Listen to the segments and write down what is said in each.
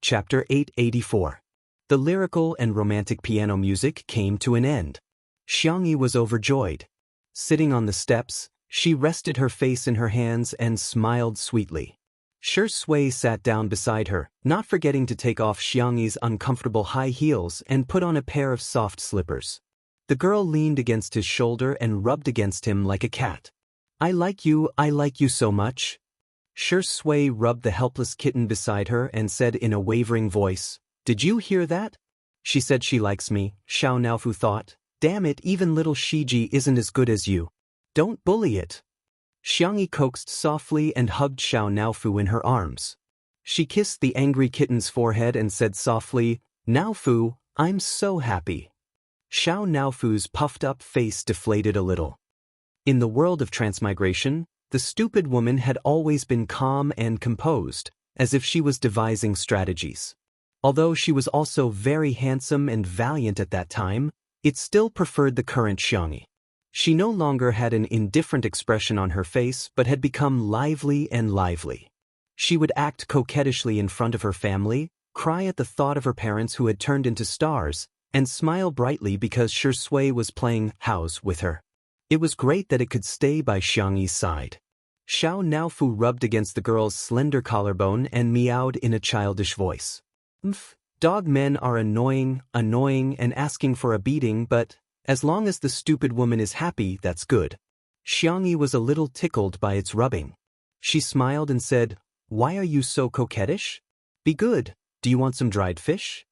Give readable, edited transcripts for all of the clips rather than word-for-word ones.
Chapter 884. The lyrical and romantic piano music came to an end. Xianxia was overjoyed. Sitting on the steps, she rested her face in her hands and smiled sweetly. Shui sat down beside her, not forgetting to take off Xiangyi's uncomfortable high heels and put on a pair of soft slippers. The girl leaned against his shoulder and rubbed against him like a cat. I like you so much. Shui rubbed the helpless kitten beside her and said in a wavering voice, Did you hear that? She said she likes me, Xiao Naofu thought. Damn it, even little Shiji isn't as good as you. Don't bully it. Xiangxia coaxed softly and hugged Xiao Naofu in her arms. She kissed the angry kitten's forehead and said softly, Naofu, I'm so happy. Xiao Naofu's puffed-up face deflated a little. In the world of transmigration, the stupid woman had always been calm and composed, as if she was devising strategies. Although she was also very handsome and valiant at that time, it still preferred the current Xiangxia. She no longer had an indifferent expression on her face but had become lively and lively. She would act coquettishly in front of her family, cry at the thought of her parents who had turned into stars, and smile brightly because Shui was playing house with her. It was great that it could stay by Xiangyi's side. Xiao Naofu rubbed against the girl's slender collarbone and meowed in a childish voice. Dog men are annoying and asking for a beating, but as long as the stupid woman is happy, that's good. Xiangxia was a little tickled by its rubbing. She smiled and said, Why are you so coquettish? Be good, do you want some dried fish?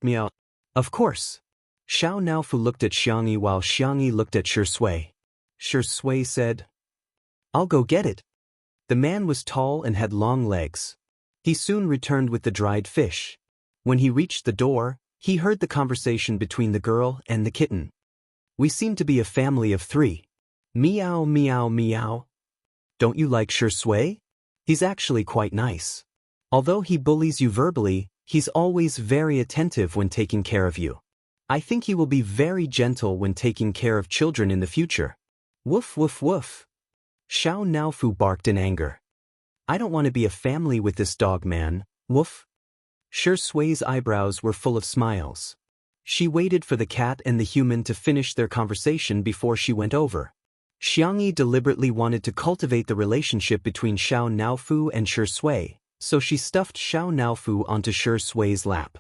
Meow. Of course. Xiao Naofu looked at Xiangxia while Xiangxia looked at Shui. Shui said, I'll go get it. The man was tall and had long legs. He soon returned with the dried fish. When he reached the door, he heard the conversation between the girl and the kitten. We seem to be a family of 3. Meow meow meow. Don't you like Shui? He's actually quite nice. Although he bullies you verbally, he's always very attentive when taking care of you. I think he will be very gentle when taking care of children in the future. Woof woof woof. Xiao Naofu barked in anger. I don't want to be a family with this dog man, woof. Shui's eyebrows were full of smiles. She waited for the cat and the human to finish their conversation before she went over. Xiangxia deliberately wanted to cultivate the relationship between Xiao Naofu and Shui, so she stuffed Xiao Naofu onto Shui's lap.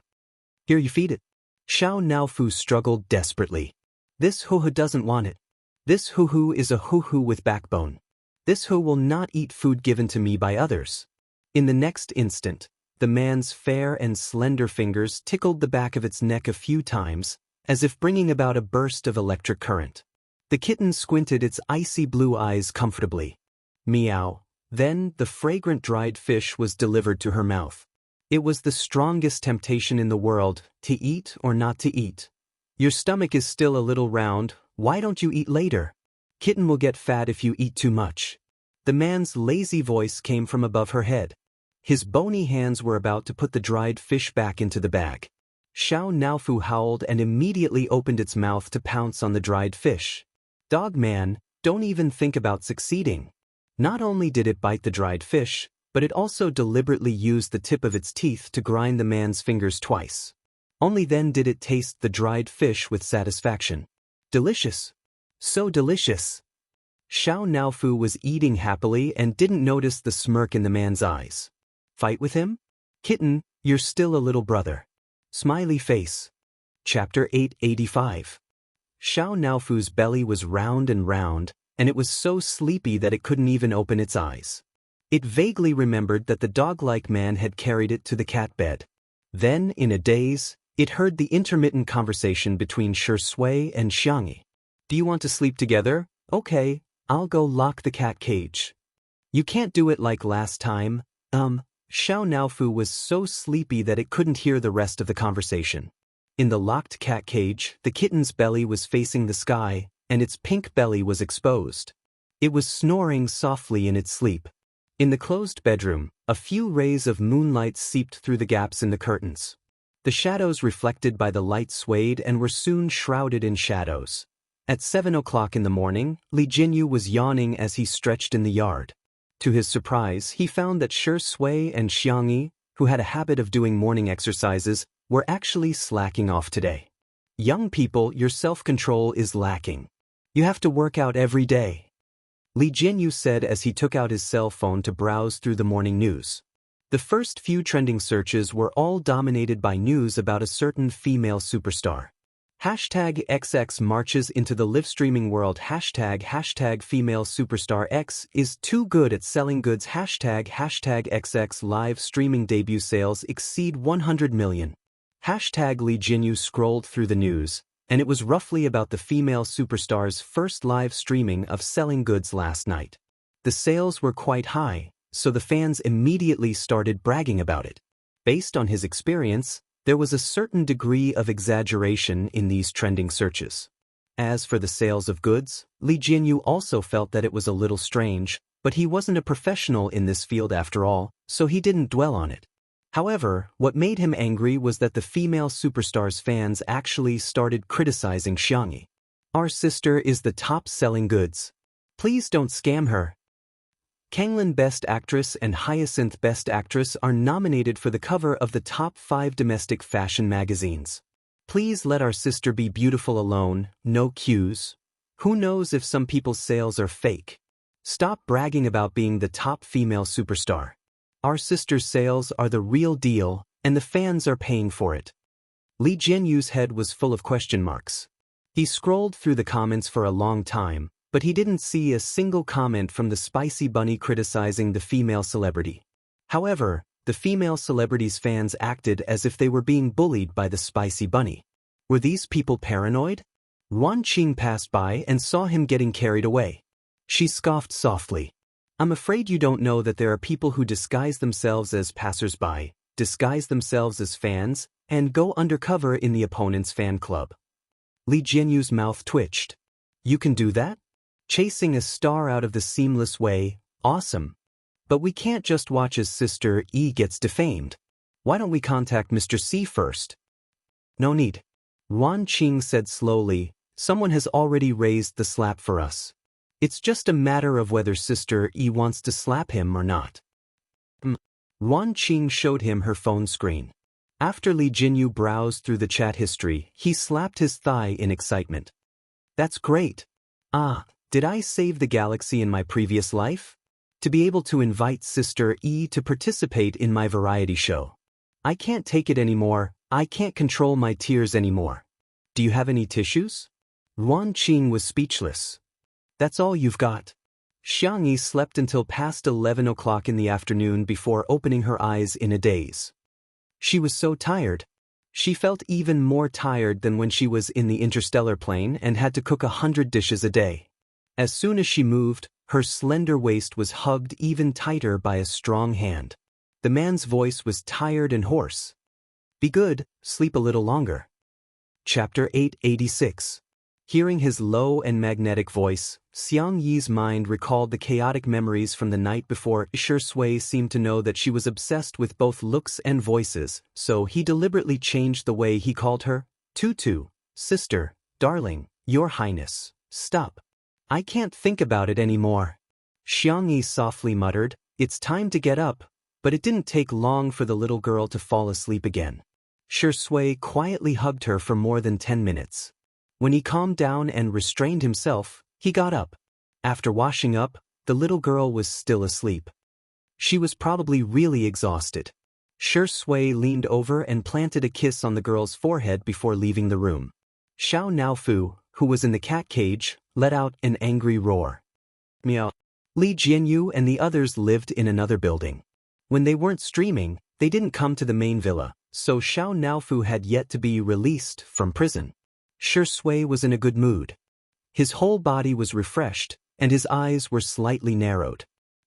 Here, you feed it. Xiao Naofu struggled desperately. This hoo-hoo doesn't want it. This hoo-hoo is a hoo-hoo with backbone. This hoo will not eat food given to me by others. In the next instant, the man's fair and slender fingers tickled the back of its neck a few times, as if bringing about a burst of electric current. The kitten squinted its icy blue eyes comfortably. Meow. Then, the fragrant dried fish was delivered to her mouth. It was the strongest temptation in the world, to eat or not to eat. Your stomach is still a little round, why don't you eat later? Kitten will get fat if you eat too much. The man's lazy voice came from above her head. His bony hands were about to put the dried fish back into the bag. Xiao Naofu howled and immediately opened its mouth to pounce on the dried fish. Dog man, don't even think about succeeding. Not only did it bite the dried fish, but it also deliberately used the tip of its teeth to grind the man's fingers twice. Only then did it taste the dried fish with satisfaction. Delicious. So delicious. Xiao Naofu was eating happily and didn't notice the smirk in the man's eyes. Fight with him? Kitten, you're still a little brother. Smiley face. Chapter 885. Xiao Naofu's belly was round, and it was so sleepy that it couldn't even open its eyes. It vaguely remembered that the dog-like man had carried it to the cat bed. Then, in a daze, it heard the intermittent conversation between Shui and Xiangxia. Do you want to sleep together? Okay, I'll go lock the cat cage. You can't do it like last time. Xiao Naofu was so sleepy that it couldn't hear the rest of the conversation. In the locked cat cage, the kitten's belly was facing the sky, and its pink belly was exposed. It was snoring softly in its sleep. In the closed bedroom, a few rays of moonlight seeped through the gaps in the curtains. The shadows reflected by the light swayed and were soon shrouded in shadows. At 7 o'clock in the morning, Li Jinyu was yawning as he stretched in the yard. To his surprise, he found that Shui and Xiangxia, who had a habit of doing morning exercises, were actually slacking off today. Young people, your self-control is lacking. You have to work out every day, Li Jinyu said as he took out his cell phone to browse through the morning news. The first few trending searches were all dominated by news about a certain female superstar. #XX marches into the live-streaming world. ## female superstar X is too good at selling goods. #XX live streaming debut sales exceed 100 million. Li Jinyu scrolled through the news, and it was roughly about the female superstar's first live streaming of selling goods last night. The sales were quite high, so the fans immediately started bragging about it. Based on his experience, there was a certain degree of exaggeration in these trending searches. As for the sales of goods, Li Jinyu also felt that it was a little strange, but he wasn't a professional in this field after all, so he didn't dwell on it. However, what made him angry was that the female superstar's fans actually started criticizing Xianxia. Our sister is the top-selling goods. Please don't scam her. Kanglin Best Actress and Hyacinth Best Actress are nominated for the cover of the top 5 domestic fashion magazines. Please let our sister be beautiful alone, no cues. Who knows if some people's sales are fake? Stop bragging about being the top female superstar. Our sister's sales are the real deal, and the fans are paying for it. Li Jinyu's head was full of question marks. He scrolled through the comments for a long time, but he didn't see a single comment from the spicy bunny criticizing the female celebrity. However, the female celebrity's fans acted as if they were being bullied by the spicy bunny. Were these people paranoid? Wan Qing passed by and saw him getting carried away. She scoffed softly. I'm afraid you don't know that there are people who disguise themselves as passers-by, disguise themselves as fans, and go undercover in the opponent's fan club. Li Jinyu's mouth twitched. You can do that? Chasing a star out of the seamless way, awesome. But we can't just watch as Sister E gets defamed. Why don't we contact Mr. C first? No need. Wan Qing said slowly, someone has already raised the slap for us. It's just a matter of whether Sister E wants to slap him or not. Wan Qing showed him her phone screen. After Li Jinyu browsed through the chat history, he slapped his thigh in excitement. That's great. Did I save the galaxy in my previous life? To be able to invite Sister E to participate in my variety show. I can't take it anymore, I can't control my tears anymore. Do you have any tissues? Wan Qing was speechless. That's all you've got. Xianxia slept until past 11 o'clock in the afternoon before opening her eyes in a daze. She was so tired. She felt even more tired than when she was in the interstellar plane and had to cook 100 dishes a day. As soon as she moved, her slender waist was hugged even tighter by a strong hand. The man's voice was tired and hoarse. Be good, sleep a little longer. Chapter 886. Hearing his low and magnetic voice, Xianxi's mind recalled the chaotic memories from the night before. Shui seemed to know that she was obsessed with both looks and voices, so he deliberately changed the way he called her. Tutu, sister, darling, your highness, stop. I can't think about it anymore. Xianxia softly muttered, it's time to get up, but it didn't take long for the little girl to fall asleep again. Shui quietly hugged her for more than 10 minutes. When he calmed down and restrained himself, he got up. After washing up, the little girl was still asleep. She was probably really exhausted. Shui leaned over and planted a kiss on the girl's forehead before leaving the room. Xiao Naofu, who was in the cat cage, let out an angry roar. Meow. Li Jinyu and the others lived in another building. When they weren't streaming, they didn't come to the main villa, so Xiao Naofu had yet to be released from prison. Shui was in a good mood. His whole body was refreshed, and his eyes were slightly narrowed.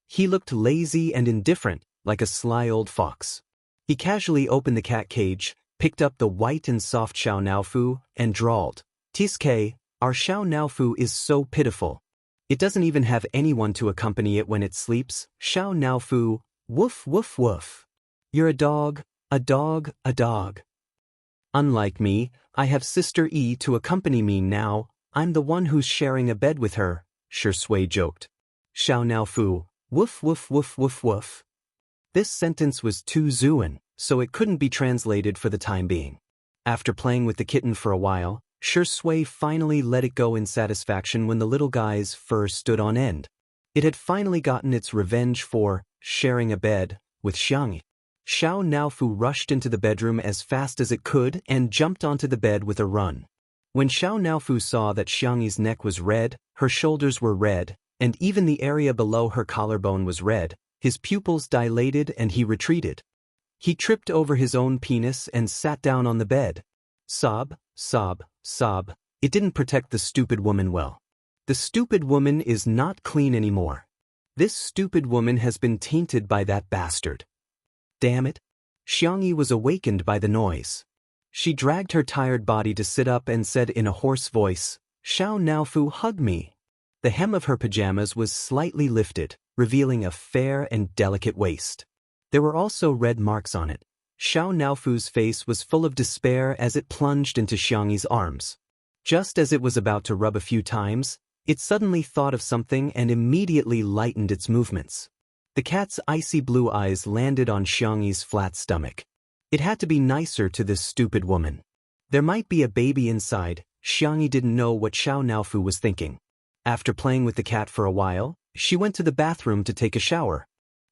He looked lazy and indifferent, like a sly old fox. He casually opened the cat cage, picked up the white and soft Xiao Naofu, and drawled, Tiske, our Xiao Naofu is so pitiful. It doesn't even have anyone to accompany it when it sleeps. Xiao Naofu, woof woof woof. You're a dog, a dog, a dog. Unlike me, I have Sister E to accompany me now. I'm the one who's sharing a bed with her, Shui joked. Xiao Naofu, woof woof woof woof woof. This sentence was too Zuan, so it couldn't be translated for the time being. After playing with the kitten for a while, Shui finally let it go in satisfaction when the little guy's fur stood on end. It had finally gotten its revenge for sharing a bed with Xianxia. Xiao Naofu rushed into the bedroom as fast as it could and jumped onto the bed with a run. When Xiao Naofu saw that Xiangxi's neck was red, her shoulders were red, and even the area below her collarbone was red, his pupils dilated and he retreated. He tripped over his own penis and sat down on the bed. Sob, sob, sob. It didn't protect the stupid woman well. The stupid woman is not clean anymore. This stupid woman has been tainted by that bastard. Damn it. Xiangxia was awakened by the noise. She dragged her tired body to sit up and said in a hoarse voice, "Xiao Naofu, hug me." The hem of her pajamas was slightly lifted, revealing a fair and delicate waist. There were also red marks on it. Xiao Naofu's face was full of despair as it plunged into Xiangxi's arms. Just as it was about to rub a few times, it suddenly thought of something and immediately lightened its movements. The cat's icy blue eyes landed on Xiangxi's flat stomach. It had to be nicer to this stupid woman. There might be a baby inside. Xiangxia didn't know what Xiao Naofu was thinking. After playing with the cat for a while, she went to the bathroom to take a shower.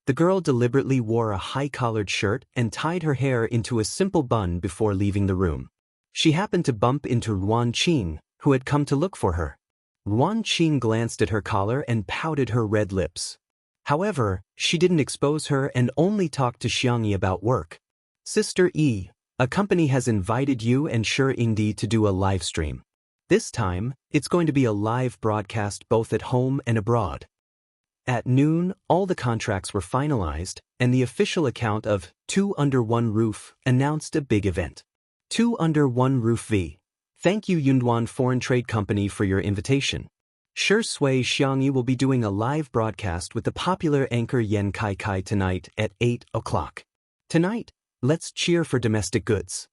The girl deliberately wore a high-collared shirt and tied her hair into a simple bun before leaving the room. She happened to bump into Ruan Qing, who had come to look for her. Ruan Qing glanced at her collar and pouted her red lips. However, she didn't expose her and only talked to Xiangxia about work. Sister E, a company has invited you and Shi Yingdi to do a live stream. This time, it's going to be a live broadcast both at home and abroad. At noon, all the contracts were finalized, and the official account of Two Under One Roof announced a big event. Two Under One Roof V. Thank you Yunduan Foreign Trade Company for your invitation. Shi Xiangxia will be doing a live broadcast with the popular anchor Yan Kai Kai tonight at 8 o'clock. Tonight, let's cheer for domestic goods.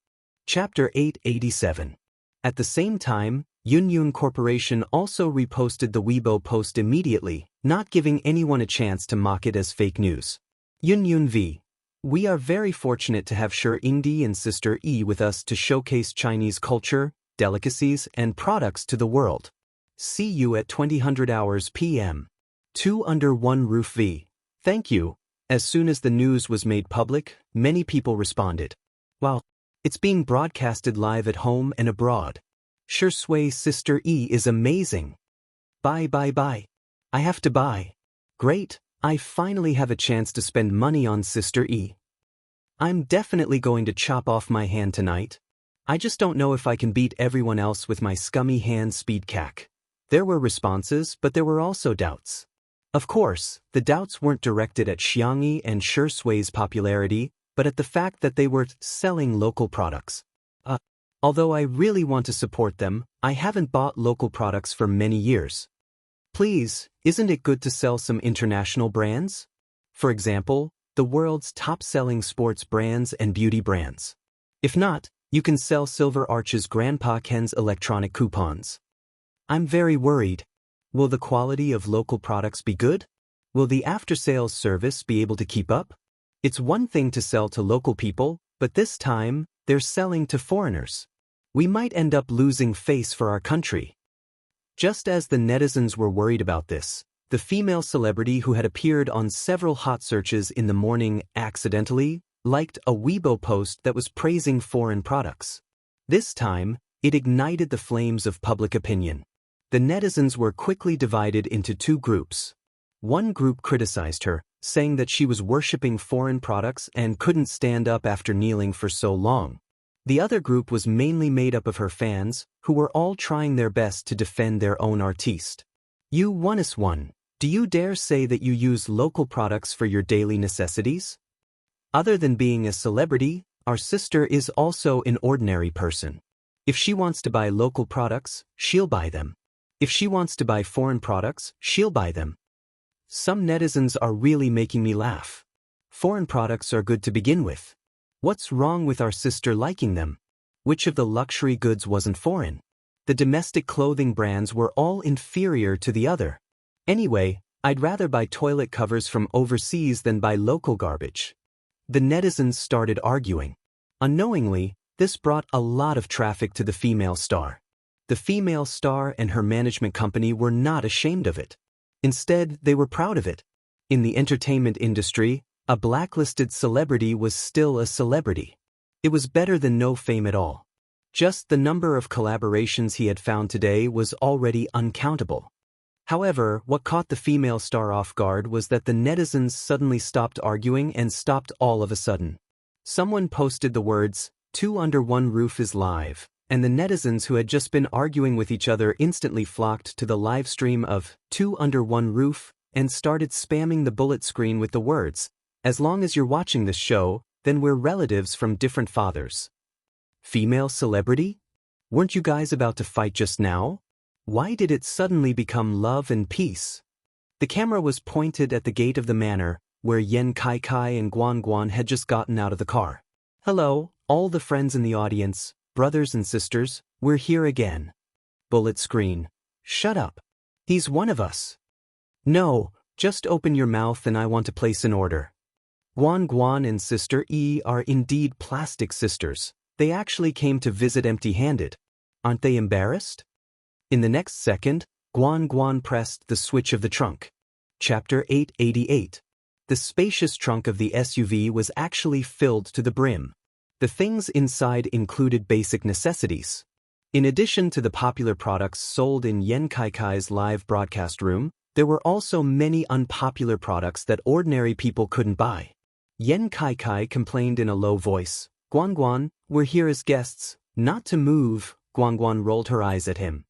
Chapter 887. At the same time, Yunyun Corporation also reposted the Weibo post immediately, not giving anyone a chance to mock it as fake news. Yunyun V. We are very fortunate to have Shi Yingdi and Sister E with us to showcase Chinese culture, delicacies, and products to the world. See you at 2000 hours p.m. Two Under One Roof V. Thank you. As soon as the news was made public, many people responded. Wow, it's being broadcasted live at home and abroad. Shi Sui's Sister E is amazing. Buy. I have to buy. Great, I finally have a chance to spend money on Sister E. I'm definitely going to chop off my hand tonight. I just don't know if I can beat everyone else with my scummy hand speed cack. There were responses, but there were also doubts. Of course, the doubts weren't directed at Xiangxia and Shi Sui's popularity, but at the fact that they were selling local products. Although I really want to support them, I haven't bought local products for many years. Please, isn't it good to sell some international brands? For example, the world's top-selling sports brands and beauty brands. If not, you can sell Silver Arch's Grandpa Ken's electronic coupons. I'm very worried. Will the quality of local products be good? Will the after-sales service be able to keep up? It's one thing to sell to local people, but this time, they're selling to foreigners. We might end up losing face for our country. Just as the netizens were worried about this, the female celebrity who had appeared on several hot searches in the morning accidentally liked a Weibo post that was praising foreign products. This time, it ignited the flames of public opinion. The netizens were quickly divided into two groups. One group criticized her, saying that she was worshipping foreign products and couldn't stand up after kneeling for so long. The other group was mainly made up of her fans, who were all trying their best to defend their own artiste. You 1s1, do you dare say that you use local products for your daily necessities? Other than being a celebrity, our sister is also an ordinary person. If she wants to buy local products, she'll buy them. If she wants to buy foreign products, she'll buy them. Some netizens are really making me laugh. Foreign products are good to begin with. What's wrong with our sister liking them? Which of the luxury goods wasn't foreign? The domestic clothing brands were all inferior to the other. Anyway, I'd rather buy toilet covers from overseas than buy local garbage. The netizens started arguing. Unknowingly, this brought a lot of traffic to the female star. The female star and her management company were not ashamed of it. Instead, they were proud of it. In the entertainment industry, a blacklisted celebrity was still a celebrity. It was better than no fame at all. Just the number of collaborations he had found today was already uncountable. However, what caught the female star off guard was that the netizens suddenly stopped arguing and stopped all of a sudden. Someone posted the words, "Two Under One Roof is live," and the netizens who had just been arguing with each other instantly flocked to the live stream of Two Under One Roof and started spamming the bullet screen with the words, "As long as you're watching this show, then we're relatives from different fathers." Female celebrity? Weren't you guys about to fight just now? Why did it suddenly become love and peace? The camera was pointed at the gate of the manor, where Yen Kai Kai and Guan Guan had just gotten out of the car. "Hello, all the friends in the audience, brothers and sisters, we're here again." Bullet screen. "Shut up. He's one of us." "No, just open your mouth and I want to place an order." Guan Guan and Sister E are indeed plastic sisters. They actually came to visit empty-handed. Aren't they embarrassed? In the next second, Guan Guan pressed the switch of the trunk. Chapter 888. The spacious trunk of the SUV was actually filled to the brim. The things inside included basic necessities. In addition to the popular products sold in Yen Kai Kai's live broadcast room, there were also many unpopular products that ordinary people couldn't buy. Yen Kai Kai complained in a low voice, "Guan Guan, we're here as guests, not to move." Guan Guan rolled her eyes at him.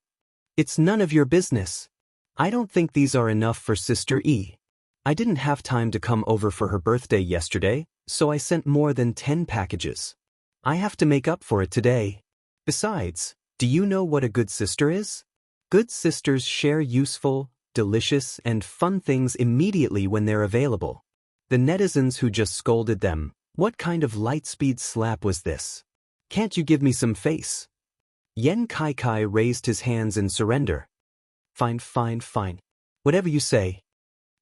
"It's none of your business. I don't think these are enough for Sister E. I didn't have time to come over for her birthday yesterday, so I sent more than 10 packages. I have to make up for it today. Besides, do you know what a good sister is? Good sisters share useful, delicious, and fun things immediately when they're available." The netizens who just scolded them, "What kind of light-speed slap was this? Can't you give me some face?" Yen Kai Kai raised his hands in surrender. "Fine, fine, fine. Whatever you say."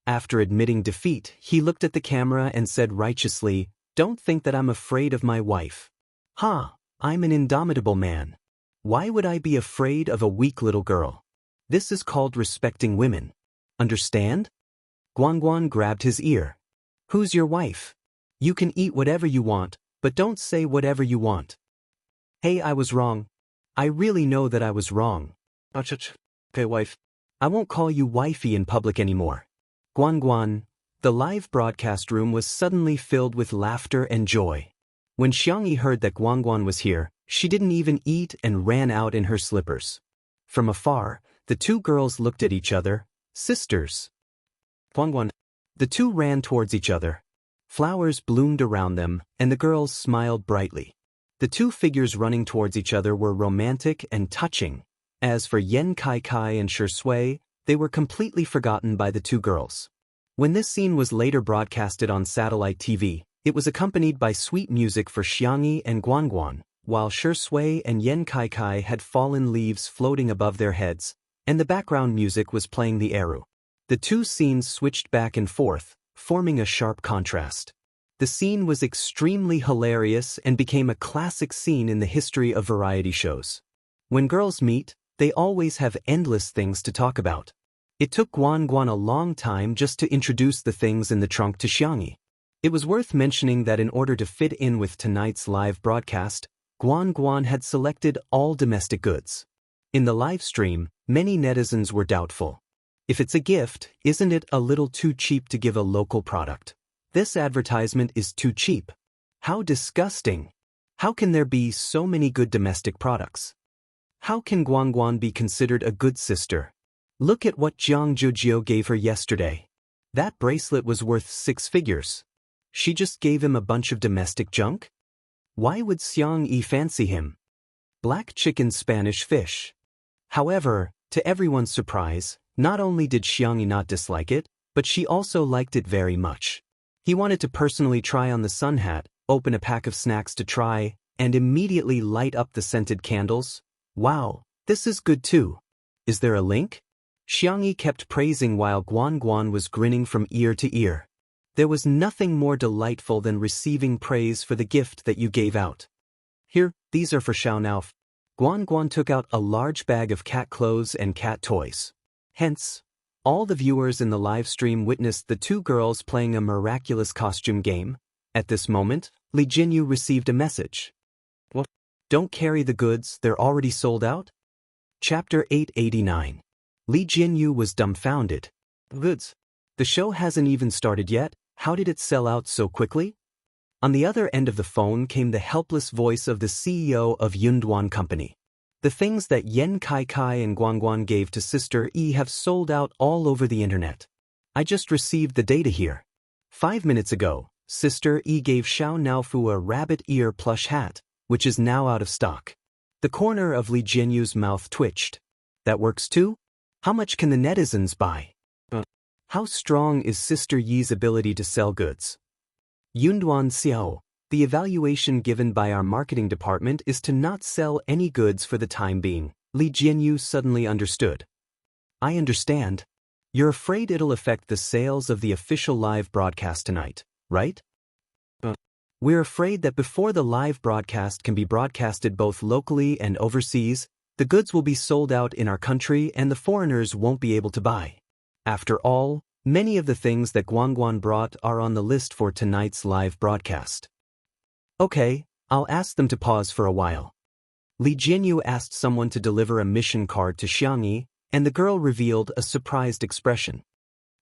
After admitting defeat, he looked at the camera and said righteously, "Don't think that I'm afraid of my wife. I'm an indomitable man. Why would I be afraid of a weak little girl? This is called respecting women. Understand?" Guan Guan grabbed his ear. "Who's your wife? You can eat whatever you want, but don't say whatever you want." "Hey, I was wrong. I really know that I was wrong. Okay, wife. I won't call you wifey in public anymore." Guan Guan. The live broadcast room was suddenly filled with laughter and joy. When Xianxia heard that Guan Guan was here, she didn't even eat and ran out in her slippers. From afar, the two girls looked at each other. Sisters. Guan Guan. The two ran towards each other. Flowers bloomed around them, and the girls smiled brightly. The two figures running towards each other were romantic and touching. As for Yen Kai Kai and Shui, they were completely forgotten by the two girls. When this scene was later broadcasted on satellite TV, it was accompanied by sweet music for Xianxia and Guan Guan, while Shui and Yen Kai Kai had fallen leaves floating above their heads, and the background music was playing the eru. The two scenes switched back and forth, forming a sharp contrast. The scene was extremely hilarious and became a classic scene in the history of variety shows. When girls meet, they always have endless things to talk about. It took Guan Guan a long time just to introduce the things in the trunk to Xianxia. It was worth mentioning that in order to fit in with tonight's live broadcast, Guan Guan had selected all domestic goods. In the live stream, many netizens were doubtful. If it's a gift, isn't it a little too cheap to give a local product? This advertisement is too cheap. How disgusting! How can there be so many good domestic products? How can Guan Guan be considered a good sister? Look at what Jiang Zhujiu gave her yesterday. That bracelet was worth 6 figures. She just gave him a bunch of domestic junk? Why would Xianxia fancy him? Black chicken Spanish fish. However, to everyone's surprise, not only did Xianxia not dislike it, but she also liked it very much. He wanted to personally try on the sun hat, open a pack of snacks to try, and immediately light up the scented candles. Wow, this is good too. Is there a link? Xianxia kept praising while Guan Guan was grinning from ear to ear. There was nothing more delightful than receiving praise for the gift that you gave out. Here, these are for Xiao Nao. Guan Guan took out a large bag of cat clothes and cat toys. Hence, all the viewers in the live stream witnessed the two girls playing a miraculous costume game. At this moment, Li Jinyu received a message. What? Don't carry the goods, they're already sold out? Chapter 889. Li Jinyu was dumbfounded. Goods? The show hasn't even started yet, how did it sell out so quickly? On the other end of the phone came the helpless voice of the CEO of Yunduan Company. The things that Yan Kai and Guangguan gave to Sister E have sold out all over the internet. I just received the data here. 5 minutes ago, Sister E gave Xiao Naofu a rabbit ear plush hat, which is now out of stock. The corner of Li Jinyu's mouth twitched. That works too? How much can the netizens buy? How strong is Sister Yi's ability to sell goods? Yunduan Xiao, the evaluation given by our marketing department is to not sell any goods for the time being. Li Jinyu suddenly understood. I understand. You're afraid it'll affect the sales of the official live broadcast tonight, right? We're afraid that before the live broadcast can be broadcasted both locally and overseas, the goods will be sold out in our country and the foreigners won't be able to buy. After all, many of the things that Guangguan brought are on the list for tonight's live broadcast. Okay, I'll ask them to pause for a while. Li Jinyu asked someone to deliver a mission card to Xianxia, and the girl revealed a surprised expression.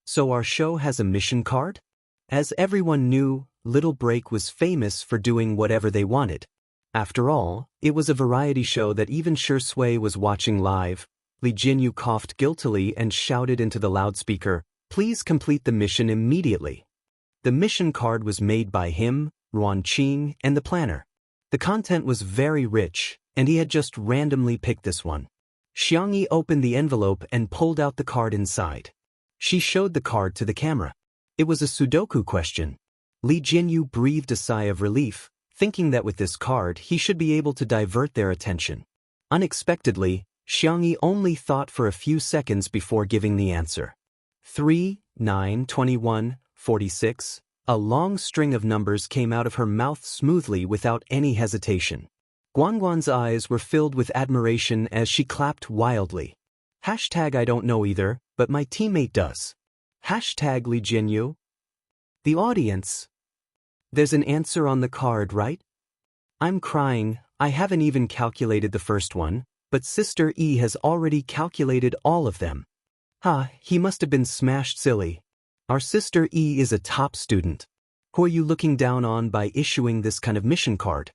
So our show has a mission card? As everyone knew, Little Break was famous for doing whatever they wanted. After all, it was a variety show that even Shui was watching live. Li Jinyu coughed guiltily and shouted into the loudspeaker, "Please complete the mission immediately." The mission card was made by him, Ruan Qing, and the planner. The content was very rich, and he had just randomly picked this one. Xianxia opened the envelope and pulled out the card inside. She showed the card to the camera. It was a Sudoku question. Li Jinyu breathed a sigh of relief, thinking that with this card he should be able to divert their attention. Unexpectedly, Xianxia only thought for a few seconds before giving the answer. 3, 9, 21, 46. A long string of numbers came out of her mouth smoothly without any hesitation. Guangguan's eyes were filled with admiration as she clapped wildly. Hashtag I don't know either, but my teammate does. Hashtag Li Jinyu. The audience. There's an answer on the card, right? I'm crying, I haven't even calculated the first one, but Sister E has already calculated all of them. He must have been smashed silly. Our Sister E is a top student. Who are you looking down on by issuing this kind of mission card?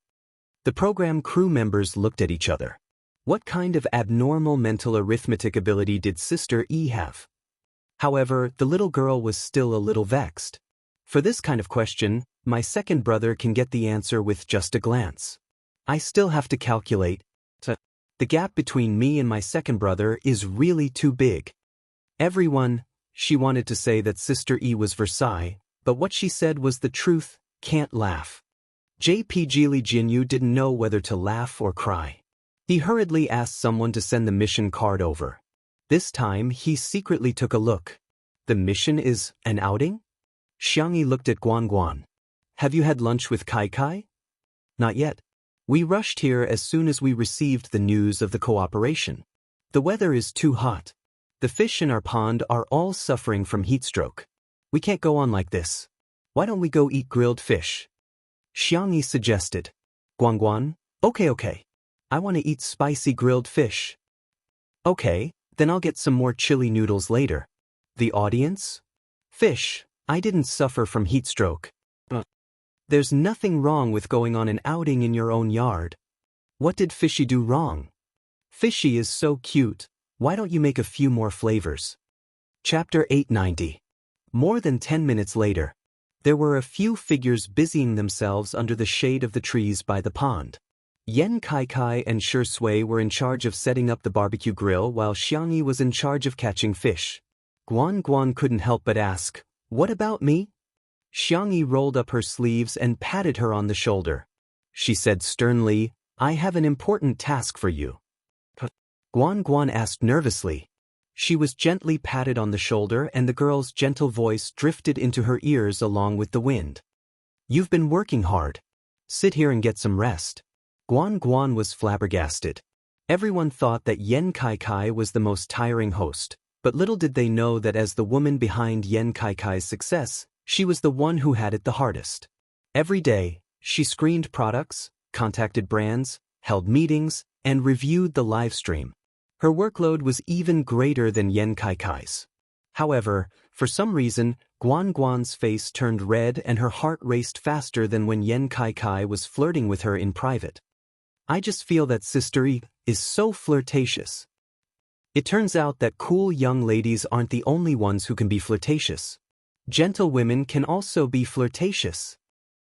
The program crew members looked at each other. What kind of abnormal mental arithmetic ability did Sister E have? However, the little girl was still a little vexed. For this kind of question, my second brother can get the answer with just a glance. I still have to calculate. The gap between me and my second brother is really too big. Everyone, she wanted to say that Sister E was Versailles, but what she said was the truth, can't laugh. JPG Li Jinyu didn't know whether to laugh or cry. He hurriedly asked someone to send the mission card over. This time he secretly took a look. The mission is an outing? Xianxia looked at Guangguan. Have you had lunch with Kai? Not yet. We rushed here as soon as we received the news of the cooperation. The weather is too hot. The fish in our pond are all suffering from heat stroke. We can't go on like this. Why don't we go eat grilled fish? Xianxia suggested. Guangguan, okay. I want to eat spicy grilled fish. Okay, then I'll get some more chili noodles later. The audience? Fish, I didn't suffer from heat stroke. There's nothing wrong with going on an outing in your own yard. What did Fishy do wrong? Fishy is so cute, why don't you make a few more flavors? Chapter 890. More than 10 minutes later, there were a few figures busying themselves under the shade of the trees by the pond. Yan Kai and Shui were in charge of setting up the barbecue grill while Xianxia was in charge of catching fish. Guan couldn't help but ask, "What about me?" Xianxia rolled up her sleeves and patted her on the shoulder. She said sternly, "I have an important task for you." Guan asked nervously, She was gently patted on the shoulder and the girl's gentle voice drifted into her ears along with the wind. "You've been working hard. Sit here and get some rest." Guan Guan was flabbergasted. Everyone thought that Yen Kai Kai was the most tiring host, but little did they know that as the woman behind Yen Kai Kai's success, she was the one who had it the hardest. Every day, she screened products, contacted brands, held meetings, and reviewed the live stream. Her workload was even greater than Yen Kai Kai's. However, for some reason, Guan Guan's face turned red and her heart raced faster than when Yen Kai Kai was flirting with her in private. "I just feel that Sister Yi is so flirtatious." It turns out that cool young ladies aren't the only ones who can be flirtatious. Gentle women can also be flirtatious.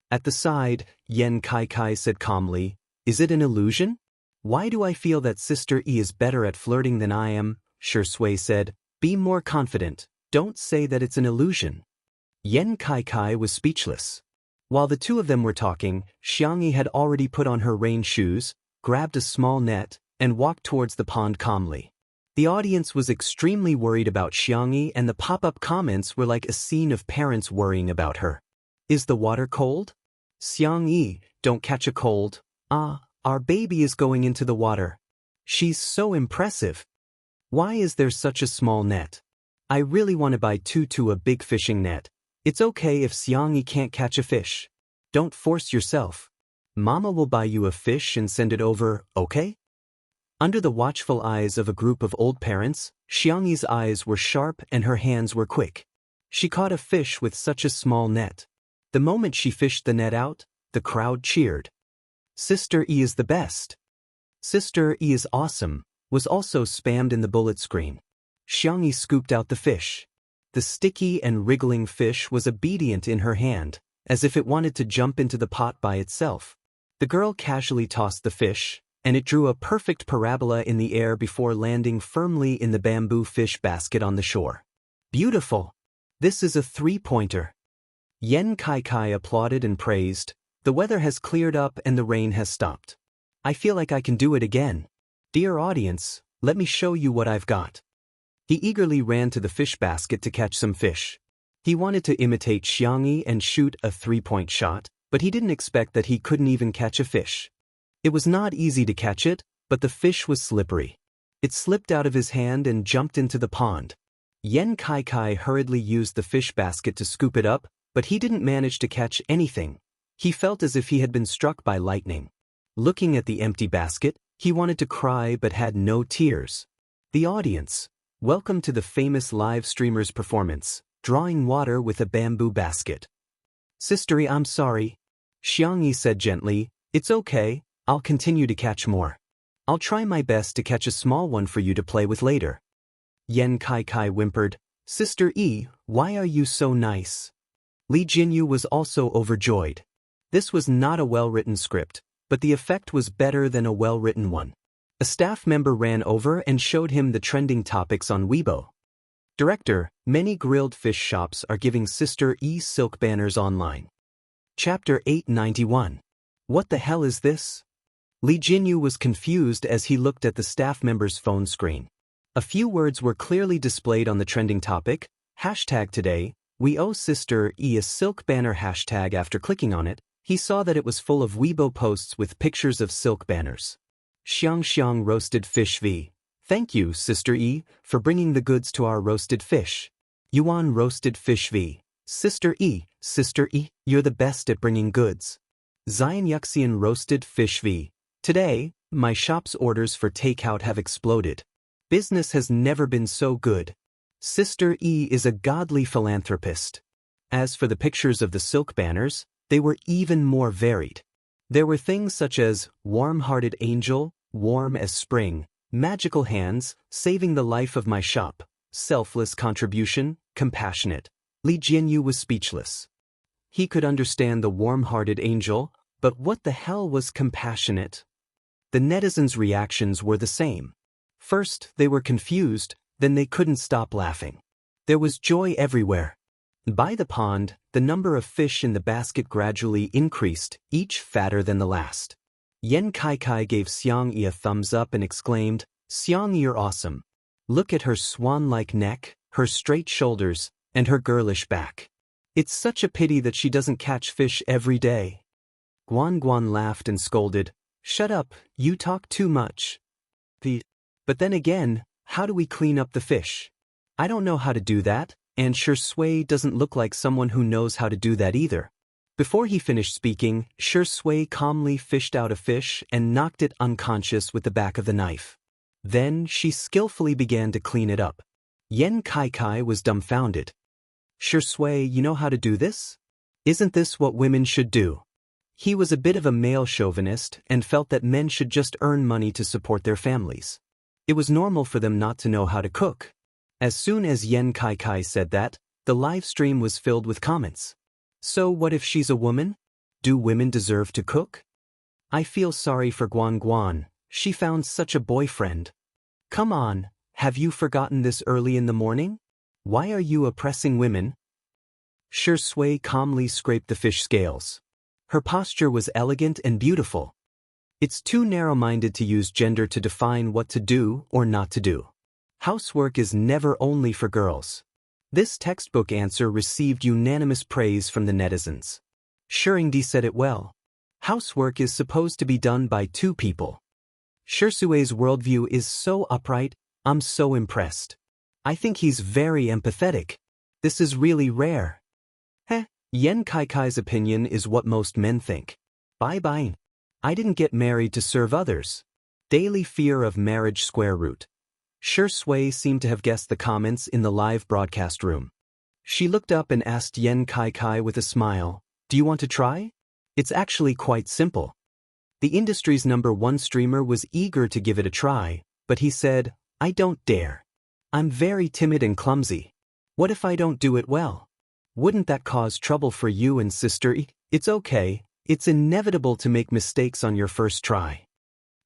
At the side, Yen Kai Kai said calmly, "Is it an illusion? Why do I feel that Sister Yi is better at flirting than I am?" Shui said, "Be more confident. Don't say that it's an illusion." Yen Kai Kai was speechless. While the two of them were talking, Xianxia had already put on her rain shoes, grabbed a small net, and walked towards the pond calmly. The audience was extremely worried about Xianxia and the pop-up comments were like a scene of parents worrying about her. "Is the water cold? Xianxia, don't catch a cold. Our baby is going into the water. She's so impressive. Why is there such a small net? I really want to buy Tutu a big fishing net. It's okay if Xianxia can't catch a fish. Don't force yourself. Mama will buy you a fish and send it over, okay?" Under the watchful eyes of a group of old parents, Xianxia's eyes were sharp and her hands were quick. She caught a fish with such a small net. The moment she fished the net out, the crowd cheered. "Sister Yi is the best. Sister Yi is awesome," was also spammed in the bullet screen. Xianxia scooped out the fish. The sticky and wriggling fish was obedient in her hand, as if it wanted to jump into the pot by itself. The girl casually tossed the fish, and it drew a perfect parabola in the air before landing firmly in the bamboo fish basket on the shore. "Beautiful! This is a three-pointer." Yen Kai Kai applauded and praised. "The weather has cleared up and the rain has stopped. I feel like I can do it again. Dear audience, let me show you what I've got." He eagerly ran to the fish basket to catch some fish. He wanted to imitate Xianxia and shoot a three-point shot, but he didn't expect that he couldn't even catch a fish. It was not easy to catch it, but the fish was slippery. It slipped out of his hand and jumped into the pond. Yen Kai Kai hurriedly used the fish basket to scoop it up, but he didn't manage to catch anything. He felt as if he had been struck by lightning. Looking at the empty basket, he wanted to cry but had no tears. The audience. Welcome to the famous live streamer's performance, drawing water with a bamboo basket. "Sister Yi, I'm sorry," Xianxia said gently. "It's okay, I'll continue to catch more. I'll try my best to catch a small one for you to play with later." Yen Kai Kai whimpered, "Sister Yi, why are you so nice?" Li Jinyu was also overjoyed. This was not a well-written script, but the effect was better than a well-written one. A staff member ran over and showed him the trending topics on Weibo. "Director, many grilled fish shops are giving Sister Yi silk banners online." Chapter 891. What the hell is this? Li Jinyu was confused as he looked at the staff member's phone screen. A few words were clearly displayed on the trending topic, #today, we owe Sister Yi a silk banner #. After clicking on it, he saw that it was full of Weibo posts with pictures of silk banners. Xianxiang roasted fish v. Thank you, Sister Yi, for bringing the goods to our roasted fish. Yuan roasted fish v. Sister Yi, you're the best at bringing goods. Xianxia roasted fish v. Today, my shop's orders for takeout have exploded. Business has never been so good. Sister Yi is a godly philanthropist. As for the pictures of the silk banners, they were even more varied. There were things such as warm-hearted angel, warm as spring, magical hands, saving the life of my shop, selfless contribution, compassionate. Li Jinyu was speechless. He could understand the warm-hearted angel, but what the hell was compassionate? The netizens' reactions were the same. First, they were confused, then they couldn't stop laughing. There was joy everywhere. By the pond, the number of fish in the basket gradually increased, each fatter than the last. Yen Kai Kai gave Xianxia a thumbs up and exclaimed, "Xianxia, you're awesome. Look at her swan-like neck, her straight shoulders, and her girlish back. It's such a pity that she doesn't catch fish every day. Guan Guan laughed and scolded, "Shut up, you talk too much." But then again, how do we clean up the fish? I don't know how to do that, and Shui doesn't look like someone who knows how to do that either. Before he finished speaking, Shui calmly fished out a fish and knocked it unconscious with the back of the knife. Then she skillfully began to clean it up. Yan Kai was dumbfounded. "Shui, you know how to do this? Isn't this what women should do?" He was a bit of a male chauvinist and felt that men should just earn money to support their families. It was normal for them not to know how to cook. As soon as Yan Kai said that, the live stream was filled with comments. So what if she's a woman? Do women deserve to cook? I feel sorry for Guan Guan, she found such a boyfriend. Come on, have you forgotten this early in the morning? Why are you oppressing women? Shui calmly scraped the fish scales. Her posture was elegant and beautiful. It's too narrow-minded to use gender to define what to do or not to do. Housework is never only for girls. This textbook answer received unanimous praise from the netizens. Shuringdi said it well. Housework is supposed to be done by two people. Shui's worldview is so upright, I'm so impressed. I think he's very empathetic. This is really rare. Yan Kai's opinion is what most men think. Bye-bye. I didn't get married to serve others. Daily fear of marriage square root. Shui seemed to have guessed the comments in the live broadcast room. She looked up and asked Yan Kai with a smile, "Do you want to try? It's actually quite simple." The industry's #1 streamer was eager to give it a try, but he said, "I don't dare. I'm very timid and clumsy. What if I don't do it well? Wouldn't that cause trouble for you and Sister E? It's okay, it's inevitable to make mistakes on your first try."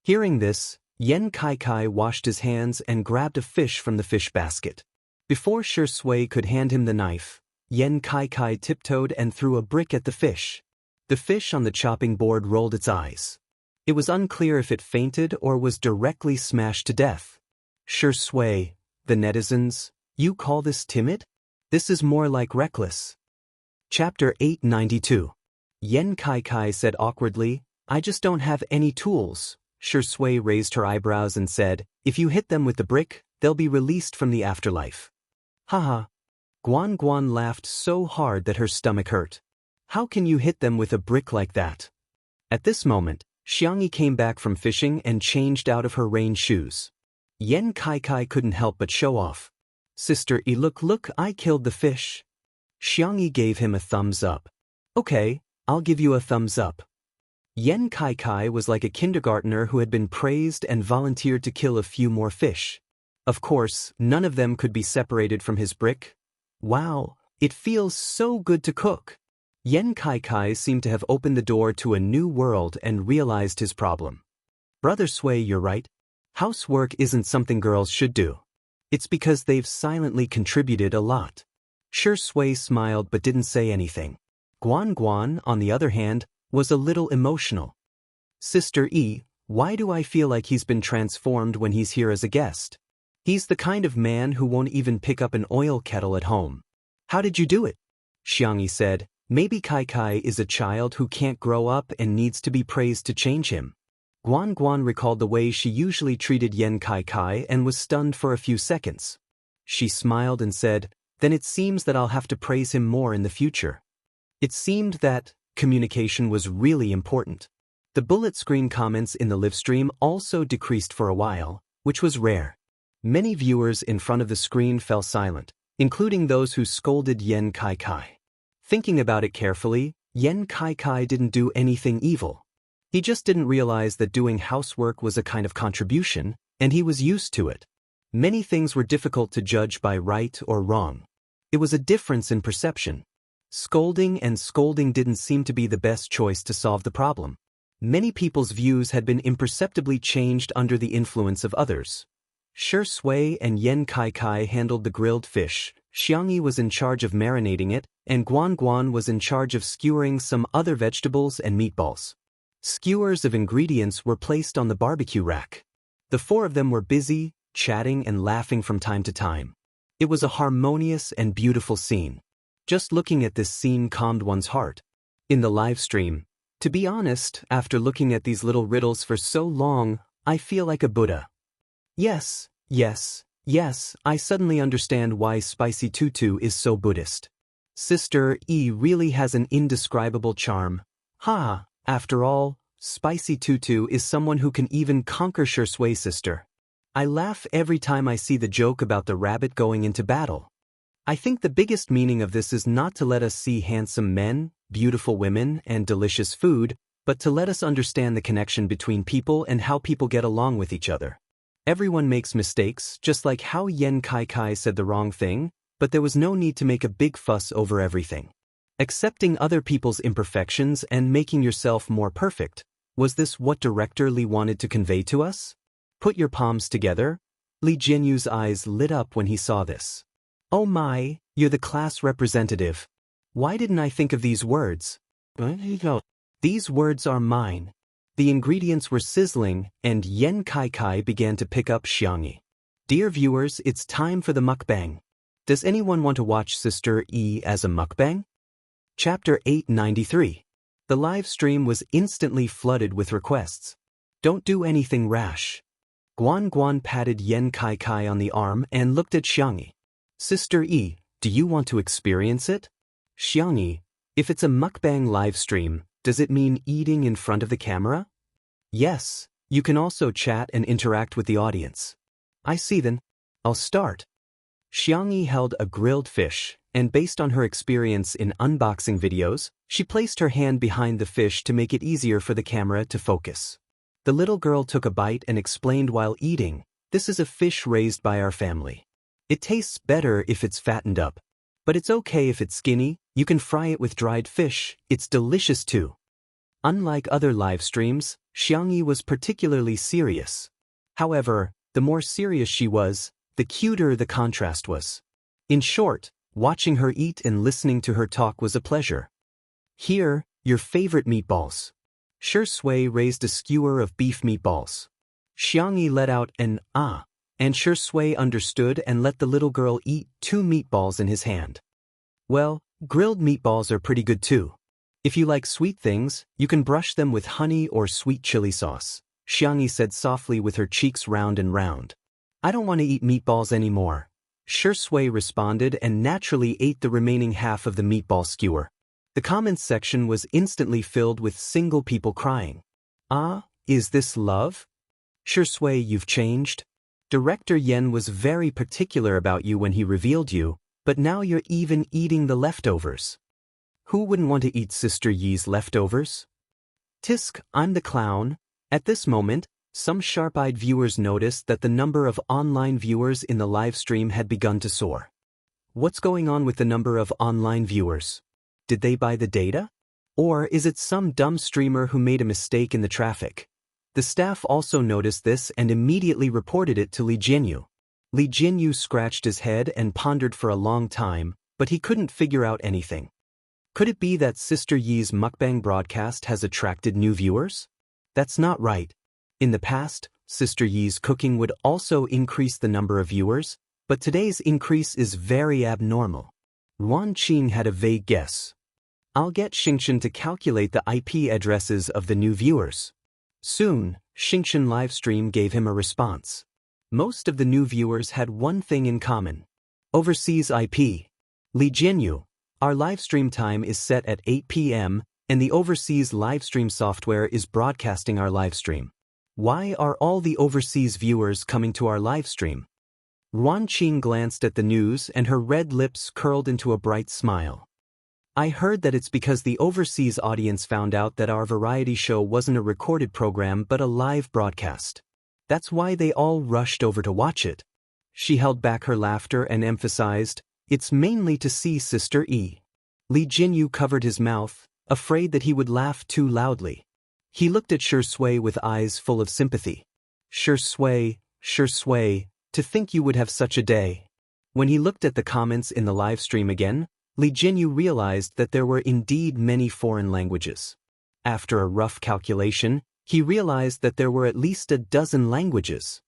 Hearing this, Yan Kai washed his hands and grabbed a fish from the fish basket. Before Shui could hand him the knife, Yan Kai tiptoed and threw a brick at the fish. The fish on the chopping board rolled its eyes. It was unclear if it fainted or was directly smashed to death. Shui, the netizens, you call this timid? This is more like reckless. Chapter 892. Yan Kai said awkwardly, "I just don't have any tools." Shui raised her eyebrows and said, "If you hit them with the brick, they'll be released from the afterlife." Haha. Guan Guan laughed so hard that her stomach hurt. How can you hit them with a brick like that? At this moment, Xianxia came back from fishing and changed out of her rain shoes. Yan Kai couldn't help but show off. "Sister E, look, I killed the fish." Xianxia gave him a thumbs up. "Okay, I'll give you a thumbs up." Yan Kai was like a kindergartner who had been praised and volunteered to kill a few more fish. Of course, none of them could be separated from his brick. Wow, it feels so good to cook. Yan Kai seemed to have opened the door to a new world and realized his problem. Brother Sui, you're right. Housework isn't something girls should do. It's because they've silently contributed a lot. Shui smiled but didn't say anything. Guan Guan, on the other hand, was a little emotional. "Sister E, why do I feel like he's been transformed when he's here as a guest? He's the kind of man who won't even pick up an oil kettle at home." "How did you do it?" Xianxia said. Maybe Kai is a child who can't grow up and needs to be praised to change him. Guan Guan recalled the way she usually treated Yan Kai and was stunned for a few seconds. She smiled and said, "Then it seems that I'll have to praise him more in the future." It seemed that communication was really important. The bullet screen comments in the livestream also decreased for a while, which was rare. Many viewers in front of the screen fell silent, including those who scolded Yan Kai. Thinking about it carefully, Yan Kai didn't do anything evil. He just didn't realize that doing housework was a kind of contribution, and he was used to it. Many things were difficult to judge by right or wrong. It was a difference in perception. Scolding didn't seem to be the best choice to solve the problem. Many people's views had been imperceptibly changed under the influence of others. Shui and Yan Kai handled the grilled fish, Xianxia was in charge of marinating it, and Guan Guan was in charge of skewering some other vegetables and meatballs. Skewers of ingredients were placed on the barbecue rack. The four of them were busy, chatting and laughing from time to time. It was a harmonious and beautiful scene. Just looking at this scene calmed one's heart. In the live stream, to be honest, after looking at these little riddles for so long, I feel like a Buddha. Yes, I suddenly understand why Spicy Tutu is so Buddhist. Sister E really has an indescribable charm. After all, Spicy Tutu is someone who can even conquer Xiangshia's sister. I laugh every time I see the joke about the rabbit going into battle. I think the biggest meaning of this is not to let us see handsome men, beautiful women, and delicious food, but to let us understand the connection between people and how people get along with each other. Everyone makes mistakes, just like how Yen Kai Kai said the wrong thing, but there was no need to make a big fuss over everything. Accepting other people's imperfections and making yourself more perfect. Was this what Director Li wanted to convey to us? Put your palms together. Li Jianyu's eyes lit up when he saw this. Oh my, you're the class representative. Why didn't I think of these words? These words are mine. The ingredients were sizzling, and Yen Kai Kai began to pick up Xianxia. Dear viewers, it's time for the mukbang. Does anyone want to watch Sister E as a mukbang? Chapter 893. The live stream was instantly flooded with requests. Don't do anything rash. Guan Guan patted Yen Kai Kai on the arm and looked at Xianxia. Sister E, do you want to experience it? Xianxia, if it's a mukbang live stream, does it mean eating in front of the camera? Yes, you can also chat and interact with the audience. I see then. I'll start. Xianxia held a grilled fish, and based on her experience in unboxing videos, she placed her hand behind the fish to make it easier for the camera to focus. The little girl took a bite and explained while eating, "This is a fish raised by our family. It tastes better if it's fattened up. But it's okay if it's skinny, you can fry it with dried fish, it's delicious too." Unlike other live streams, Xianxia was particularly serious. However, the more serious she was, the cuter the contrast was. In short, watching her eat and listening to her talk was a pleasure. Here, your favorite meatballs. Xiangshui raised a skewer of beef meatballs. Xianxia let out an "ah," and Xiangshui understood and let the little girl eat 2 meatballs in his hand. Well, grilled meatballs are pretty good too. If you like sweet things, you can brush them with honey or sweet chili sauce, Xianxia said softly with her cheeks round and round. I don't want to eat meatballs anymore. Xiangshui responded and naturally ate the remaining half of the meatball skewer. The comments section was instantly filled with single people crying. Ah, is this love? Xiangshui, you've changed. Director Yen was very particular about you when he revealed you, but now you're even eating the leftovers. Who wouldn't want to eat Sister Yi's leftovers? Tisk, I'm the clown. At this moment, some sharp-eyed viewers noticed that the number of online viewers in the live stream had begun to soar. What's going on with the number of online viewers? Did they buy the data? Or is it some dumb streamer who made a mistake in the traffic? The staff also noticed this and immediately reported it to Li Jianyu. Li Jianyu scratched his head and pondered for a long time, but he couldn't figure out anything. Could it be that Sister Yi's mukbang broadcast has attracted new viewers? That's not right. In the past, Sister Yi's cooking would also increase the number of viewers, but today's increase is very abnormal. Yuan Qing had a vague guess. I'll get Xianxia to calculate the IP addresses of the new viewers. Soon, Xianxia livestream gave him a response. Most of the new viewers had one thing in common. Overseas IP. Li Jianyu, our livestream time is set at 8 p.m., and the overseas livestream software is broadcasting our livestream. Why are all the overseas viewers coming to our livestream? Yuan Qing glanced at the news and her red lips curled into a bright smile. I heard that it's because the overseas audience found out that our variety show wasn't a recorded program but a live broadcast. That's why they all rushed over to watch it. She held back her laughter and emphasized, it's mainly to see Sister E. Li Jianyu covered his mouth, afraid that he would laugh too loudly. He looked at Xiangshui with eyes full of sympathy. Xiangshui, to think you would have such a day. When he looked at the comments in the live stream again, Li Jianyu realized that there were indeed many foreign languages. After a rough calculation, he realized that there were at least a dozen languages.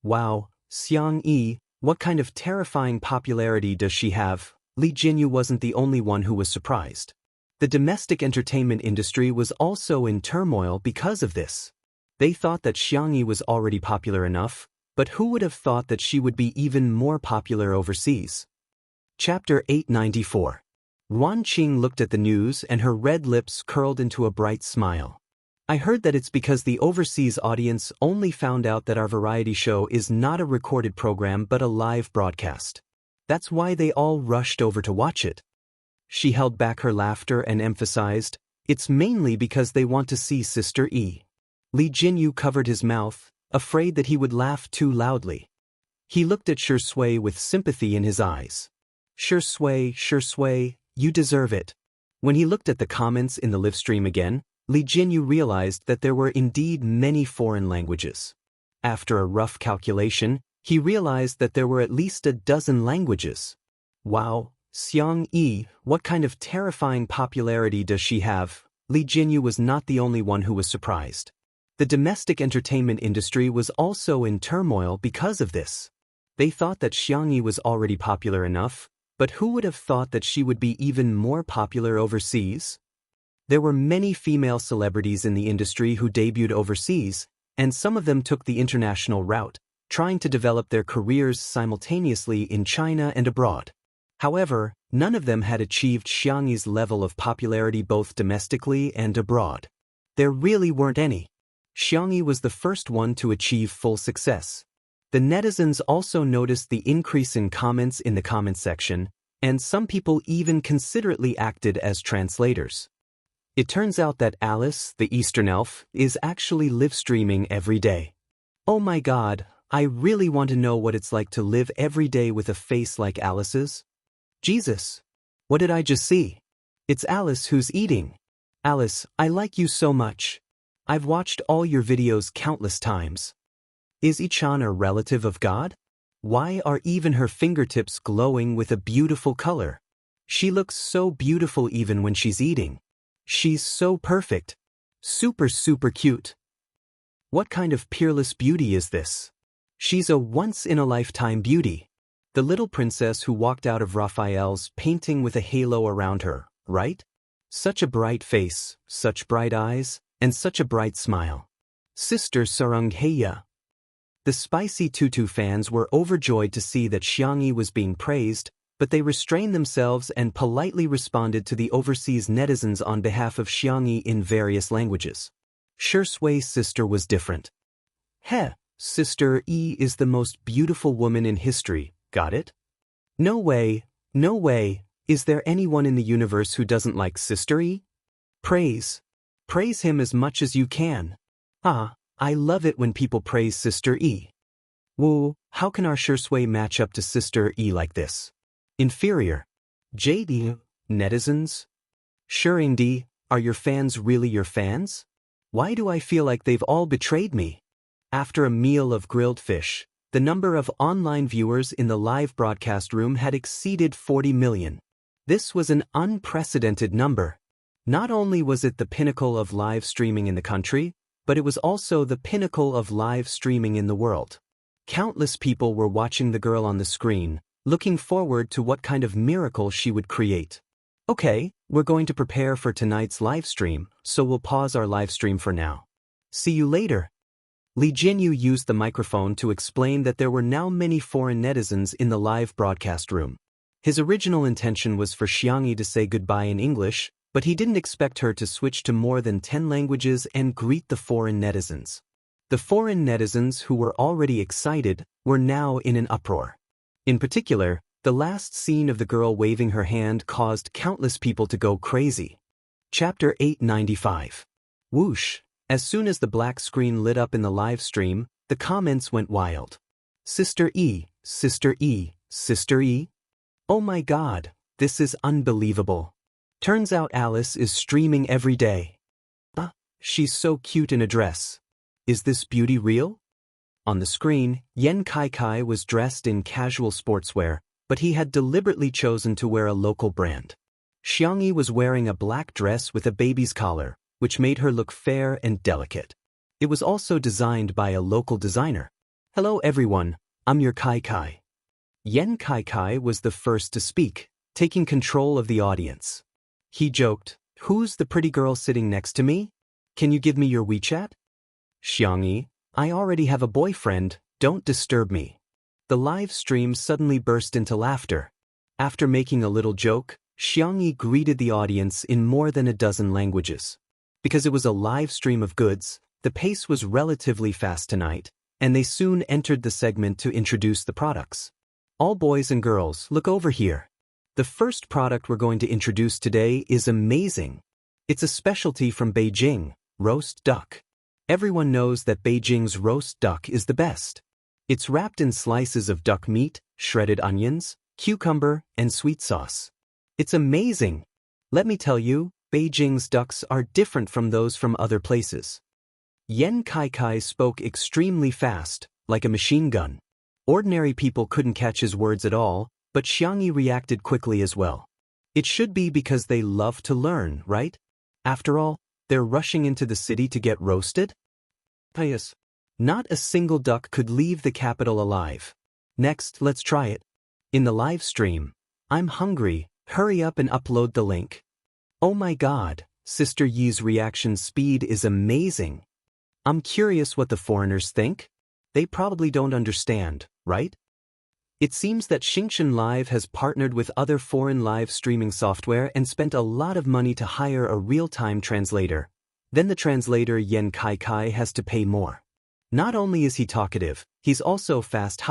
Wow, Xianxia, what kind of terrifying popularity does she have? Li Jinyu wasn't the only one who was surprised. The domestic entertainment industry was also in turmoil because of this. They thought that Xianxia was already popular enough, but who would have thought that she would be even more popular overseas? Chapter 894. Yuan Qing looked at the news and her red lips curled into a bright smile. I heard that it's because the overseas audience only found out that our variety show is not a recorded program but a live broadcast. That's why they all rushed over to watch it. She held back her laughter and emphasized, it's mainly because they want to see Sister E. Li Jinyu covered his mouth, afraid that he would laugh too loudly. He looked at Shui with sympathy in his eyes. Shui, you deserve it. When he looked at the comments in the livestream again, Li Jinyu realized that there were indeed many foreign languages. After a rough calculation, he realized that there were at least a dozen languages. Wow, Xianxia, what kind of terrifying popularity does she have? Li Jinyu was not the only one who was surprised. The domestic entertainment industry was also in turmoil because of this. They thought that Xianxia was already popular enough, but who would have thought that she would be even more popular overseas? There were many female celebrities in the industry who debuted overseas, and some of them took the international route, trying to develop their careers simultaneously in China and abroad. However, none of them had achieved Xianxia's level of popularity both domestically and abroad. There really weren't any. Xianxia was the first one to achieve full success. The netizens also noticed the increase in comments in the comment section, and some people even considerately acted as translators. It turns out that Alice, the Eastern elf, is actually live streaming every day. Oh my god, I really want to know what it's like to live every day with a face like Alice's. Jesus! What did I just see? It's Alice who's eating. Alice, I like you so much. I've watched all your videos countless times. Is I-chan a relative of God? Why are even her fingertips glowing with a beautiful color? She looks so beautiful even when she's eating. She's so perfect. Super cute. What kind of peerless beauty is this? She's a once-in-a-lifetime beauty. The little princess who walked out of Raphael's painting with a halo around her, right? Such a bright face, such bright eyes, and such a bright smile. Sister Xianxia. The Spicy Tutu fans were overjoyed to see that Xianxia was being praised, but they restrained themselves and politely responded to the overseas netizens on behalf of Xianxia in various languages. Shui's sister was different. Heh, Sister E is the most beautiful woman in history, got it? No way, is there anyone in the universe who doesn't like Sister E? Praise him as much as you can. Ah, I love it when people praise Sister E. Whoa, how can our Shui match up to Sister E like this? Inferior. JD, netizens? Shuringdi, are your fans really your fans? Why do I feel like they've all betrayed me? After a meal of grilled fish, the number of online viewers in the live broadcast room had exceeded 40 million. This was an unprecedented number. Not only was it the pinnacle of live streaming in the country, but it was also the pinnacle of live streaming in the world. Countless people were watching the girl on the screen, looking forward to what kind of miracle she would create. Okay, we're going to prepare for tonight's live stream, so we'll pause our live stream for now. See you later. Li Jinyu used the microphone to explain that there were now many foreign netizens in the live broadcast room. His original intention was for Xianxia to say goodbye in English, but he didn't expect her to switch to more than 10 languages and greet the foreign netizens. The foreign netizens who were already excited were now in an uproar. In particular, the last scene of the girl waving her hand caused countless people to go crazy. Chapter 895. Whoosh! As soon as the black screen lit up in the live stream, the comments went wild. Sister E, Sister E, Sister E? Oh my god, this is unbelievable. Turns out Alice is streaming every day. She's so cute in a dress. Is this beauty real? On the screen, Yan Kai was dressed in casual sportswear, but he had deliberately chosen to wear a local brand. Xianxia was wearing a black dress with a baby's collar, which made her look fair and delicate. It was also designed by a local designer. Hello everyone, I'm your Kai Kai. Yen Kai Kai was the first to speak, taking control of the audience. He joked, "Who's the pretty girl sitting next to me? Can you give me your WeChat?" "Xianxia, I already have a boyfriend, don't disturb me." The live stream suddenly burst into laughter. After making a little joke, Xianxia greeted the audience in more than a dozen languages. Because it was a live stream of goods, the pace was relatively fast tonight, and they soon entered the segment to introduce the products. "All boys and girls, look over here. The first product we're going to introduce today is amazing. It's a specialty from Beijing, roast duck. Everyone knows that Beijing's roast duck is the best. It's wrapped in slices of duck meat, shredded onions, cucumber, and sweet sauce. It's amazing. Let me tell you, Beijing's ducks are different from those from other places." Yen Kai Kai spoke extremely fast, like a machine gun. Ordinary people couldn't catch his words at all, but Xianxia reacted quickly as well. It should be because they love to learn, right? After all, they're rushing into the city to get roasted? Yes. Not a single duck could leave the capital alive. Next, let's try it. In the live stream, "I'm hungry, hurry up and upload the link." Oh my god, Sister Yi's reaction speed is amazing. I'm curious what the foreigners think. They probably don't understand, right? It seems that Xianxia Live has partnered with other foreign live streaming software and spent a lot of money to hire a real-time translator. Then the translator Yen Kai Kai has to pay more. Not only is he talkative, he's also fast.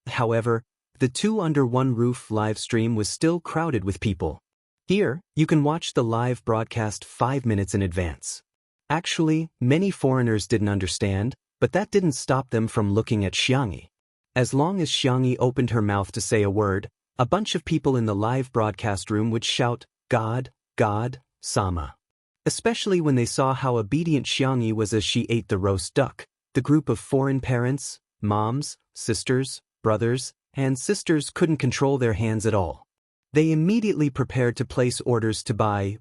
However, the two under one roof live stream was still crowded with people. Here, you can watch the live broadcast 5 minutes in advance. Actually, many foreigners didn't understand, but that didn't stop them from looking at Xianxia. As long as Xianxia opened her mouth to say a word, a bunch of people in the live broadcast room would shout, "God, God, Sama." Especially when they saw how obedient Xianxia was as she ate the roast duck. The group of foreign parents, moms, sisters, brothers, and sisters couldn't control their hands at all. They immediately prepared to place orders to buy.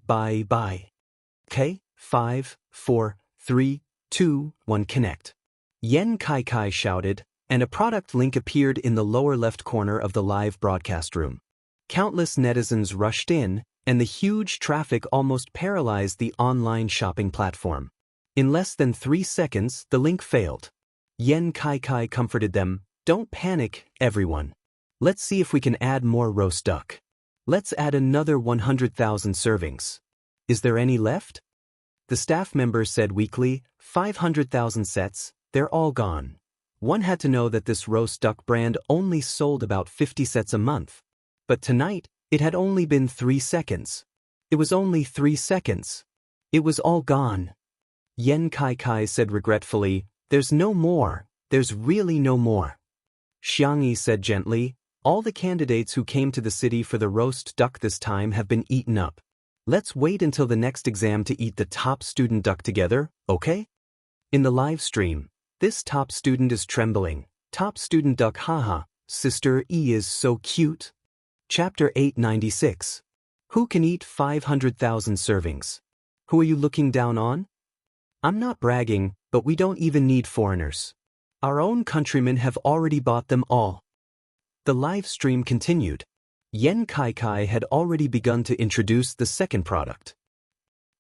Okay, 5, 4, 3, 2, 1 connect. Yen Kai Kai shouted, and a product link appeared in the lower left corner of the live broadcast room. Countless netizens rushed in, and the huge traffic almost paralyzed the online shopping platform. In less than 3 seconds, the link failed. Yen Kai Kai comforted them, "Don't panic, everyone. Let's see if we can add more roast duck. Let's add another 100,000 servings. Is there any left?" The staff member said weakly, 500,000 sets, they're all gone. One had to know that this roast duck brand only sold about 50 sets a month. But tonight, it had only been 3 seconds. It was only 3 seconds. It was all gone. Yen Kai Kai said regretfully, "There's no more, there's really no more." Xianxia said gently, "All the candidates who came to the city for the roast duck this time have been eaten up. Let's wait until the next exam to eat the top student duck together, okay?" In the live stream, this top student is trembling. Top student duck, haha, Sister E is so cute. Chapter 896. Who can eat 500,000 servings? Who are you looking down on? I'm not bragging, but we don't even need foreigners. Our own countrymen have already bought them all. The live stream continued. Yen Kai Kai had already begun to introduce the second product.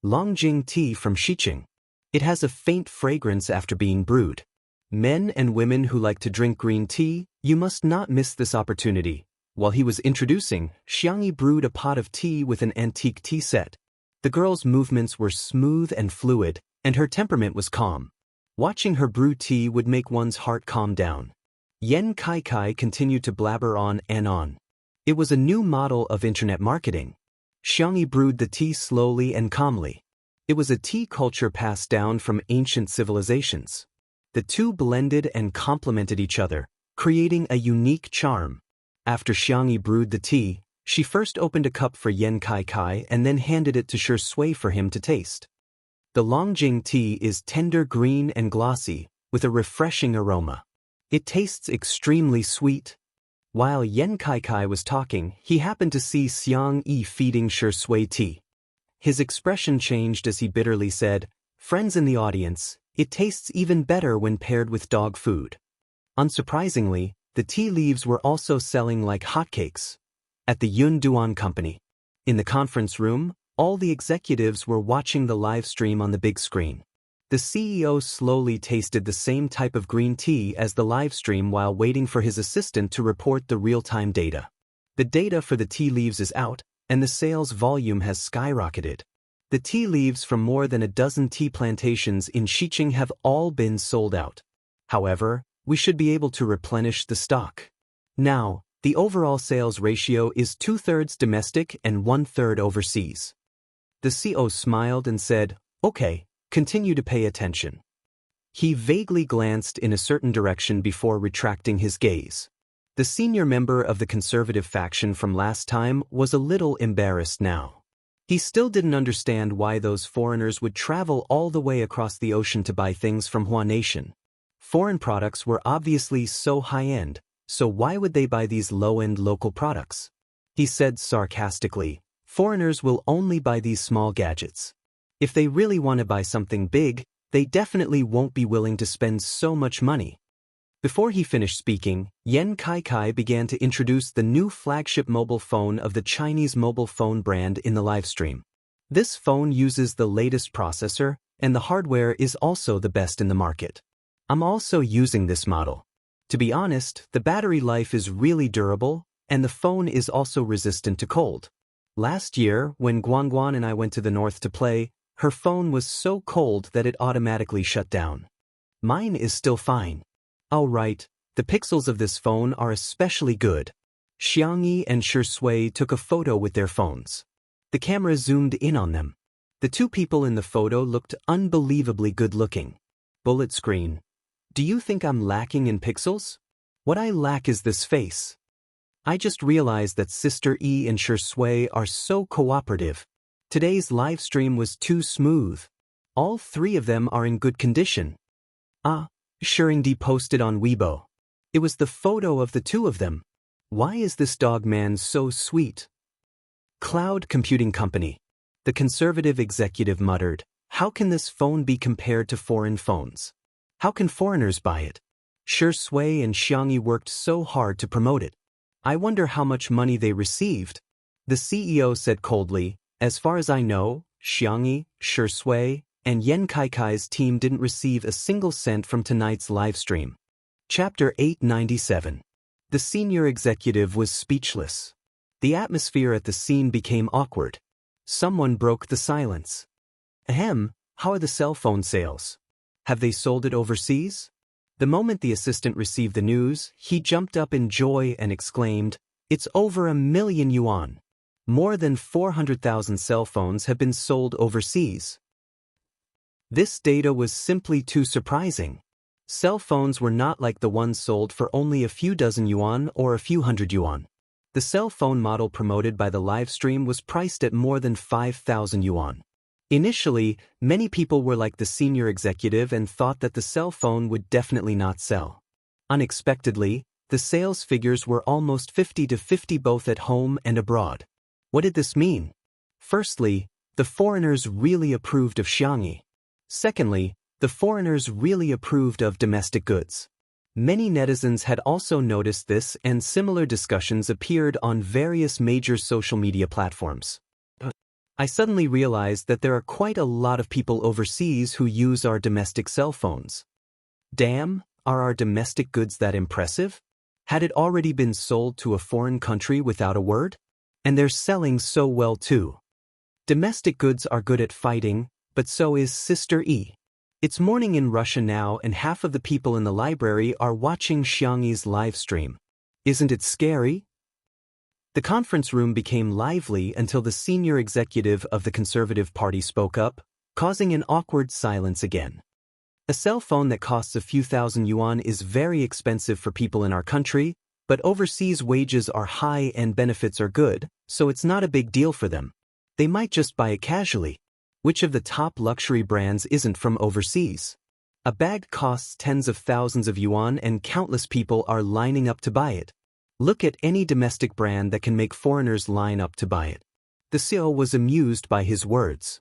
Longjing tea from Xiqing. It has a faint fragrance after being brewed. Men and women who like to drink green tea, you must not miss this opportunity. While he was introducing, Xianxia brewed a pot of tea with an antique tea set. The girl's movements were smooth and fluid, and her temperament was calm. Watching her brew tea would make one's heart calm down. Yen Kai Kai continued to blabber on and on. It was a new model of internet marketing. Xianxia brewed the tea slowly and calmly. It was a tea culture passed down from ancient civilizations. The two blended and complemented each other, creating a unique charm. After Xianxia brewed the tea, she first opened a cup for Yen Kai Kai and then handed it to Shui for him to taste. The Longjing tea is tender green and glossy, with a refreshing aroma. It tastes extremely sweet. While Yen Kai Kai was talking, he happened to see Xianxia feeding Shui tea. His expression changed as he bitterly said, "Friends in the audience, it tastes even better when paired with dog food." Unsurprisingly, The tea leaves were also selling like hotcakes. At the Yunduan Company. In the conference room, all the executives were watching the live stream on the big screen. The CEO slowly tasted the same type of green tea as the live stream while waiting for his assistant to report the real-time data. The data for the tea leaves is out, and the sales volume has skyrocketed. The tea leaves from more than a dozen tea plantations in Xicheng have all been sold out. However, we should be able to replenish the stock. Now, the overall sales ratio is 2/3 domestic and 1/3 overseas. The CEO smiled and said, "Okay, continue to pay attention." He vaguely glanced in a certain direction before retracting his gaze. The senior member of the conservative faction from last time was a little embarrassed now. He still didn't understand why those foreigners would travel all the way across the ocean to buy things from Hua Nation. Foreign products were obviously so high-end, so why would they buy these low-end local products? He said sarcastically, "Foreigners will only buy these small gadgets. If they really want to buy something big, they definitely won't be willing to spend so much money." Before he finished speaking, Yan Kai began to introduce the new flagship mobile phone of the Chinese mobile phone brand in the livestream. This phone uses the latest processor, and the hardware is also the best in the market. "I'm also using this model. To be honest, the battery life is really durable, and the phone is also resistant to cold. Last year, when Guangguan and I went to the north to play, her phone was so cold that it automatically shut down. Mine is still fine. Oh right, the pixels of this phone are especially good." Xianxia and Shui took a photo with their phones. The camera zoomed in on them. The two people in the photo looked unbelievably good-looking. Bullet screen. "Do you think I'm lacking in pixels? What I lack is this face. I just realized that Sister E and Shui are so cooperative. Today's live stream was too smooth. All three of them are in good condition." Shurindi posted on Weibo. It was the photo of the two of them. "Why is this dog man so sweet?" Cloud Computing Company. The conservative executive muttered, "How can this phone be compared to foreign phones? How can foreigners buy it? Shui and Xianxia worked so hard to promote it. I wonder how much money they received." The CEO said coldly, "As far as I know, Xianxia, Shui, and Yan Kai's team didn't receive a single cent from tonight's livestream." Chapter 897. The senior executive was speechless. The atmosphere at the scene became awkward. Someone broke the silence. "Ahem, how are the cell phone sales? Have they sold it overseas?" The moment the assistant received the news, he jumped up in joy and exclaimed, "It's over 1,000,000 yuan. More than 400,000 cell phones have been sold overseas." This data was simply too surprising. Cell phones were not like the ones sold for only a few dozen yuan or a few hundred yuan. The cell phone model promoted by the livestream was priced at more than 5,000 yuan. Initially, many people were like the senior executive and thought that the cell phone would definitely not sell. Unexpectedly, the sales figures were almost 50-50 both at home and abroad. What did this mean? Firstly, the foreigners really approved of Xianxia. Secondly, the foreigners really approved of domestic goods. Many netizens had also noticed this, and similar discussions appeared on various major social media platforms. I suddenly realized that there are quite a lot of people overseas who use our domestic cell phones. Damn, are our domestic goods that impressive? Had it already been sold to a foreign country without a word? And they're selling so well too. Domestic goods are good at fighting, but so is Sister E. It's morning in Russia now and half of the people in the library are watching Xianxia's live stream. Isn't it scary? The conference room became lively until the senior executive of the Conservative Party spoke up, causing an awkward silence again. A cell phone that costs a few thousand yuan is very expensive for people in our country, but overseas wages are high and benefits are good, so it's not a big deal for them. They might just buy it casually. Which of the top luxury brands isn't from overseas? A bag costs tens of thousands of yuan and countless people are lining up to buy it. Look at any domestic brand that can make foreigners line up to buy it. The CEO was amused by his words.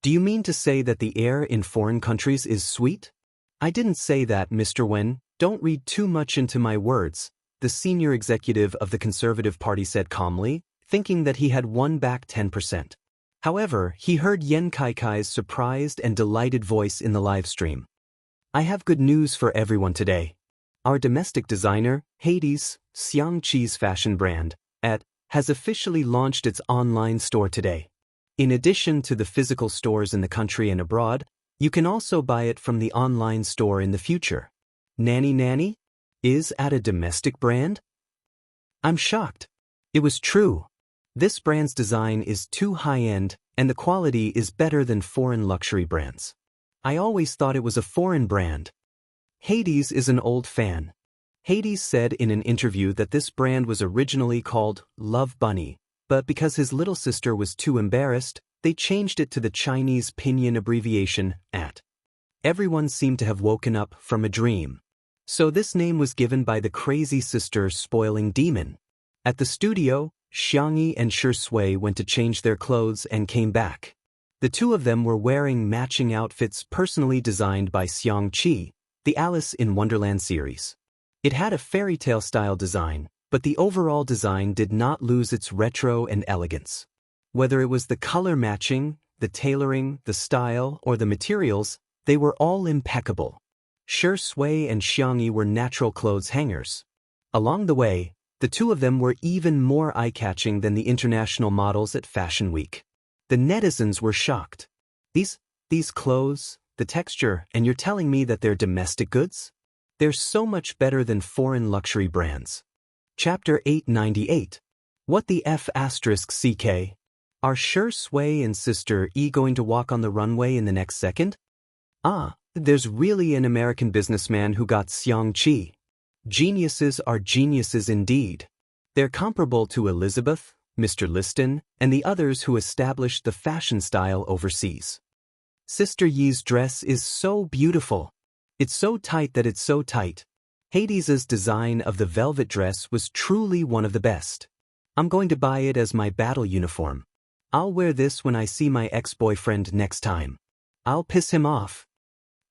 Do you mean to say that the air in foreign countries is sweet? I didn't say that, Mr. Wen. Don't read too much into my words. the senior executive of the Conservative Party said calmly, thinking that he had won back 10%. However, he heard Yan Kaikai's surprised and delighted voice in the live stream. I have good news for everyone today. Our domestic designer, Hades, Xianxia's fashion brand, has officially launched its online store today. In addition to the physical stores in the country and abroad, you can also buy it from the online store in the future. Nanny is at a domestic brand? I'm shocked. It was true. This brand's design is too high-end, and the quality is better than foreign luxury brands. I always thought it was a foreign brand. Hades is an old fan. Hades said in an interview that this brand was originally called Love Bunny, but because his little sister was too embarrassed, they changed it to the Chinese pinyin abbreviation @ Everyone seemed to have woken up from a dream. So this name was given by the crazy sister spoiling demon. At the studio, Xianxia and Shui went to change their clothes and came back. The two of them were wearing matching outfits personally designed by Xianxia, the Alice in Wonderland series. It had a fairy tale style design, but the overall design did not lose its retro and elegance. Whether it was the color matching, the tailoring, the style, or the materials, they were all impeccable. Shui and Xianxia were natural clothes hangers. Along the way, the two of them were even more eye-catching than the international models at Fashion Week. The netizens were shocked. These clothes, the texture, and you're telling me that they're domestic goods? They're so much better than foreign luxury brands. Chapter 898. What the F***CK? Are Shui and Sister E going to walk on the runway in the next second? There's really an American businessman who got Xianxia. Geniuses are geniuses indeed. They're comparable to Elizabeth, Mr. Liston, and the others who established the fashion style overseas. Sister Yi's dress is so beautiful. It's so tight that it's so tight. Hades's design of the velvet dress was truly one of the best. I'm going to buy it as my battle uniform. I'll wear this when I see my ex-boyfriend next time. I'll piss him off.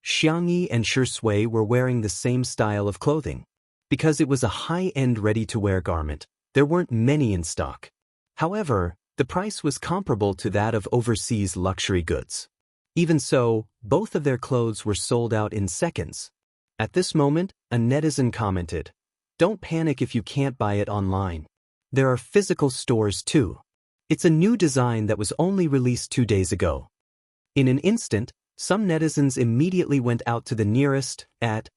Xianxia and Shui were wearing the same style of clothing. Because it was a high-end ready-to-wear garment, there weren't many in stock. However, the price was comparable to that of overseas luxury goods. Even so, both of their clothes were sold out in seconds. At this moment, a netizen commented, "Don't panic if you can't buy it online. There are physical stores too. It's a new design that was only released 2 days ago." In an instant, some netizens immediately went out to the nearest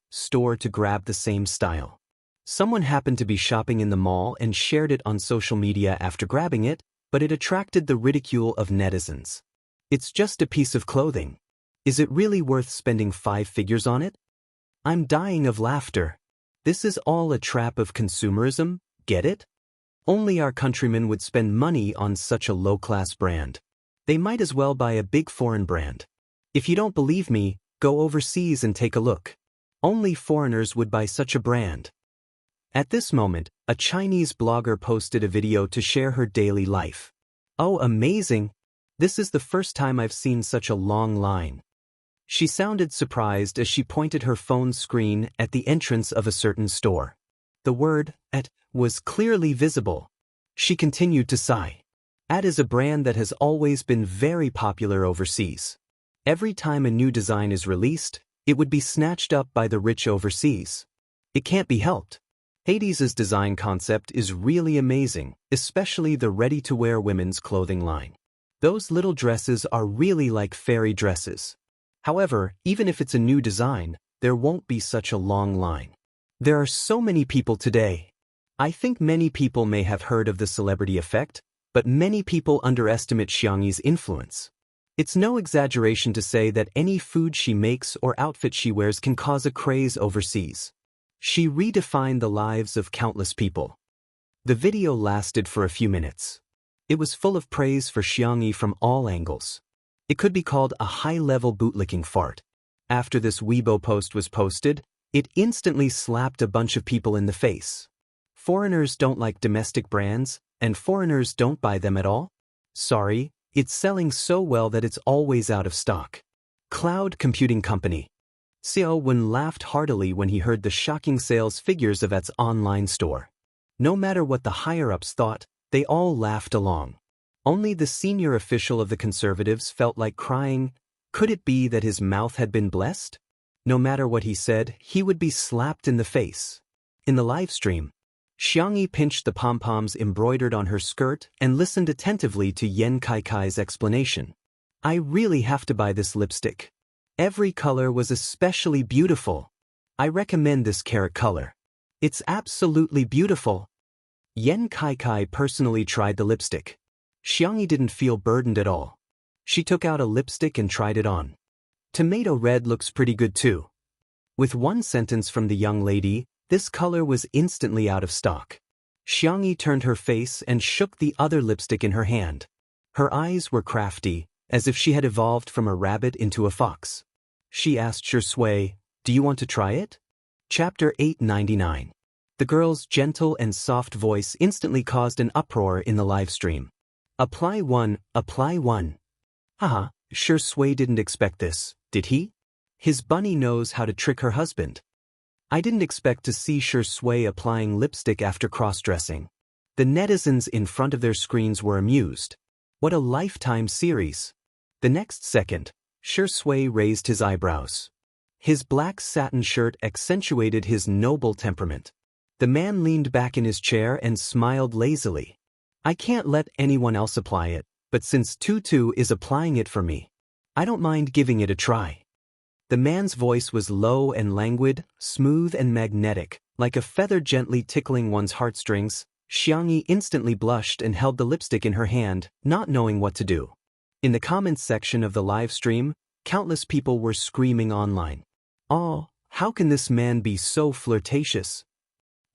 store to grab the same style. Someone happened to be shopping in the mall and shared it on social media after grabbing it, but it attracted the ridicule of netizens. It's just a piece of clothing. Is it really worth spending 5 figures on it? I'm dying of laughter. This is all a trap of consumerism, get it? Only our countrymen would spend money on such a low-class brand. They might as well buy a big foreign brand. If you don't believe me, go overseas and take a look. Only foreigners would buy such a brand. At this moment, a Chinese blogger posted a video to share her daily life. Oh, amazing! This is the first time I've seen such a long line. She sounded surprised as she pointed her phone screen at the entrance of a certain store. The word "at" was clearly visible. She continued to sigh. "At" is a brand that has always been very popular overseas. Every time a new design is released, it would be snatched up by the rich overseas. It can't be helped. Hades's design concept is really amazing, especially the ready-to-wear women's clothing line. Those little dresses are really like fairy dresses. However, even if it's a new design, there won't be such a long line. There are so many people today. I think many people may have heard of the celebrity effect, but many people underestimate Xianxia's influence. It's no exaggeration to say that any food she makes or outfit she wears can cause a craze overseas. She redefined the lives of countless people. The video lasted for a few minutes. It was full of praise for Xianxia from all angles. It could be called a high-level bootlicking fart. After this Weibo post was posted, it instantly slapped a bunch of people in the face. Foreigners don't like domestic brands, and foreigners don't buy them at all? Sorry, it's selling so well that it's always out of stock. Cloud computing company. Xiao Wen laughed heartily when he heard the shocking sales figures of its online store. No matter what the higher-ups thought, they all laughed along. Only the senior official of the conservatives felt like crying. Could it be that his mouth had been blessed? No matter what he said, he would be slapped in the face. In the live stream, Xianxia pinched the pom-poms embroidered on her skirt and listened attentively to Yan Kaikai's explanation. I really have to buy this lipstick. Every color was especially beautiful. I recommend this carrot color. It's absolutely beautiful. Yan Kaikai personally tried the lipstick. Xianxia didn't feel burdened at all. She took out a lipstick and tried it on. Tomato red looks pretty good too. With one sentence from the young lady, this color was instantly out of stock. Xianxia turned her face and shook the other lipstick in her hand. Her eyes were crafty, as if she had evolved from a rabbit into a fox. She asked Shui, "Do you want to try it?" Chapter 899. The girl's gentle and soft voice instantly caused an uproar in the live stream. Apply one, apply one. Haha, Shui didn't expect this, did he? His bunny knows how to trick her husband. I didn't expect to see Shui applying lipstick after cross-dressing. The netizens in front of their screens were amused. What a lifetime series. The next second, Shui raised his eyebrows. His black satin shirt accentuated his noble temperament. The man leaned back in his chair and smiled lazily. I can't let anyone else apply it, but since Tutu is applying it for me, I don't mind giving it a try. The man's voice was low and languid, smooth and magnetic, like a feather gently tickling one's heartstrings. Xianxia instantly blushed and held the lipstick in her hand, not knowing what to do. In the comments section of the live stream, countless people were screaming online. Oh, how can this man be so flirtatious?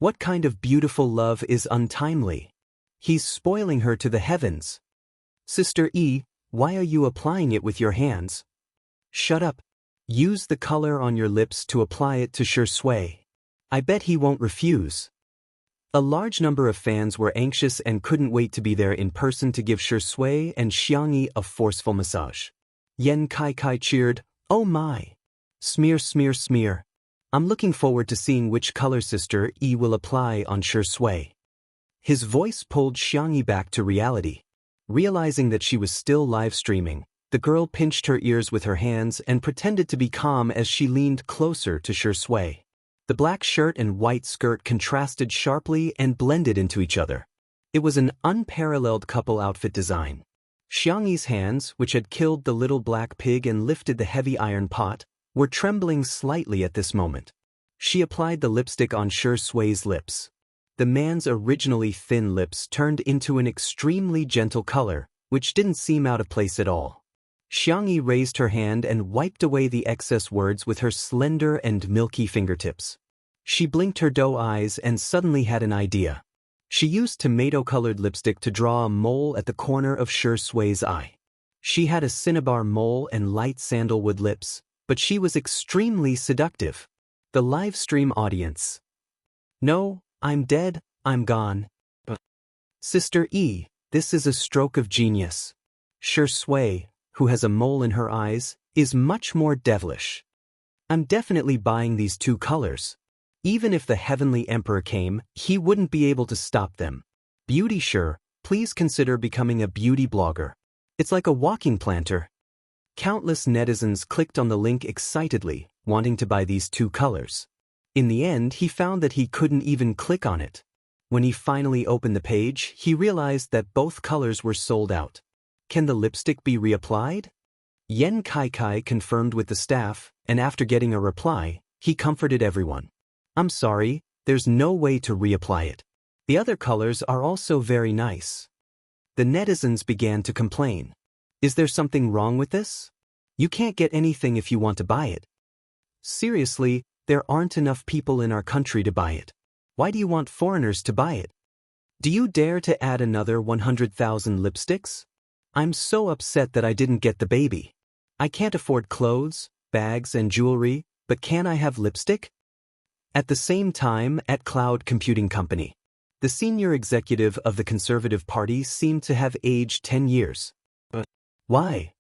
What kind of beautiful love is untimely? He's spoiling her to the heavens. Sister E, why are you applying it with your hands? Shut up. Use the color on your lips to apply it to Shui. I bet he won't refuse. A large number of fans were anxious and couldn't wait to be there in person to give Shui and Xianxia a forceful massage. Yan Kaikai cheered, "Oh my! Smear, smear, smear. I'm looking forward to seeing which color Sister E will apply on Shui." His voice pulled Xianxia back to reality. Realizing that she was still live streaming, the girl pinched her ears with her hands and pretended to be calm as she leaned closer to Shui. The black shirt and white skirt contrasted sharply and blended into each other. It was an unparalleled couple outfit design. Xianxia's hands, which had killed the little black pig and lifted the heavy iron pot, were trembling slightly at this moment. She applied the lipstick on Shui's lips. The man's originally thin lips turned into an extremely gentle color, which didn't seem out of place at all. Xianxia raised her hand and wiped away the excess words with her slender and milky fingertips. She blinked her doe eyes and suddenly had an idea. She used tomato-colored lipstick to draw a mole at the corner of Shui's eye. She had a cinnabar mole and light sandalwood lips, but she was extremely seductive. The live stream audience. No, I'm dead, I'm gone. But Sister E, this is a stroke of genius. Shui, who has a mole in her eyes, is much more devilish. I'm definitely buying these two colors. Even if the Heavenly Emperor came, he wouldn't be able to stop them. Beauty sure, please consider becoming a beauty blogger. It's like a walking planter. Countless netizens clicked on the link excitedly, wanting to buy these two colors. In the end, he found that he couldn't even click on it. When he finally opened the page, he realized that both colors were sold out. Can the lipstick be reapplied? Yan Kaikai confirmed with the staff, and after getting a reply, he comforted everyone. I'm sorry, there's no way to reapply it. The other colors are also very nice. The netizens began to complain. Is there something wrong with this? You can't get anything if you want to buy it. Seriously, there aren't enough people in our country to buy it. Why do you want foreigners to buy it? Do you dare to add another 100,000 lipsticks? I'm so upset that I didn't get the baby. I can't afford clothes, bags and jewelry, but can I have lipstick? At the same time, at Cloud Computing Company, the senior executive of the Conservative Party seemed to have aged 10 years. But why?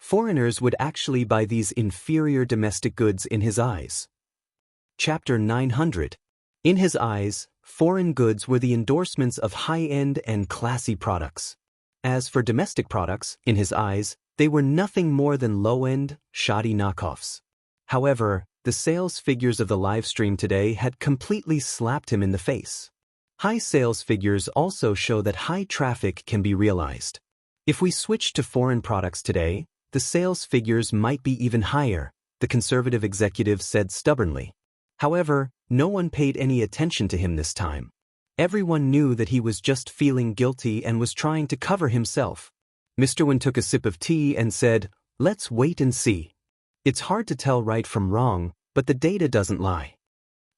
Foreigners would actually buy these inferior domestic goods in his eyes. Chapter 900. In his eyes, foreign goods were the endorsements of high-end and classy products. As for domestic products, in his eyes, they were nothing more than low-end, shoddy knockoffs. However, the sales figures of the live stream today had completely slapped him in the face. High sales figures also show that high traffic can be realized. If we switch to foreign products today, the sales figures might be even higher, the conservative executive said stubbornly. However, no one paid any attention to him this time. Everyone knew that he was just feeling guilty and was trying to cover himself. Mr. Wen took a sip of tea and said, "Let's wait and see. It's hard to tell right from wrong, but the data doesn't lie."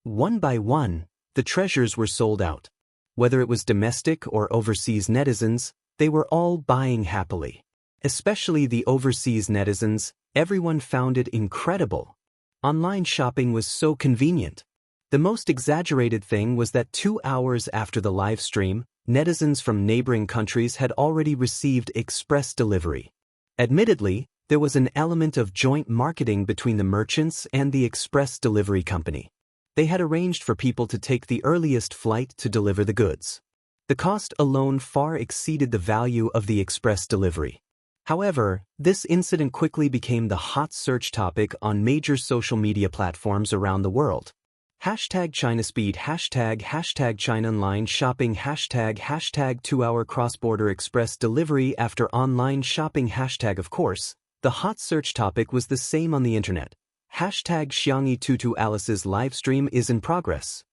One by one, the treasures were sold out. Whether it was domestic or overseas netizens, they were all buying happily. Especially the overseas netizens, everyone found it incredible. Online shopping was so convenient. The most exaggerated thing was that 2 hours after the live stream, netizens from neighboring countries had already received express delivery. Admittedly, there was an element of joint marketing between the merchants and the express delivery company. They had arranged for people to take the earliest flight to deliver the goods. The cost alone far exceeded the value of the express delivery. However, this incident quickly became the hot search topic on major social media platforms around the world. #ChinaSpeed, #China Online Shopping, ## 2-hour cross-border express delivery after online shopping #. Of course, the hot search topic was the same on the internet. #Xianxia Alice's livestream is in progress.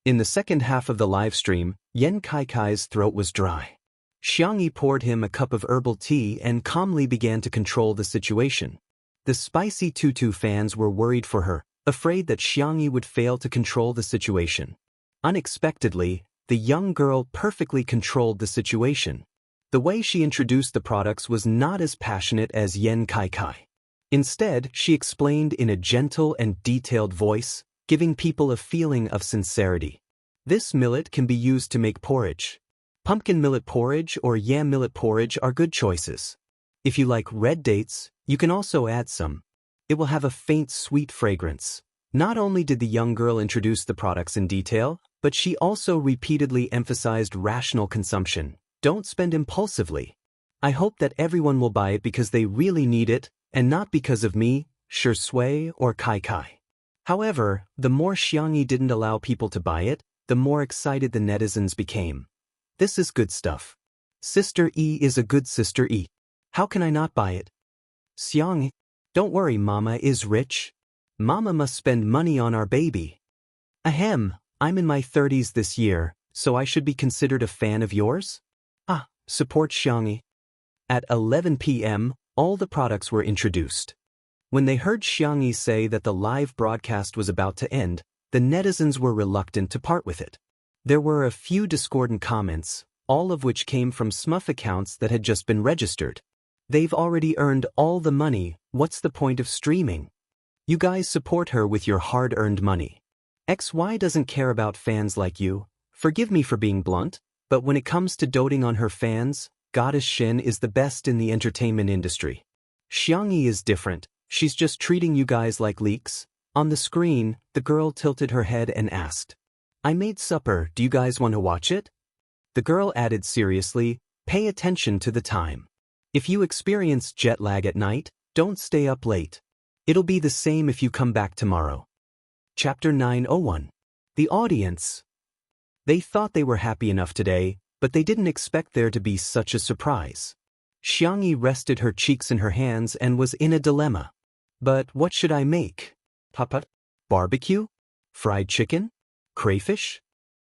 In the second half of the livestream, Yan Kaikai's throat was dry. Xianxia poured him a cup of herbal tea and calmly began to control the situation. The spicy tutu fans were worried for her, afraid that Xianxia would fail to control the situation. Unexpectedly, the young girl perfectly controlled the situation. The way she introduced the products was not as passionate as Yan Kaikai. Instead, she explained in a gentle and detailed voice, giving people a feeling of sincerity. This millet can be used to make porridge. Pumpkin millet porridge or yam millet porridge are good choices. If you like red dates, you can also add some. It will have a faint sweet fragrance. Not only did the young girl introduce the products in detail, but she also repeatedly emphasized rational consumption. Don't spend impulsively. I hope that everyone will buy it because they really need it, and not because of me, Shui, or Kai Kai. However, the more Xianxia didn't allow people to buy it, the more excited the netizens became. This is good stuff. Sister E is a good sister E. How can I not buy it? Xianxia, don't worry, Mama is rich. Mama must spend money on our baby. Ahem, I'm in my 30s this year, so I should be considered a fan of yours? Support Xianxia. At 11 p.m., all the products were introduced. When they heard Xianxia say that the live broadcast was about to end, the netizens were reluctant to part with it. There were a few discordant comments, all of which came from SMUF accounts that had just been registered. They've already earned all the money, what's the point of streaming? You guys support her with your hard-earned money. XY doesn't care about fans like you. Forgive me for being blunt, but when it comes to doting on her fans, Goddess Shin is the best in the entertainment industry. Xianxia is different, she's just treating you guys like leaks. On the screen, the girl tilted her head and asked, I made supper, do you guys want to watch it? The girl added seriously, pay attention to the time. If you experience jet lag at night, don't stay up late. It'll be the same if you come back tomorrow. Chapter 901. The audience. They thought they were happy enough today, but they didn't expect there to be such a surprise. Xianxia rested her cheeks in her hands and was in a dilemma. But what should I make? Papa? Barbecue? Fried chicken? Crayfish?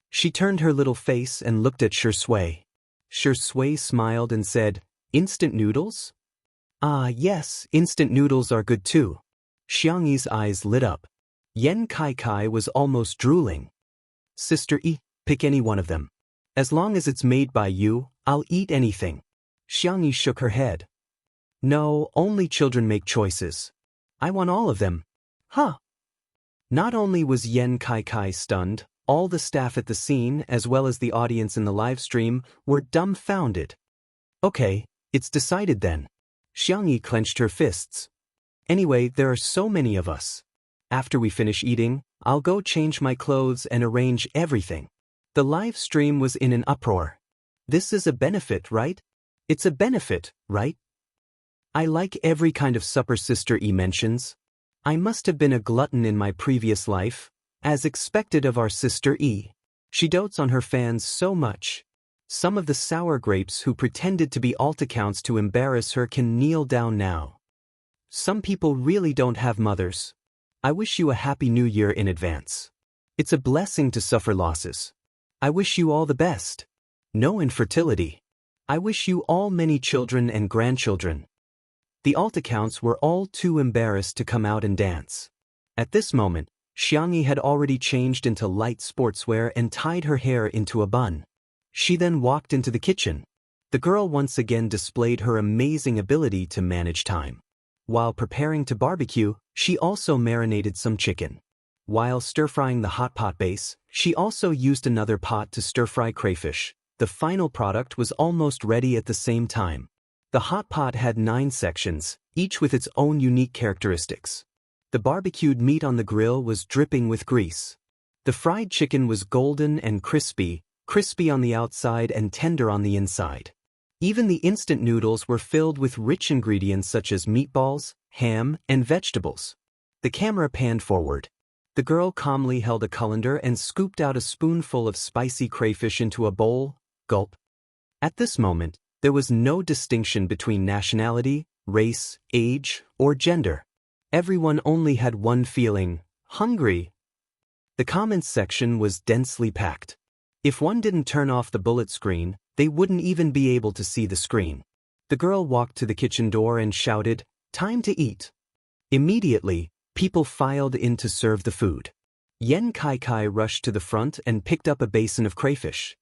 She turned her little face and looked at Shui. Shui smiled and said, Instant noodles? Ah, yes, instant noodles are good too. Xianxia's eyes lit up. Yan Kai was almost drooling. Sister E, pick any one of them. As long as it's made by you, I'll eat anything. Xianxia shook her head. No, only children make choices. I want all of them. Huh? Not only was Yan Kai stunned, all the staff at the scene, as well as the audience in the live stream, were dumbfounded. Okay, it's decided then. Xianxia clenched her fists. Anyway, there are so many of us. After we finish eating, I'll go change my clothes and arrange everything. The live stream was in an uproar. This is a benefit, right? It's a benefit, right? I like every kind of supper Sister E mentions. I must have been a glutton in my previous life, as expected of our Sister E. She dotes on her fans so much. Some of the sour grapes who pretended to be alt accounts to embarrass her can kneel down now. Some people really don't have mothers. I wish you a happy new year in advance. It's a blessing to suffer losses. I wish you all the best. No infertility. I wish you all many children and grandchildren. The alt accounts were all too embarrassed to come out and dance. At this moment, Xianxia had already changed into light sportswear and tied her hair into a bun. She then walked into the kitchen. The girl once again displayed her amazing ability to manage time. While preparing to barbecue, she also marinated some chicken. While stir-frying the hot pot base, she also used another pot to stir-fry crayfish. The final product was almost ready at the same time. The hot pot had 9 sections, each with its own unique characteristics. The barbecued meat on the grill was dripping with grease. The fried chicken was golden and crispy on the outside and tender on the inside. Even the instant noodles were filled with rich ingredients such as meatballs, ham, and vegetables. The camera panned forward. The girl calmly held a colander and scooped out a spoonful of spicy crayfish into a bowl. Gulp. At this moment, there was no distinction between nationality, race, age, or gender. Everyone only had one feeling: hungry. The comments section was densely packed. If one didn't turn off the bullet screen, they wouldn't even be able to see the screen. The girl walked to the kitchen door and shouted, "Time to eat." Immediately, people filed in to serve the food. Yan Kai rushed to the front and picked up a basin of crayfish.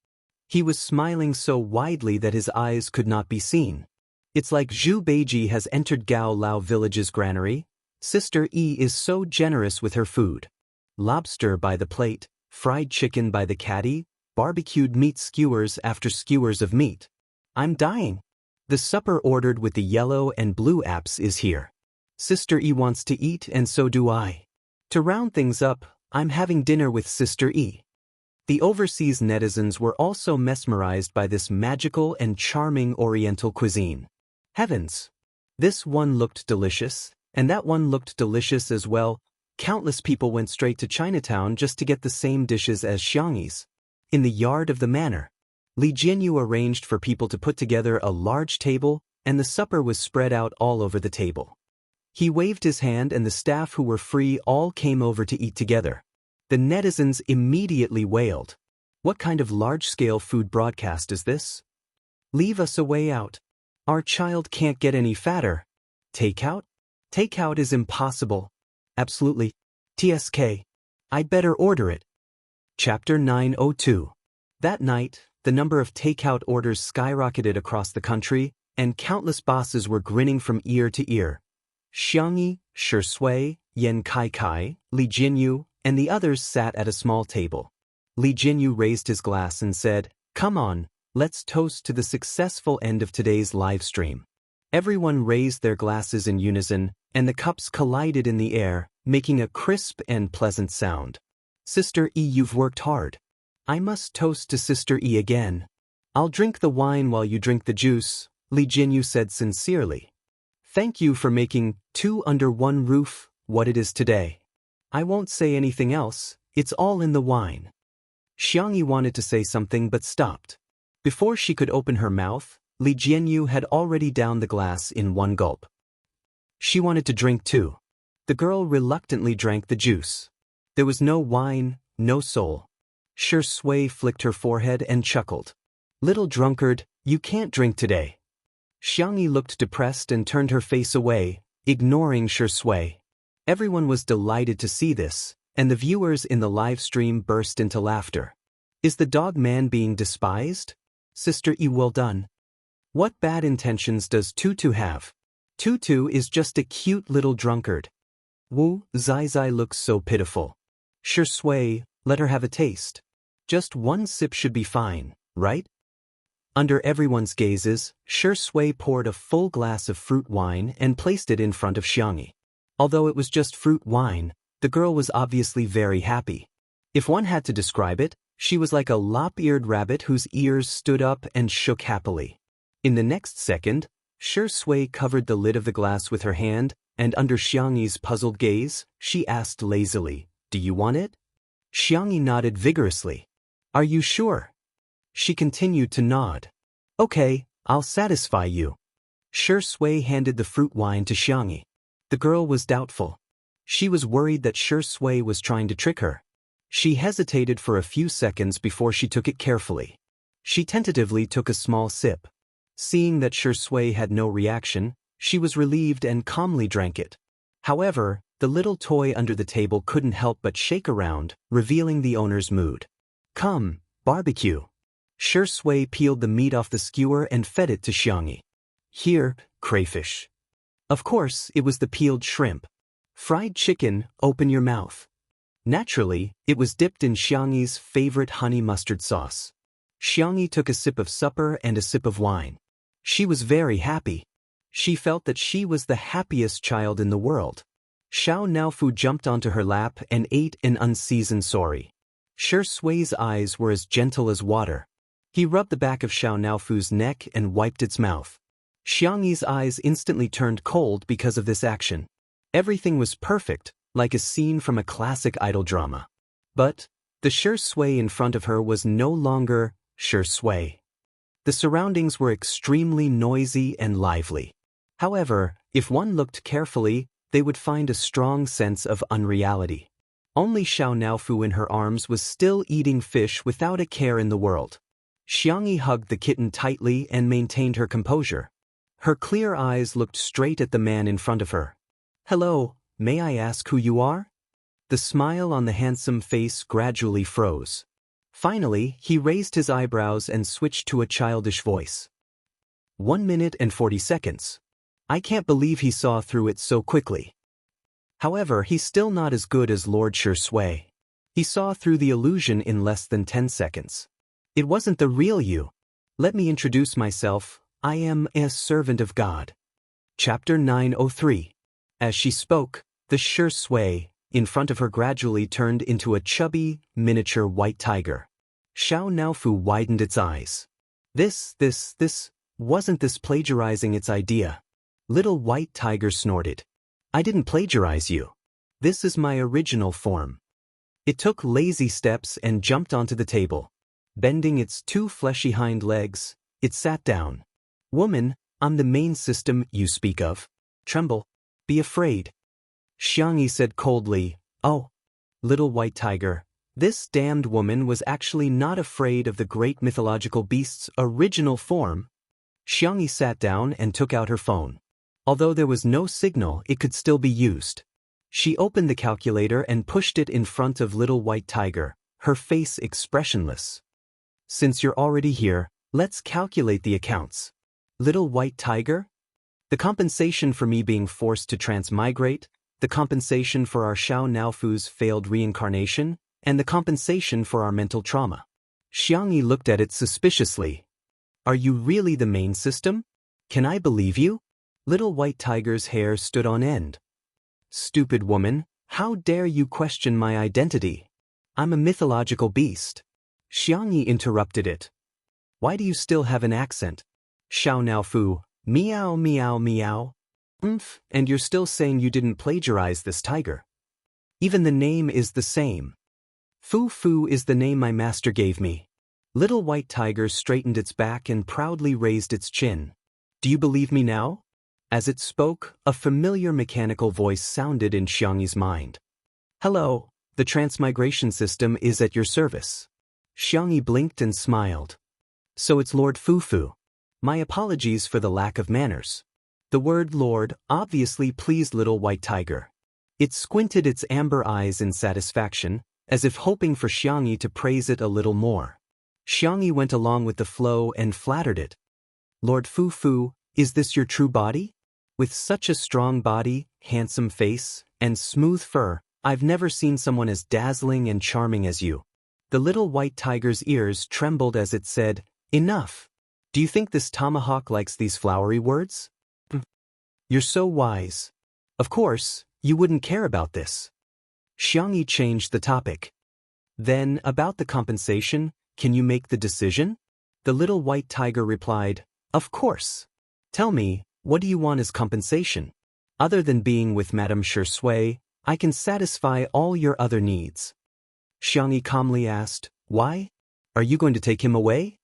He was smiling so widely that his eyes could not be seen. It's like Zhu Beiji has entered Gao Lao village's granary. Sister E is so generous with her food. Lobster by the plate, fried chicken by the caddy, barbecued meat skewers after skewers of meat. I'm dying. The supper ordered with the yellow and blue apps is here. Sister E wants to eat and so do I. To round things up, I'm having dinner with Sister E. The overseas netizens were also mesmerized by this magical and charming Oriental cuisine. Heavens! This one looked delicious, and that one looked delicious as well. Countless people went straight to Chinatown just to get the same dishes as Xianxia's. In the yard of the manor, Li Jinyu arranged for people to put together a large table, and the supper was spread out all over the table. He waved his hand and the staff who were free all came over to eat together. The netizens immediately wailed. What kind of large-scale food broadcast is this? Leave us a way out. Our child can't get any fatter. Takeout? Takeout is impossible. Absolutely. TSK. I'd better order it. Chapter 902. That night, the number of takeout orders skyrocketed across the country, and countless bosses were grinning from ear to ear. Xianxia, Shui, Yan Kai, Li Jinyu, and the others sat at a small table. Li Jinyu raised his glass and said, "Come on, let's toast to the successful end of today's live stream." Everyone raised their glasses in unison, and the cups collided in the air, making a crisp and pleasant sound. Sister E, you've worked hard. I must toast to Sister E again. I'll drink the wine while you drink the juice, Li Jinyu said sincerely. Thank you for making 2 under 1 roof what it is today. I won't say anything else, it's all in the wine. Xianxia wanted to say something but stopped. Before she could open her mouth, Li Jinyu had already downed the glass in one gulp. She wanted to drink too. The girl reluctantly drank the juice. There was no wine, no soul. Shui flicked her forehead and chuckled. Little drunkard, you can't drink today. Xianxia looked depressed and turned her face away, ignoring Shui. Everyone was delighted to see this, and the viewers in the live stream burst into laughter. Is the dog man being despised? Sister E, well done. What bad intentions does Tutu have? Tutu is just a cute little drunkard. Wu Zai looks so pitiful. Shui, let her have a taste. Just one sip should be fine, right? Under everyone's gazes, Shui poured a full glass of fruit wine and placed it in front of Xianxia. Although it was just fruit wine, the girl was obviously very happy. If one had to describe it, she was like a lop-eared rabbit whose ears stood up and shook happily. In the next second, Shui covered the lid of the glass with her hand, and under Xiangyi's puzzled gaze, she asked lazily, "Do you want it?" Xiangyi nodded vigorously. "Are you sure?" She continued to nod. "Okay, I'll satisfy you." Shui handed the fruit wine to Xiangyi. The girl was doubtful. She was worried that Shui was trying to trick her. She hesitated for a few seconds before she took it carefully. She tentatively took a small sip. Seeing that Shui had no reaction, she was relieved and calmly drank it. However, the little toy under the table couldn't help but shake around, revealing the owner's mood. "Come, barbecue." Shui peeled the meat off the skewer and fed it to Xiangyi. "Here, crayfish." Of course, it was the peeled shrimp. "Fried chicken, open your mouth." Naturally, it was dipped in Xiangyi's favorite honey mustard sauce. Xiangyi took a sip of supper and a sip of wine. She was very happy. She felt that she was the happiest child in the world. Xiao Naofu jumped onto her lap and ate an unseasoned sori. Shui's eyes were as gentle as water. He rubbed the back of Xiao Naofu's neck and wiped its mouth. Xiangyi's eyes instantly turned cold because of this action. Everything was perfect, like a scene from a classic idol drama. But the Shui in front of her was no longer Shui. The surroundings were extremely noisy and lively. However, if one looked carefully, they would find a strong sense of unreality. Only Xiao Naofu in her arms was still eating fish without a care in the world. Xiangyi hugged the kitten tightly and maintained her composure. Her clear eyes looked straight at the man in front of her. "Hello, may I ask who you are?" The smile on the handsome face gradually froze. Finally, he raised his eyebrows and switched to a childish voice. 1 minute and 40 seconds. I can't believe he saw through it so quickly. However, he's still not as good as Lord Shui. He saw through the illusion in less than 10 seconds. It wasn't the real you. Let me introduce myself. I am a servant of God. Chapter 903. As she spoke, the Shui in front of her gradually turned into a chubby, miniature white tiger. Xiao Naofu widened its eyes. Wasn't this plagiarizing its idea? Little white tiger snorted. I didn't plagiarize you. This is my original form. It took lazy steps and jumped onto the table. Bending its 2 fleshy hind legs, it sat down. Woman, I'm the main system you speak of. Tremble. Be afraid. Xiangyi said coldly, Oh. Little white tiger, this damned woman was actually not afraid of the great mythological beast's original form. Xiangyi sat down and took out her phone. Although there was no signal, it could still be used. She opened the calculator and pushed it in front of little white tiger, her face expressionless. Since you're already here, let's calculate the accounts. Little white tiger? The compensation for me being forced to transmigrate, the compensation for our Xiao Naofu's failed reincarnation, and the compensation for our mental trauma. Xiangyi looked at it suspiciously. Are you really the main system? Can I believe you? Little white tiger's hair stood on end. Stupid woman, how dare you question my identity? I'm a mythological beast. Xiangyi interrupted it. Why do you still have an accent? Xiao Naofu, meow meow meow. And you're still saying you didn't plagiarize this tiger. Even the name is the same. Fu Fu is the name my master gave me. Little white tiger straightened its back and proudly raised its chin. Do you believe me now? As it spoke, a familiar mechanical voice sounded in Xiangyi's mind. Hello, the transmigration system is at your service. Xiangyi blinked and smiled. So it's Lord Fu Fu. My apologies for the lack of manners. The word Lord obviously pleased little white tiger. It squinted its amber eyes in satisfaction, as if hoping for Xiangyi to praise it a little more. Xiangyi went along with the flow and flattered it. Lord Fu Fu, is this your true body? With such a strong body, handsome face, and smooth fur, I've never seen someone as dazzling and charming as you. The little white tiger's ears trembled as it said, Enough. Do Do you think this tomahawk likes these flowery words? You're so wise. Of course, you wouldn't care about this. Xianxia changed the topic. Then, about the compensation, can you make the decision? The little white tiger replied, of course. Tell me, what do you want as compensation? Other than being with Madame Shui, I can satisfy all your other needs. Xianxia calmly asked, why? Are you going to take him away?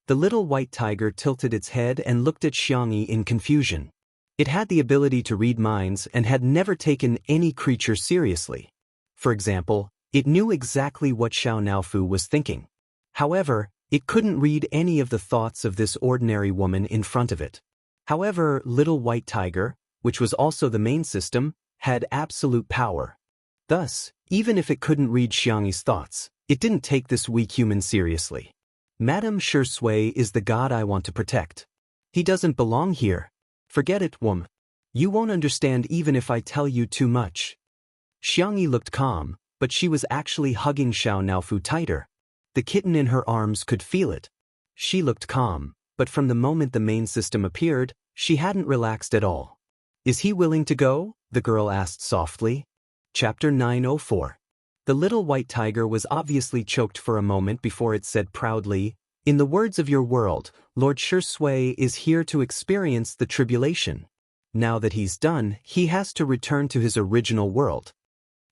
The little white tiger tilted its head and looked at Xianxia in confusion. It had the ability to read minds and had never taken any creature seriously. For example, it knew exactly what Xiao Naofu was thinking. However, it couldn't read any of the thoughts of this ordinary woman in front of it. However, Little White Tiger, which was also the main system, had absolute power. Thus, even if it couldn't read Xiangyi's thoughts, it didn't take this weak human seriously. Madame Shui is the god I want to protect. He doesn't belong here. Forget it, woman. You won't understand even if I tell you too much. Xiangyi looked calm, but she was actually hugging Xiao Naofu tighter. The kitten in her arms could feel it. She looked calm, but from the moment the main system appeared, she hadn't relaxed at all. Is he willing to go? The girl asked softly. Chapter 904. The little white tiger was obviously choked for a moment before it said proudly, in the words of your world, Lord Shui is here to experience the tribulation. Now that he's done, he has to return to his original world.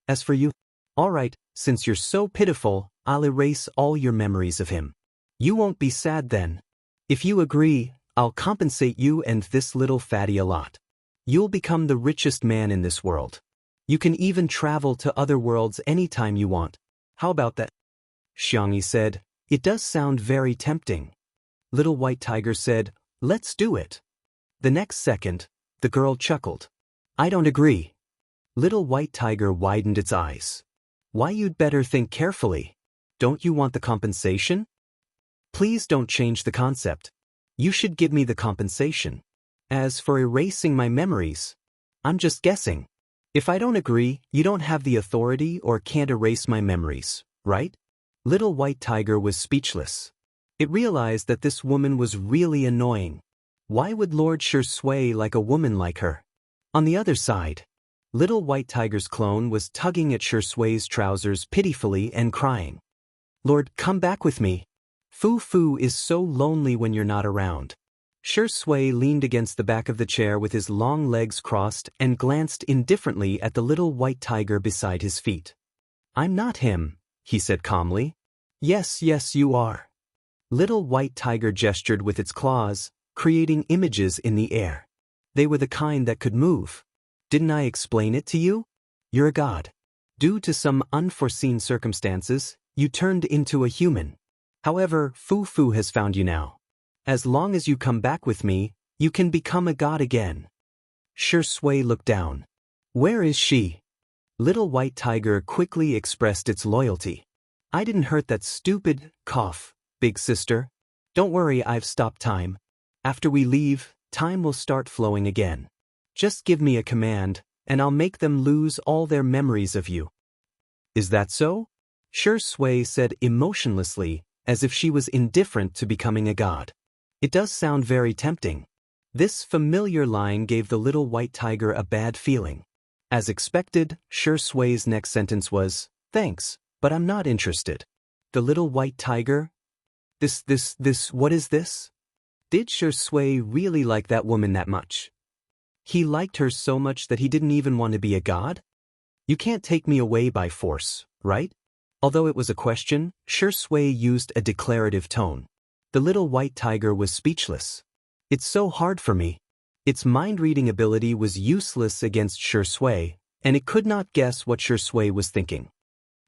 As for you, all right, since you're so pitiful, I'll erase all your memories of him. You won't be sad then. If you agree, I'll compensate you and this little fatty a lot. You'll become the richest man in this world. You can even travel to other worlds anytime you want. How about that? Xiangyi said, it does sound very tempting. Little White Tiger said, let's do it. The next second, the girl chuckled. I don't agree. Little White Tiger widened its eyes. Why, you'd better think carefully. Don't you want the compensation? Please don't change the concept. You should give me the compensation. As for erasing my memories, I'm just guessing. If I don't agree, you don't have the authority or can't erase my memories, right? Little White Tiger was speechless. It realized that this woman was really annoying. Why would Lord Shui like a woman like her? On the other side, Little White Tiger's clone was tugging at Shui's trousers pitifully and crying. Lord, come back with me. Fu is so lonely when you're not around. Shui leaned against the back of the chair with his long legs crossed and glanced indifferently at the little white tiger beside his feet. I'm not him, he said calmly. Yes, you are. Little White Tiger gestured with its claws, creating images in the air. They were the kind that could move. Didn't I explain it to you? You're a god. Due to some unforeseen circumstances, you turned into a human. However, Fu has found you now. As long as you come back with me, you can become a god again. Shui looked down. Where is she? Little White Tiger quickly expressed its loyalty. I didn't hurt that stupid cough, big sister. Don't worry, I've stopped time. After we leave, time will start flowing again. Just give me a command, and I'll make them lose all their memories of you. Is that so? Shui said emotionlessly, as if she was indifferent to becoming a god. It does sound very tempting. This familiar line gave the little white tiger a bad feeling. As expected, Shui's next sentence was, thanks, but I'm not interested. The little white tiger? What is this? Did Shui really like that woman that much? He liked her so much that he didn't even want to be a god? You can't take me away by force, right? Although it was a question, Shui used a declarative tone. The little white tiger was speechless. It's so hard for me. Its mind-reading ability was useless against Shui, and it could not guess what Shui was thinking.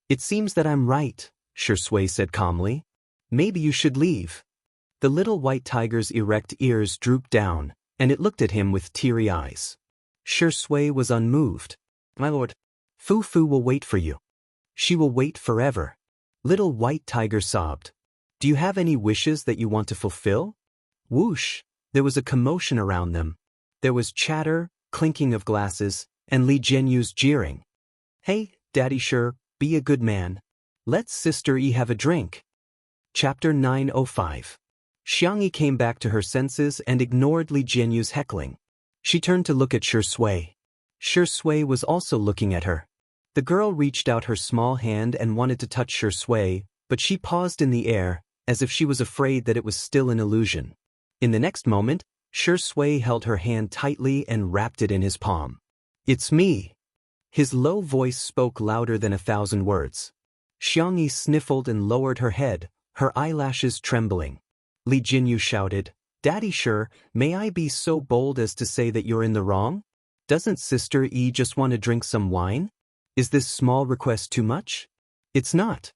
It seems that I'm right, Shui said calmly. Maybe you should leave. The little white tiger's erect ears drooped down, and it looked at him with teary eyes. Shui was unmoved. My lord, Fu will wait for you. She will wait forever. Little White Tiger sobbed. Do you have any wishes that you want to fulfill? Whoosh! There was a commotion around them. There was chatter, clinking of glasses, and Li Jianyu's jeering. Hey, Daddy Sure, be a good man. Let's Sister E have a drink. Chapter 905. Xianxia came back to her senses and ignored Li Jianyu's heckling. She turned to look at Shui. Shui was also looking at her. The girl reached out her small hand and wanted to touch Shui, but she paused in the air, as if she was afraid that it was still an illusion. In the next moment, Shui held her hand tightly and wrapped it in his palm. "It's me." His low voice spoke louder than 1,000 words. Xianxia sniffled and lowered her head, her eyelashes trembling. Li Jianyu shouted, "Daddy Shi, may I be so bold as to say that you're in the wrong? Doesn't Sister E just want to drink some wine? Is this small request too much?" "It's not."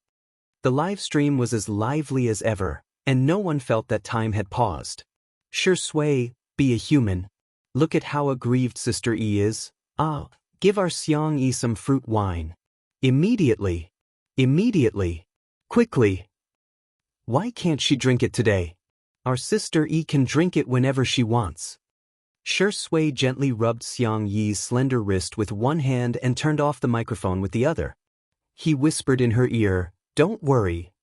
The live stream was as lively as ever, and no one felt that time had paused. "Shui, be a human. Look at how aggrieved Sister E is. Ah, give our Xianxia some fruit wine. Immediately. Immediately. Quickly. Why can't she drink it today? Our Sister E can drink it whenever she wants." Shui gently rubbed Xiangyi's slender wrist with one hand and turned off the microphone with the other. He whispered in her ear, "Don't worry.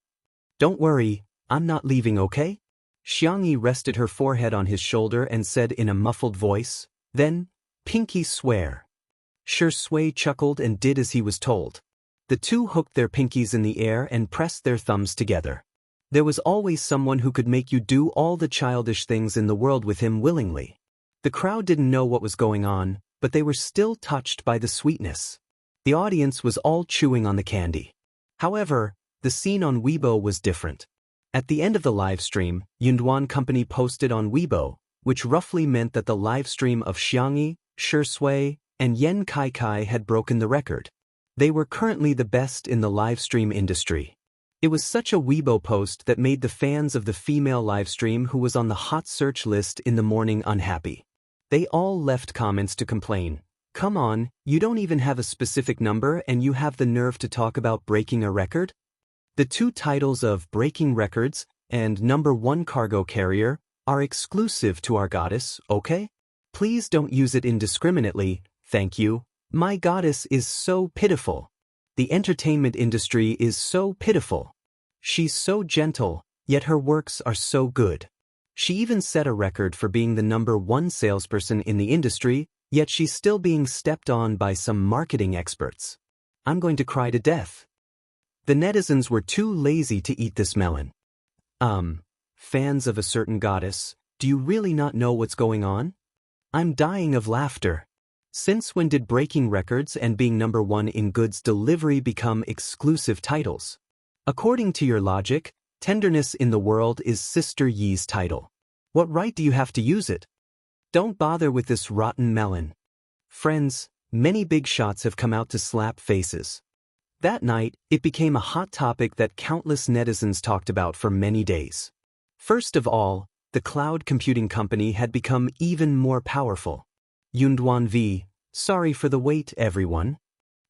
Don't worry, I'm not leaving, okay?" Xiangyi rested her forehead on his shoulder and said in a muffled voice, "Then, pinky swear." Shui chuckled and did as he was told. The two hooked their pinkies in the air and pressed their thumbs together. There was always someone who could make you do all the childish things in the world with him willingly. The crowd didn't know what was going on, but they were still touched by the sweetness. The audience was all chewing on the candy. However, the scene on Weibo was different. At the end of the live stream, Yunduan Company posted on Weibo, which roughly meant that the live stream of Xianxia, Shui, and Yan Kai had broken the record. They were currently the best in the live stream industry. It was such a Weibo post that made the fans of the female livestream who was on the hot search list in the morning unhappy. They all left comments to complain. "Come on, you don't even have a specific number and you have the nerve to talk about breaking a record?" The two titles of Breaking Records and #1 Cargo Carrier are exclusive to our goddess, okay? Please don't use it indiscriminately, thank you. My goddess is so pitiful. The entertainment industry is so pitiful. She's so gentle, yet her works are so good. She even set a record for being the #1 salesperson in the industry, yet she's still being stepped on by some marketing experts. I'm going to cry to death. The netizens were too lazy to eat this melon. Fans of a certain goddess, do you really not know what's going on? I'm dying of laughter. Since when did breaking records and being #1 in goods delivery become exclusive titles? According to your logic, tenderness in the world is Sister Yi's title. What right do you have to use it? Don't bother with this rotten melon. Friends, many big shots have come out to slap faces. That night, it became a hot topic that countless netizens talked about for many days. First of all, the cloud computing company had become even more powerful. Yunduan V, sorry for the wait, everyone.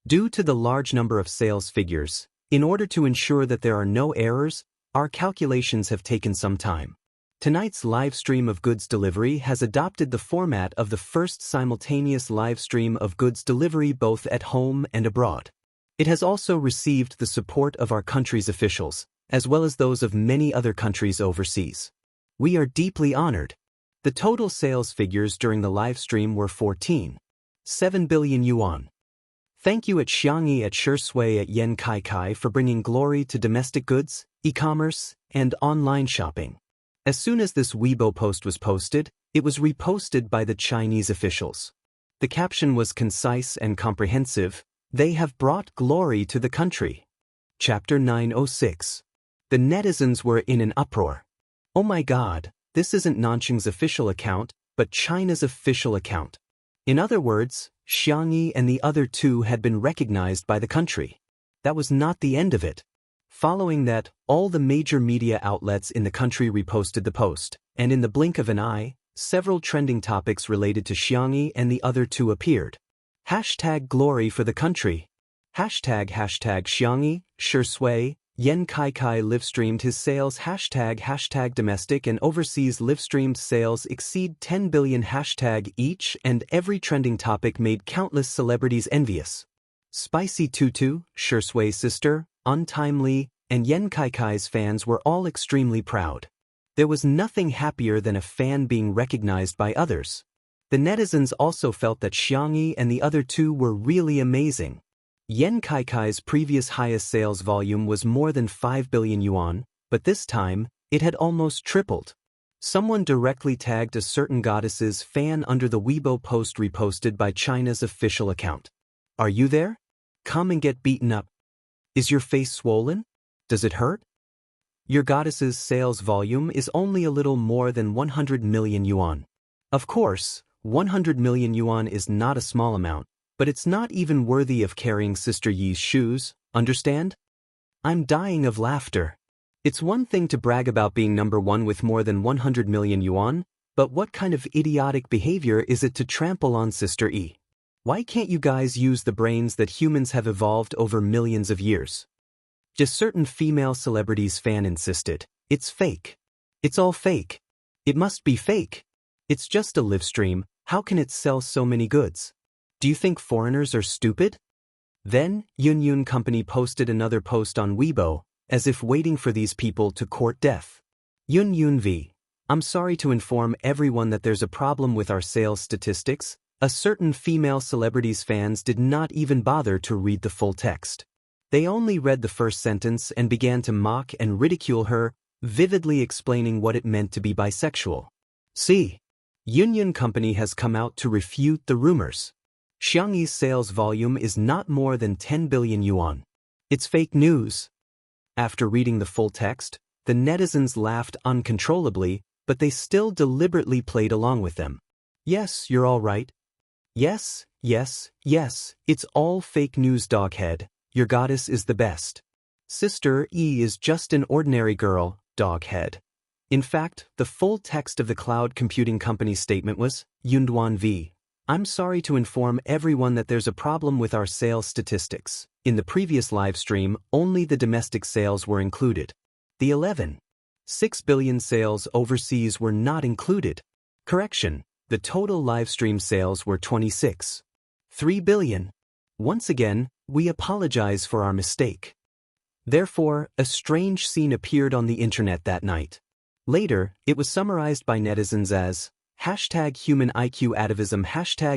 Due to the large number of sales figures, in order to ensure that there are no errors, our calculations have taken some time. Tonight's live stream of goods delivery has adopted the format of the first simultaneous live stream of goods delivery both at home and abroad. It has also received the support of our country's officials, as well as those of many other countries overseas. We are deeply honored. The total sales figures during the live stream were 14.7 billion yuan. Thank you at Xianxia, at Shui, at Yan Kai for bringing glory to domestic goods, e-commerce, and online shopping. As soon as this Weibo post was posted, it was reposted by the Chinese officials. The caption was concise and comprehensive. They have brought glory to the country. Chapter 906. The netizens were in an uproar. Oh my god, this isn't Nanqing's official account, but China's official account. In other words, Xianxia and the other two had been recognized by the country. That was not the end of it. Following that, all the major media outlets in the country reposted the post, and in the blink of an eye, several trending topics related to Xianxia and the other two appeared. Hashtag glory for the country. Hashtag Xianxia, Shui, Yan Kai livestreamed his sales. Hashtag domestic and overseas livestreamed sales exceed 10 billion. Hashtag each and every trending topic made countless celebrities envious. Spicy Tutu, Shui's sister, Untimely, and Yan Kai's fans were all extremely proud. There was nothing happier than a fan being recognized by others. The netizens also felt that Xianxia and the other two were really amazing. Yen Kaikai's previous highest sales volume was more than 5 billion yuan, but this time, it had almost tripled. Someone directly tagged a certain goddess's fan under the Weibo post reposted by China's official account. Are you there? Come and get beaten up. Is your face swollen? Does it hurt? Your goddess's sales volume is only a little more than 100 million yuan. Of course, 100 million yuan is not a small amount, but it's not even worthy of carrying Sister Yi's shoes, understand? I'm dying of laughter. It's one thing to brag about being number one with more than 100 million yuan, but what kind of idiotic behavior is it to trample on Sister Yi? Why can't you guys use the brains that humans have evolved over millions of years? Just certain female celebrities' fan insisted. It's fake. It's all fake. It must be fake. It's just a live stream, how can it sell so many goods? Do you think foreigners are stupid? Then, Yun Company posted another post on Weibo, as if waiting for these people to court death. Yun V. I'm sorry to inform everyone that there's a problem with our sales statistics. A certain female celebrity's fans did not even bother to read the full text. They only read the first sentence and began to mock and ridicule her, vividly explaining what it meant to be bisexual. See, Yun Company has come out to refute the rumors. Xianxi's sales volume is not more than 10 billion yuan. It's fake news. After reading the full text, the netizens laughed uncontrollably, but they still deliberately played along with them. Yes, you're all right. Yes, it's all fake news, doghead. Your goddess is the best. Sister Yi is just an ordinary girl, doghead. In fact, the full text of the cloud computing company's statement was, Yunduan V. I'm sorry to inform everyone that there's a problem with our sales statistics. In the previous live stream, only the domestic sales were included. The 11.6 billion sales overseas were not included. Correction, the total live stream sales were 26.3 billion. Once again, we apologize for our mistake. Therefore, a strange scene appeared on the internet that night. Later, it was summarized by netizens as #human IQ atavism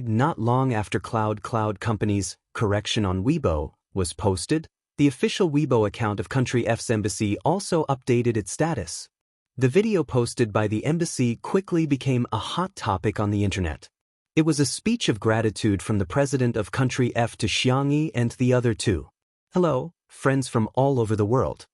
not long after Cloud Company's correction on Weibo was posted, the official Weibo account of Country F's embassy also updated its status. The video posted by the embassy quickly became a hot topic on the internet. It was a speech of gratitude from the president of Country F to Xianxia and the other two. Hello, friends from all over the world.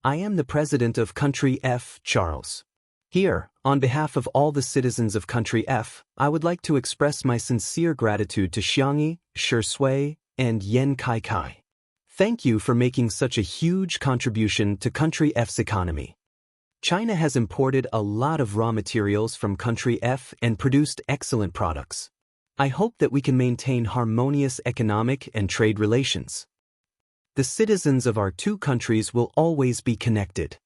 I am the president of Country F, Charles. Here, on behalf of all the citizens of Country F, I would like to express my sincere gratitude to Xianxia, Shui, and Yen Kaikai. Thank you for making such a huge contribution to Country F's economy. China has imported a lot of raw materials from Country F and produced excellent products. I hope that we can maintain harmonious economic and trade relations. The citizens of our two countries will always be connected.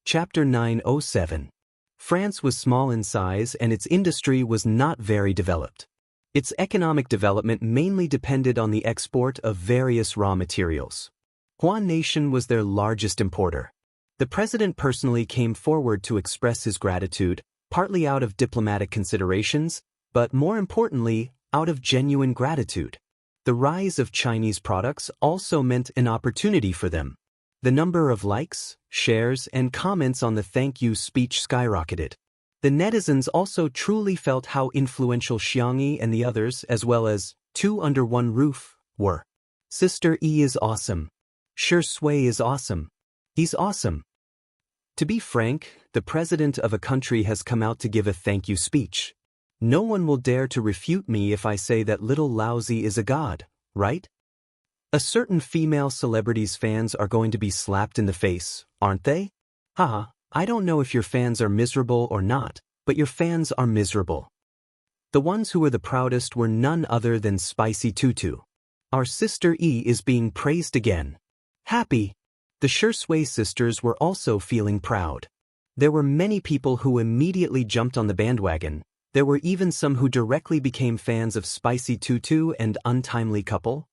Chapter 907. France was small in size and its industry was not very developed. Its economic development mainly depended on the export of various raw materials. Huan Nation was their largest importer. The president personally came forward to express his gratitude, partly out of diplomatic considerations, but more importantly, out of genuine gratitude. The rise of Chinese products also meant an opportunity for them. The number of likes, shares, and comments on the thank you speech skyrocketed. The netizens also truly felt how influential Xianxia and the others, as well as two under one roof, were. Sister Yi is awesome. Shui is awesome. He's awesome. To be frank, the president of a country has come out to give a thank you speech. No one will dare to refute me if I say that little Laozi is a god, right? A certain female celebrity's fans are going to be slapped in the face, aren't they? Haha, I don't know if your fans are miserable or not, but your fans are miserable. The ones who were the proudest were none other than Spicy Tutu. Our sister E is being praised again. Happy. The Shui sisters were also feeling proud. There were many people who immediately jumped on the bandwagon. There were even some who directly became fans of Spicy Tutu and Untimely Couple.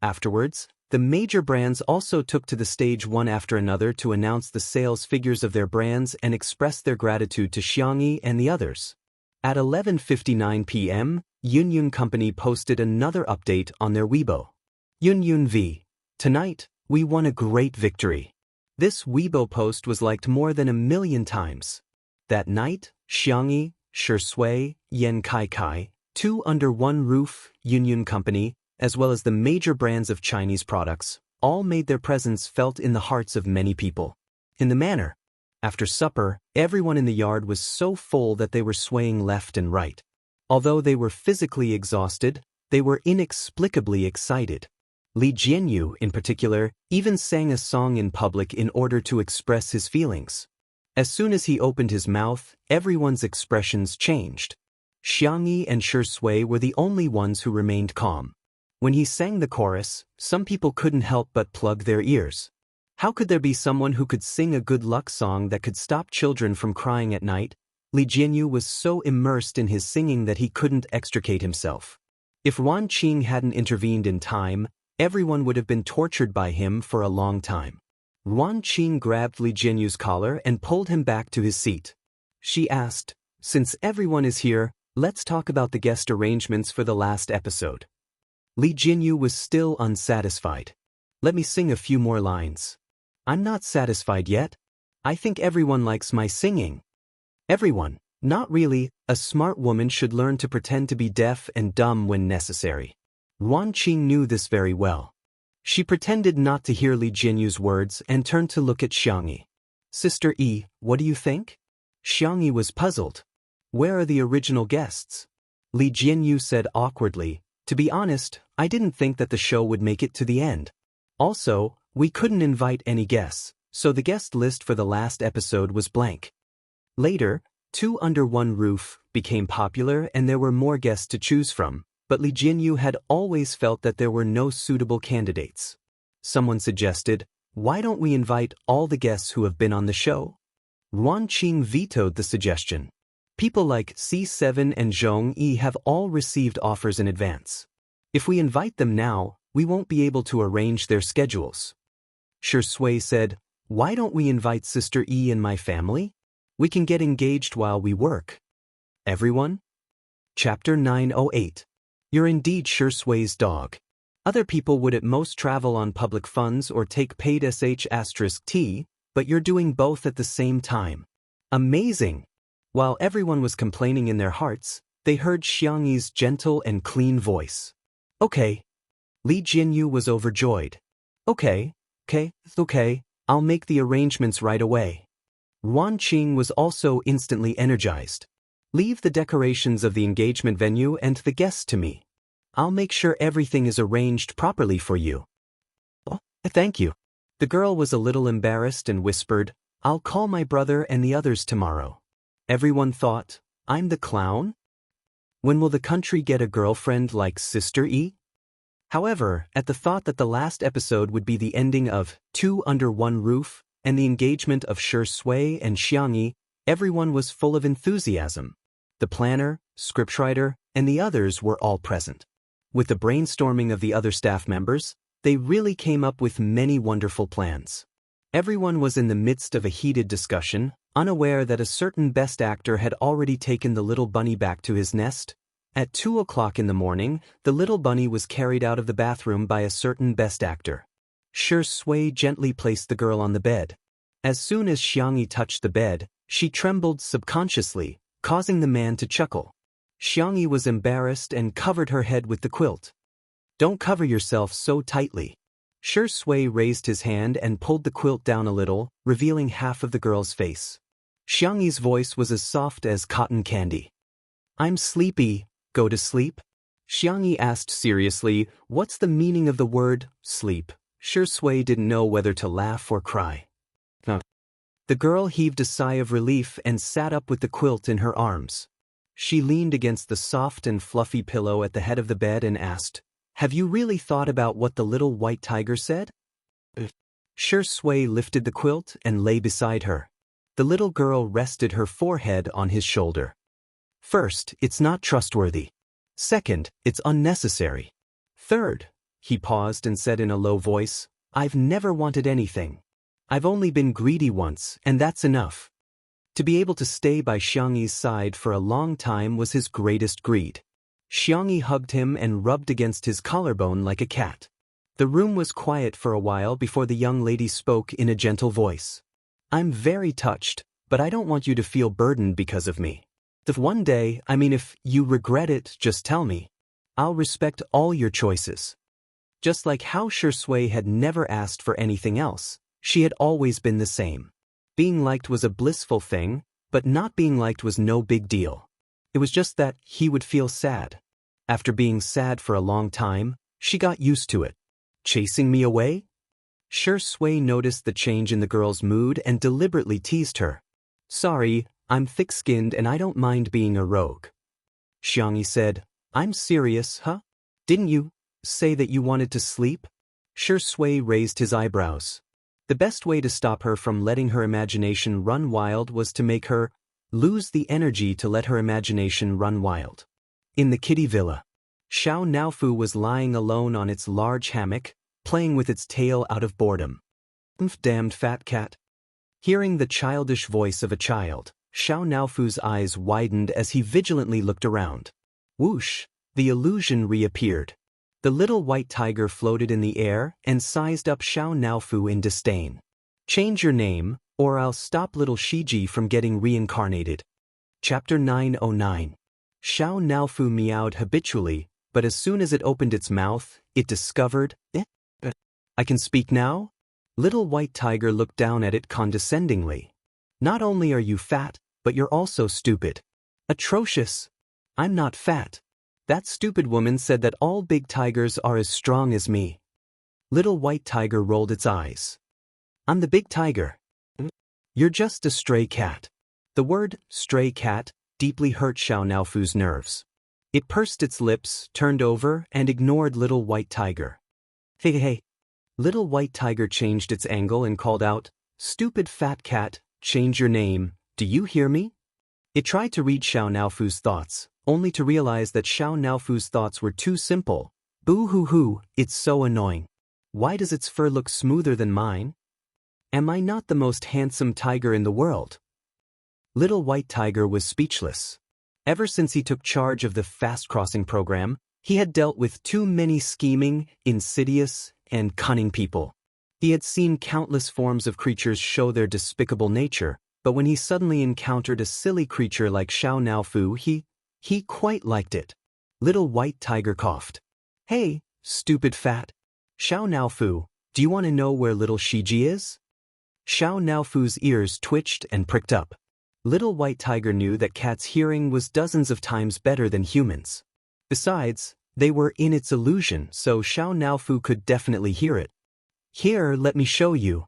Afterwards, The major brands also took to the stage one after another to announce the sales figures of their brands and express their gratitude to Xianxia and the others. At 11:59 p.m., Yunyun Company posted another update on their Weibo. Yunyun V. Tonight, we won a great victory. This Weibo post was liked more than 1 million times. That night, Xianxia, Shui, Yan Kai, two under one roof, Yunyun Company, as well as the major brands of Chinese products, all made their presence felt in the hearts of many people. In the manner, after supper, everyone in the yard was so full that they were swaying left and right. Although they were physically exhausted, they were inexplicably excited. Li Jianyu, in particular, even sang a song in public in order to express his feelings. As soon as he opened his mouth, everyone's expressions changed. Xianxia and Shui were the only ones who remained calm. When he sang the chorus, some people couldn't help but plug their ears. How could there be someone who could sing a good luck song that could stop children from crying at night? Li Jianyu was so immersed in his singing that he couldn't extricate himself. If Wan Qing hadn't intervened in time, everyone would have been tortured by him for a long time. Wan Qing grabbed Li Jianyu's collar and pulled him back to his seat. She asked, "Since everyone is here, let's talk about the guest arrangements for the last episode." Li Jianyu was still unsatisfied. "Let me sing a few more lines." "I'm not satisfied yet. I think everyone likes my singing." "Everyone? Not really. A smart woman should learn to pretend to be deaf and dumb when necessary." Wan Qing knew this very well. She pretended not to hear Li Jianyu's words and turned to look at Xianxia. "Sister Yi, what do you think?" Xianxia was puzzled. "Where are the original guests?" Li Jianyu said awkwardly, "To be honest, I didn't think that the show would make it to the end. Also, we couldn't invite any guests, so the guest list for the last episode was blank." Later, Two Under One Roof became popular and there were more guests to choose from, but Li Jianyu had always felt that there were no suitable candidates. Someone suggested, "Why don't we invite all the guests who have been on the show?" Wan Qing vetoed the suggestion. "People like C7 and Zhong Yi have all received offers in advance. If we invite them now, we won't be able to arrange their schedules." Shui said, "Why don't we invite Sister Yi and my family? We can get engaged while we work." Everyone? Chapter 908. You're indeed Shui's dog. Other people would at most travel on public funds or take paid sh*t, but you're doing both at the same time. Amazing! While everyone was complaining in their hearts, they heard Xianxi's gentle and clean voice. "Okay." Li Jianyu was overjoyed. Okay, I'll make the arrangements right away." Wan Qing was also instantly energized. "Leave the decorations of the engagement venue and the guests to me. I'll make sure everything is arranged properly for you." "Oh, thank you." The girl was a little embarrassed and whispered, "I'll call my brother and the others tomorrow." Everyone thought, "I'm the clown? When will the country get a girlfriend like Sister Yi?" However, at the thought that the last episode would be the ending of Two Under One Roof and the engagement of Shui and Xianxia, everyone was full of enthusiasm. The planner, scriptwriter, and the others were all present. With the brainstorming of the other staff members, they really came up with many wonderful plans. Everyone was in the midst of a heated discussion, unaware that a certain best actor had already taken the little bunny back to his nest. At 2 o'clock in the morning, the little bunny was carried out of the bathroom by a certain best actor. Shui gently placed the girl on the bed. As soon as Xianxia touched the bed, she trembled subconsciously, causing the man to chuckle. Xianxia was embarrassed and covered her head with the quilt. "Don't cover yourself so tightly." Shui raised his hand and pulled the quilt down a little, revealing half of the girl's face. Xianxi's voice was as soft as cotton candy. "I'm sleepy. Go to sleep?" Xianxia asked seriously, "What's the meaning of the word, sleep?" Shui didn't know whether to laugh or cry. The girl heaved a sigh of relief and sat up with the quilt in her arms. She leaned against the soft and fluffy pillow at the head of the bed and asked, "Have you really thought about what the little white tiger said?" Shui lifted the quilt and lay beside her. The little girl rested her forehead on his shoulder. "First, it's not trustworthy. Second, it's unnecessary. Third, he paused and said in a low voice, "I've never wanted anything. I've only been greedy once, and that's enough." To be able to stay by Xianxi's side for a long time was his greatest greed. Xianxi hugged him and rubbed against his collarbone like a cat. The room was quiet for a while before the young lady spoke in a gentle voice. "I'm very touched, but I don't want you to feel burdened because of me. If one day, if you regret it, just tell me. I'll respect all your choices." Just like how Swordplay had never asked for anything else, she had always been the same. Being liked was a blissful thing, but not being liked was no big deal. It was just that he would feel sad. After being sad for a long time, she got used to it. "Chasing me away?" Swordplay noticed the change in the girl's mood and deliberately teased her. "Sorry, I'm thick-skinned and I don't mind being a rogue." Xianxi said, "I'm serious, huh? Didn't you say that you wanted to sleep?" Swordplay raised his eyebrows. The best way to stop her from letting her imagination run wild was to make her lose the energy to let her imagination run wild. In the kitty villa, Xiao Naofu was lying alone on its large hammock, playing with its tail out of boredom. Damned fat cat." Hearing the childish voice of a child, Xiao Naofu's eyes widened as he vigilantly looked around. Whoosh! The illusion reappeared. The little white tiger floated in the air and sized up Xiao Naofu in disdain. "Change your name, or I'll stop little Shiji from getting reincarnated." Chapter 909. Xiao Naofu meowed habitually, but as soon as it opened its mouth, it discovered, "I can speak now?" Little white tiger looked down at it condescendingly. "Not only are you fat, but you're also stupid." "Atrocious." "I'm not fat. That stupid woman said that all big tigers are as strong as me." Little white tiger rolled its eyes. "I'm the big tiger." "You're just a stray cat." The word, stray cat, deeply hurt Xiao Naofu's nerves. It pursed its lips, turned over, and ignored little white tiger. Hey. Little white tiger changed its angle and called out, "Stupid fat cat, change your name, do you hear me?" It tried to read Xiao Naofu's thoughts, only to realize that Xiao Naofu's thoughts were too simple. "Boo-hoo-hoo, it's so annoying. Why does its fur look smoother than mine? Am I not the most handsome tiger in the world?" Little white tiger was speechless. Ever since he took charge of the fast-crossing program, he had dealt with too many scheming, insidious, and cunning people. He had seen countless forms of creatures show their despicable nature, but when he suddenly encountered a silly creature like Xiao Naofu, he quite liked it. Little white tiger coughed. "Hey, stupid fat. Xiao Naofu, do you want to know where little Shiji is?" Xiao Naofu's ears twitched and pricked up. Little white tiger knew that cats' hearing was dozens of times better than humans. Besides, they were in its illusion, so Xiao Naofu could definitely hear it. "Here, let me show you."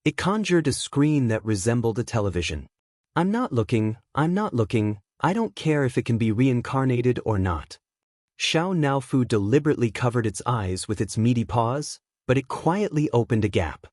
It conjured a screen that resembled a television. I'm not looking, I don't care if it can be reincarnated or not." Xiao Naofu deliberately covered its eyes with its meaty paws, but it quietly opened a gap.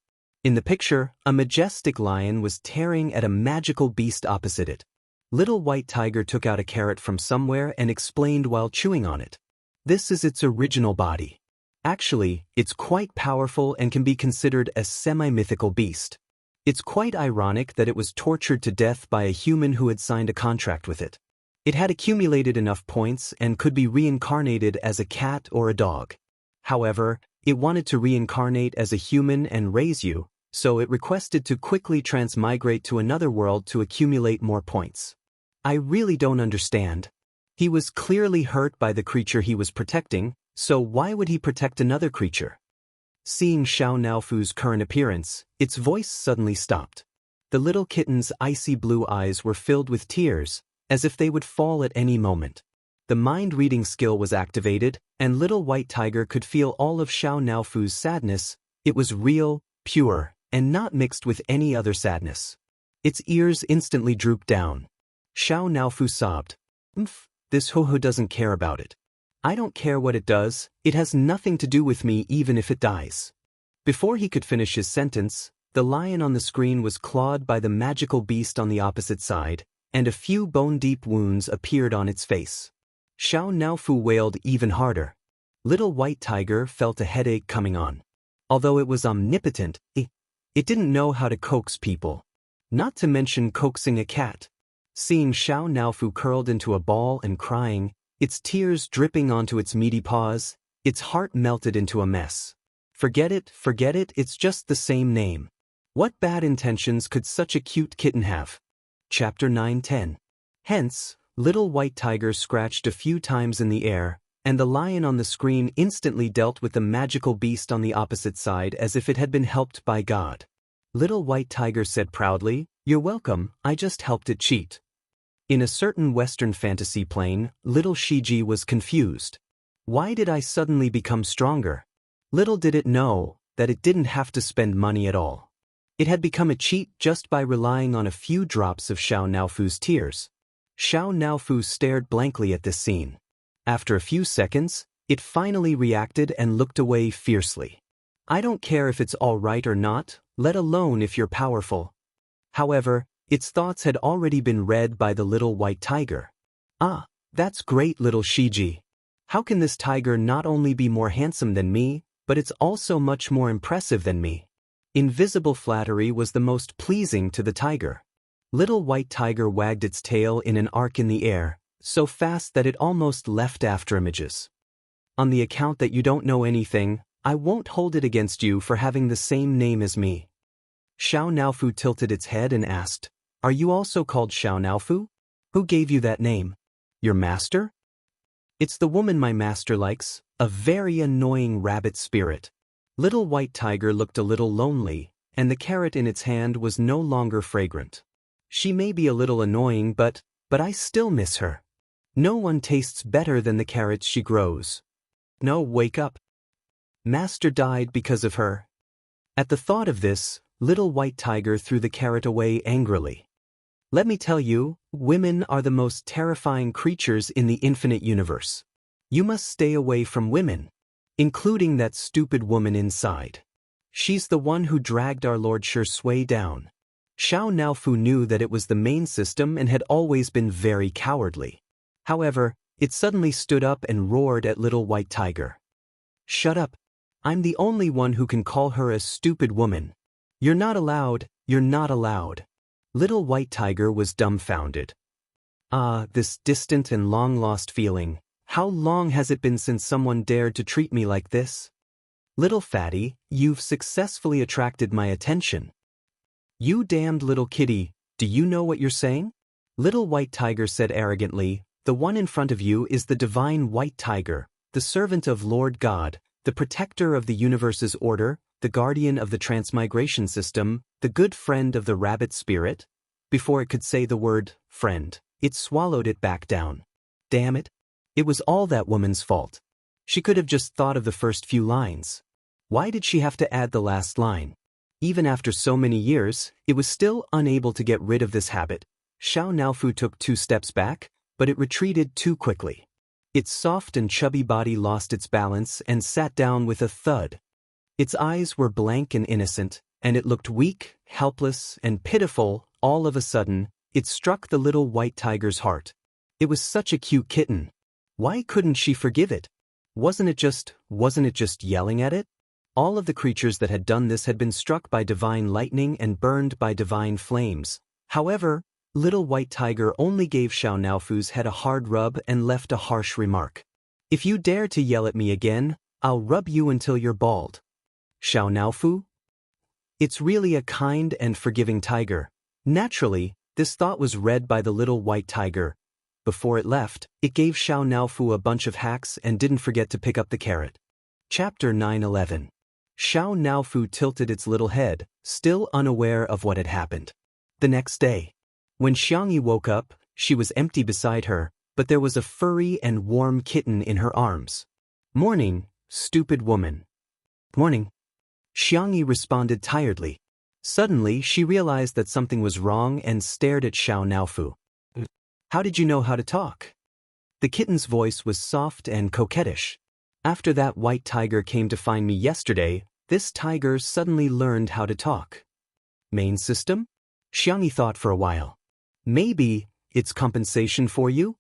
In the picture, a majestic lion was tearing at a magical beast opposite it. Little white tiger took out a carrot from somewhere and explained while chewing on it. "This is its original body. Actually, it's quite powerful and can be considered a semi-mythical beast. It's quite ironic that it was tortured to death by a human who had signed a contract with it. It had accumulated enough points and could be reincarnated as a cat or a dog. However, it wanted to reincarnate as a human and raise you, so it requested to quickly transmigrate to another world to accumulate more points. I really don't understand. He was clearly hurt by the creature he was protecting, so why would he protect another creature?" Seeing Xiao Naofu's current appearance, its voice suddenly stopped. The little kitten's icy blue eyes were filled with tears, as if they would fall at any moment. The mind-reading skill was activated, and little white tiger could feel all of Xiao Naofu's sadness. It was real, pure, and not mixed with any other sadness. Its ears instantly drooped down. Xiao Naofu sobbed. This ho-ho doesn't care about it. I don't care what it does, it has nothing to do with me even if it dies." Before he could finish his sentence, the lion on the screen was clawed by the magical beast on the opposite side, and a few bone-deep wounds appeared on its face. Xiao Naofu wailed even harder. Little White Tiger felt a headache coming on. Although it was omnipotent, it didn't know how to coax people. Not to mention coaxing a cat. Seeing Xiao Naofu curled into a ball and crying, its tears dripping onto its meaty paws, its heart melted into a mess. Forget it, it's just the same name. What bad intentions could such a cute kitten have? Chapter 9-10. Hence, Little White Tiger scratched a few times in the air, and the lion on the screen instantly dealt with the magical beast on the opposite side as if it had been helped by God. Little White Tiger said proudly, "You're welcome, I just helped it cheat." In a certain Western fantasy plane, little Shiji was confused. Why did I suddenly become stronger? Little did it know that it didn't have to spend money at all. It had become a cheat just by relying on a few drops of Xiao Naofu's tears. Xiao Naofu stared blankly at this scene. After a few seconds, it finally reacted and looked away fiercely. I don't care if it's all right or not, let alone if you're powerful. However, its thoughts had already been read by the Little White Tiger. Ah, that's great, little Shiji. How can this tiger not only be more handsome than me, but it's also much more impressive than me? Invisible flattery was the most pleasing to the tiger. Little White Tiger wagged its tail in an arc in the air, so fast that it almost left afterimages. On the account that you don't know anything, I won't hold it against you for having the same name as me. Xiao Naofu tilted its head and asked, "Are you also called Xiao Naofu? Who gave you that name? Your master?" "It's the woman my master likes, a very annoying rabbit spirit." Little White Tiger looked a little lonely, and the carrot in its hand was no longer fragrant. "She may be a little annoying, but I still miss her. No one tastes better than the carrots she grows. No, wake up. Master died because of her." At the thought of this, Little White Tiger threw the carrot away angrily. "Let me tell you, women are the most terrifying creatures in the infinite universe. You must stay away from women, including that stupid woman inside. She's the one who dragged our Lord Shui down." Xiao Naofu knew that it was the main system and had always been very cowardly. However, it suddenly stood up and roared at Little White Tiger. "Shut up. I'm the only one who can call her a stupid woman. You're not allowed, you're not allowed." Little White Tiger was dumbfounded. Ah, this distant and long-lost feeling. How long has it been since someone dared to treat me like this? "Little fatty, you've successfully attracted my attention." "You damned little kitty, do you know what you're saying?" Little White Tiger said arrogantly, "The one in front of you is the divine White Tiger, the servant of Lord God, the protector of the universe's order, the guardian of the transmigration system, the good friend of the rabbit spirit." Before it could say the word, friend, it swallowed it back down. Damn it. It was all that woman's fault. She could have just thought of the first few lines. Why did she have to add the last line? Even after so many years, it was still unable to get rid of this habit. Xiao Naofu took 2 steps back, but it retreated too quickly. Its soft and chubby body lost its balance and sat down with a thud. Its eyes were blank and innocent, and it looked weak, helpless, and pitiful. All of a sudden, it struck the Little White Tiger's heart. It was such a cute kitten. Why couldn't she forgive it? Wasn't it just yelling at it? All of the creatures that had done this had been struck by divine lightning and burned by divine flames. However, Little White Tiger only gave Xiao Naofu's head a hard rub and left a harsh remark. "If you dare to yell at me again, I'll rub you until you're bald." Xiao Naofu? It's really a kind and forgiving tiger. Naturally, this thought was read by the Little White Tiger. Before it left, it gave Xiao Naofu a bunch of hacks and didn't forget to pick up the carrot. Chapter 9-11. Xiao Naofu tilted its little head, still unaware of what had happened. The next day, when Xianxia woke up, she was empty beside her, but there was a furry and warm kitten in her arms. "Morning, stupid woman." "Morning." Xianxia responded tiredly. Suddenly, she realized that something was wrong and stared at Xiao Naofu. "How did you know how to talk?" The kitten's voice was soft and coquettish. "After that white tiger came to find me yesterday, this tiger suddenly learned how to talk." "Main system?" Xianxia thought for a while. "Maybe it's compensation for you?"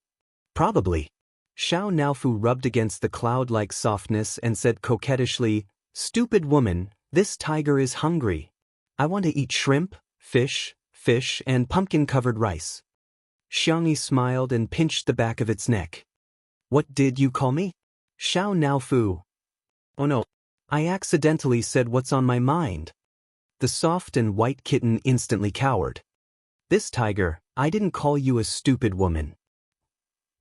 "Probably." Xiao Naofu rubbed against the cloud-like softness and said coquettishly, "Stupid woman, this tiger is hungry. I want to eat shrimp, fish, and pumpkin-covered rice." Xianxia smiled and pinched the back of its neck. "What did you call me?" "Xiao Naofu." "Oh no. I accidentally said what's on my mind." The soft and white kitten instantly cowered. "This tiger, I didn't call you a stupid woman."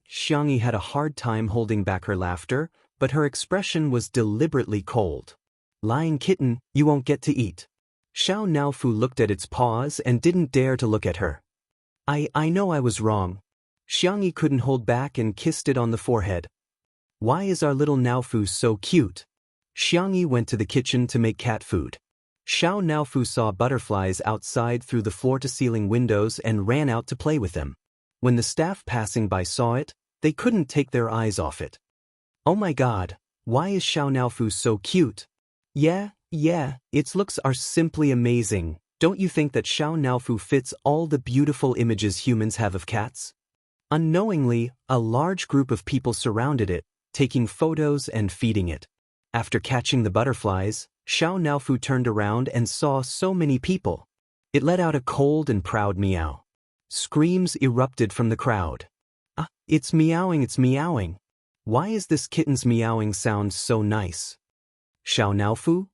Xianxia had a hard time holding back her laughter, but her expression was deliberately cold. "Lying kitten, you won't get to eat." Xiao Naofu looked at its paws and didn't dare to look at her. I know I was wrong." Xianxia couldn't hold back and kissed it on the forehead. "Why is our little Naofu so cute?" Xianxia went to the kitchen to make cat food. Xiao Naofu saw butterflies outside through the floor-to-ceiling windows and ran out to play with them. When the staff passing by saw it, they couldn't take their eyes off it. "Oh my god, why is Xiao Naofu so cute?" Yeah, its looks are simply amazing. Don't you think that Xiao Naofu fits all the beautiful images humans have of cats?" Unknowingly, a large group of people surrounded it, taking photos and feeding it. After catching the butterflies, Xiao Naofu turned around and saw so many people. It let out a cold and proud meow. Screams erupted from the crowd. "Ah, it's meowing, it's meowing. Why is this kitten's meowing sound so nice?" "Xiao Naofu?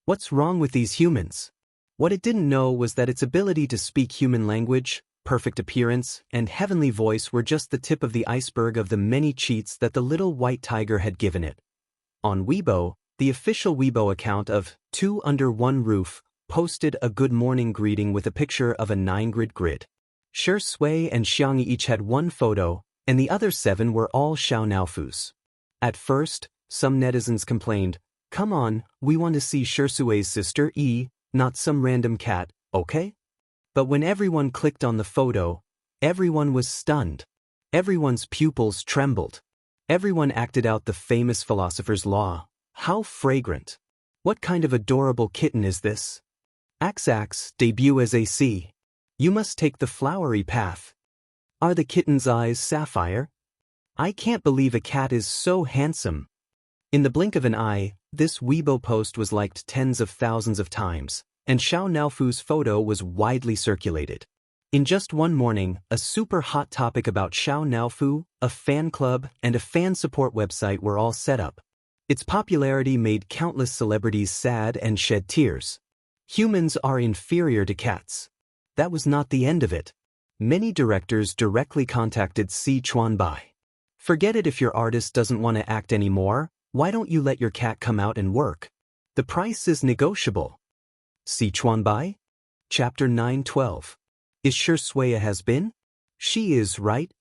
What's wrong with these humans?" What it didn't know was that its ability to speak human language, perfect appearance, and heavenly voice were just the tip of the iceberg of the many cheats that the little white tiger had given it. On Weibo, the official Weibo account of Two Under One Roof posted a good morning greeting with a picture of a 9-grid grid. Shui and Xianxia each had one photo, and the other 7 were all Xiao Naofu's. At first, some netizens complained, "Come on, we want to see Shui's sister E, not some random cat, okay?" But when everyone clicked on the photo, everyone was stunned. Everyone's pupils trembled. Everyone acted out the famous philosopher's law. How fragrant. What kind of adorable kitten is this? Axax debut as AC. You must take the flowery path. Are the kitten's eyes sapphire? I can't believe a cat is so handsome. In the blink of an eye, this Weibo post was liked tens of thousands of times, and Xiao Naofu's photo was widely circulated. In just one morning, a super hot topic about Xiao Naofu, a fan club, and a fan support website were all set up. Its popularity made countless celebrities sad and shed tears. Humans are inferior to cats. That was not the end of it. Many directors directly contacted Si Chuanbai. "Forget it if your artist doesn't want to act anymore. Why don't you let your cat come out and work? The price is negotiable." Si Chuanbai? Chapter 9:12. Is Shui a has-been? She is, right?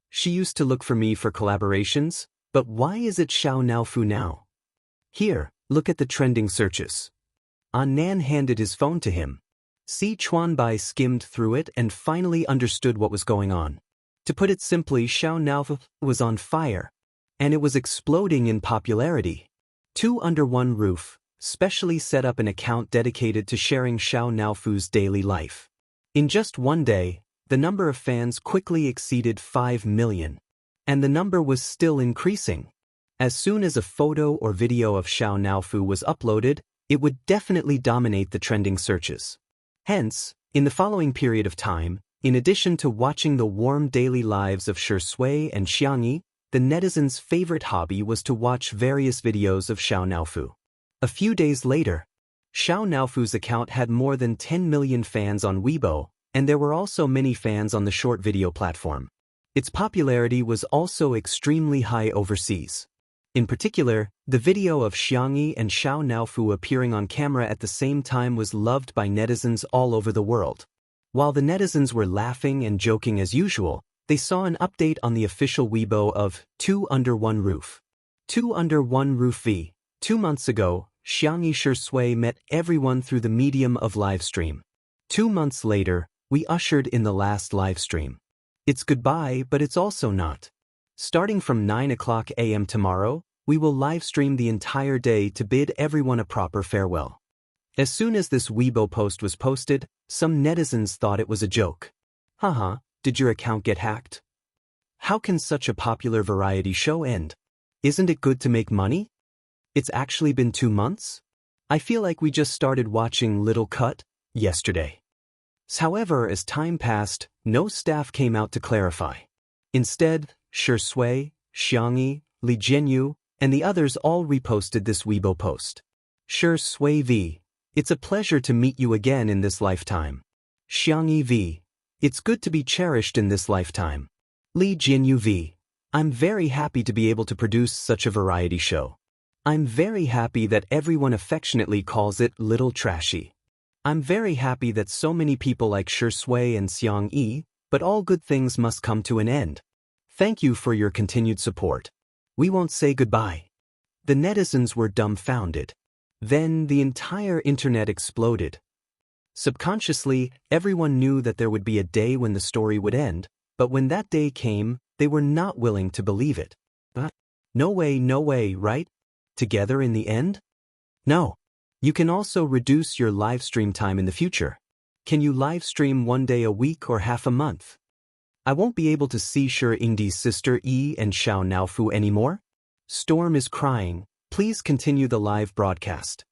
She used to look for me for collaborations, but why is it Xiao Naofu now? Here, look at the trending searches. Nan handed his phone to him. Si Chuanbai skimmed through it and finally understood what was going on. To put it simply, Xiao Naofu was on fire, and it was exploding in popularity. Two Under One Roof specially set up an account dedicated to sharing Xiao Naofu's daily life. In just one day, the number of fans quickly exceeded 5 million. And the number was still increasing. As soon as a photo or video of Xiao Naofu was uploaded, it would definitely dominate the trending searches. Hence, in the following period of time, in addition to watching the warm daily lives of Shui and Xianxia, the netizens' favorite hobby was to watch various videos of Xiao Naofu. A few days later, Xiao Naofu's account had more than 10 million fans on Weibo, and there were also many fans on the short video platform. Its popularity was also extremely high overseas. In particular, the video of Xianxia and Xiao Naofu appearing on camera at the same time was loved by netizens all over the world. While the netizens were laughing and joking as usual, they saw an update on the official Weibo of Two Under One Roof. Two Under One Roof V. 2 months ago, Xianxia Shui met everyone through the medium of livestream. 2 months later, we ushered in the last livestream. It's goodbye, but it's also not. Starting from 9 o'clock a.m. tomorrow, we will livestream the entire day to bid everyone a proper farewell. As soon as this Weibo post was posted, some netizens thought it was a joke. Haha, did your account get hacked? How can such a popular variety show end? Isn't it good to make money? It's actually been 2 months? I feel like we just started watching Little Cut yesterday. However, as time passed, no staff came out to clarify. Instead, Swordplay, Xianxia, Li Jianyu, and the others all reposted this Weibo post. Swordplay V. It's a pleasure to meet you again in this lifetime. Xianxia V. It's good to be cherished in this lifetime. Li Jianyu V. I'm very happy to be able to produce such a variety show. I'm very happy that everyone affectionately calls it Little Trashy. I'm very happy that so many people like Swordplay and Xianxia, but all good things must come to an end. Thank you for your continued support. We won't say goodbye. The netizens were dumbfounded. Then the entire internet exploded. Subconsciously, everyone knew that there would be a day when the story would end, but when that day came, they were not willing to believe it. But no way, right? Together in the end? No. You can also reduce your live stream time in the future. Can you live stream 1 day a week or half a month? I won't be able to see Ingdi's sister Yi and Xiao Naofu anymore. Storm is crying. Please continue the live broadcast.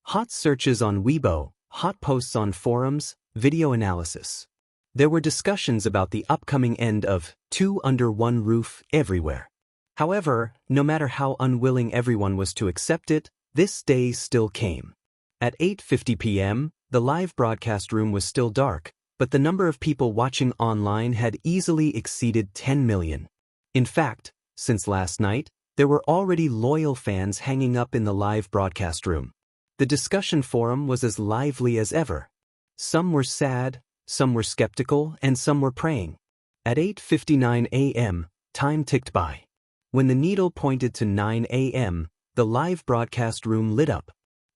Hot searches on Weibo, hot posts on forums, video analysis. There were discussions about the upcoming end of Two Under One Roof everywhere. However, no matter how unwilling everyone was to accept it, this day still came. At 8:50 p.m., the live broadcast room was still dark, but the number of people watching online had easily exceeded 10 million. In fact, since last night, there were already loyal fans hanging up in the live broadcast room. The discussion forum was as lively as ever. Some were sad, some were skeptical, and some were praying. At 8:59 a.m., time ticked by. When the needle pointed to 9 a.m., the live broadcast room lit up.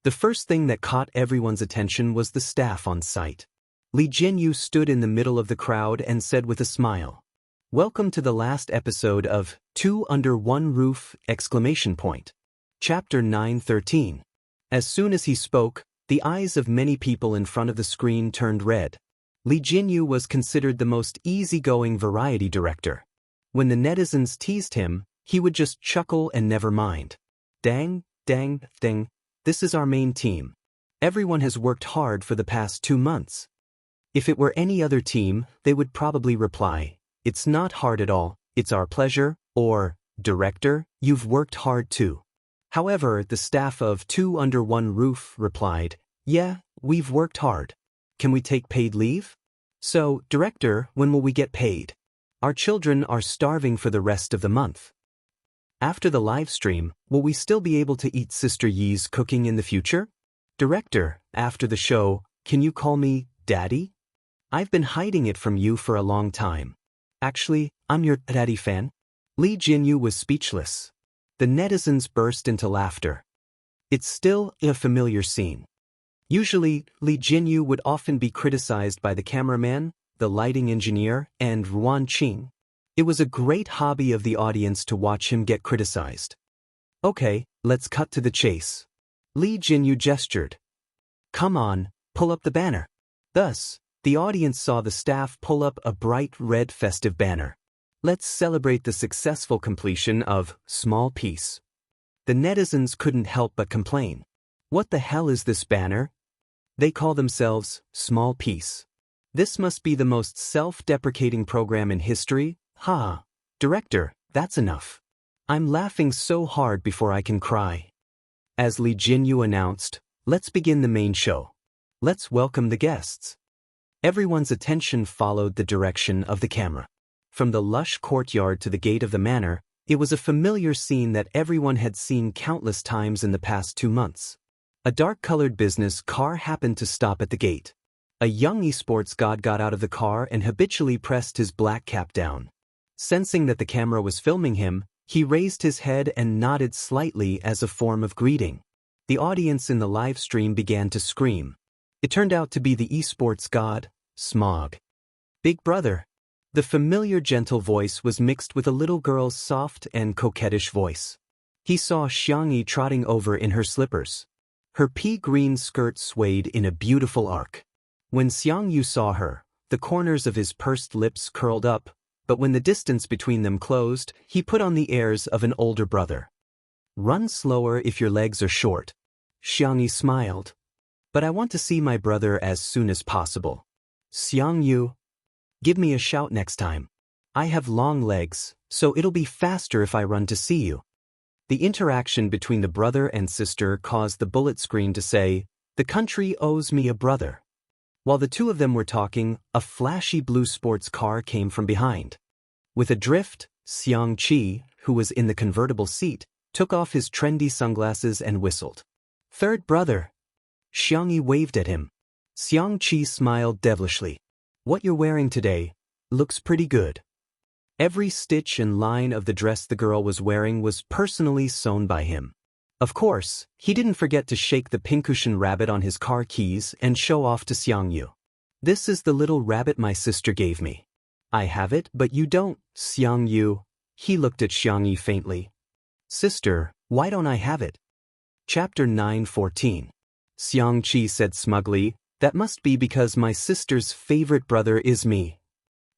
The first thing that caught everyone's attention was the staff on site. Li Jianyu stood in the middle of the crowd and said with a smile, "Welcome to the last episode of Two Under One Roof!" Chapter 9:13. As soon as he spoke, the eyes of many people in front of the screen turned red. Li Jianyu was considered the most easygoing variety director. When the netizens teased him, he would just chuckle and never mind. Dang, this is our main team. Everyone has worked hard for the past 2 months. If it were any other team, they would probably reply, "It's not hard at all, it's our pleasure," or, "Director, you've worked hard too." However, the staff of Two Under One Roof replied, "Yeah, we've worked hard. Can we take paid leave? So, Director, when will we get paid? Our children are starving for the rest of the month." After the live stream, will we still be able to eat Sister Yi's cooking in the future? Director, after the show, can you call me Daddy? I've been hiding it from you for a long time. Actually, I'm your Daddy fan. Li Jianyu was speechless. The netizens burst into laughter. It's still a familiar scene. Usually, Li Jianyu would often be criticized by the cameraman, the lighting engineer, and Ruan Qing. It was a great hobby of the audience to watch him get criticized. Okay, let's cut to the chase. Li Jianyu gestured. Come on, pull up the banner. Thus, the audience saw the staff pull up a bright red festive banner. Let's celebrate the successful completion of Small Piece. The netizens couldn't help but complain. What the hell is this banner? They call themselves Small Piece. This must be the most self-deprecating program in history. Ha! Director, that's enough. I'm laughing so hard before I can cry. As Li Jianyu announced, let's begin the main show. Let's welcome the guests. Everyone's attention followed the direction of the camera. From the lush courtyard to the gate of the manor, it was a familiar scene that everyone had seen countless times in the past 2 months. A dark-colored business car happened to stop at the gate. A young esports god got out of the car and habitually pressed his black cap down. Sensing that the camera was filming him, he raised his head and nodded slightly as a form of greeting. The audience in the live stream began to scream. It turned out to be the esports god, Smog. Big brother. The familiar gentle voice was mixed with a little girl's soft and coquettish voice. He saw Xianxia trotting over in her slippers. Her pea-green skirt swayed in a beautiful arc. When Xianxia saw her, the corners of his pursed lips curled up, but when the distance between them closed, he put on the airs of an older brother. Run slower if your legs are short. Xianxia smiled. But I want to see my brother as soon as possible. Xianxia, give me a shout next time. I have long legs, so it'll be faster if I run to see you. The interaction between the brother and sister caused the bullet screen to say, "The country owes me a brother." While the two of them were talking, a flashy blue sports car came from behind. With a drift, Xianxia, who was in the convertible seat, took off his trendy sunglasses and whistled. "Third brother." Xianxia waved at him. Xianxia smiled devilishly. "What you're wearing today looks pretty good." Every stitch and line of the dress the girl was wearing was personally sewn by him. Of course, he didn't forget to shake the pincushion rabbit on his car keys and show off to Xianxia. "This is the little rabbit my sister gave me. I have it, but you don't, Xianxia." He looked at Xianxia faintly. "Sister, why don't I have it?" Chapter 9:14. Xianxia said smugly, "That must be because my sister's favorite brother is me."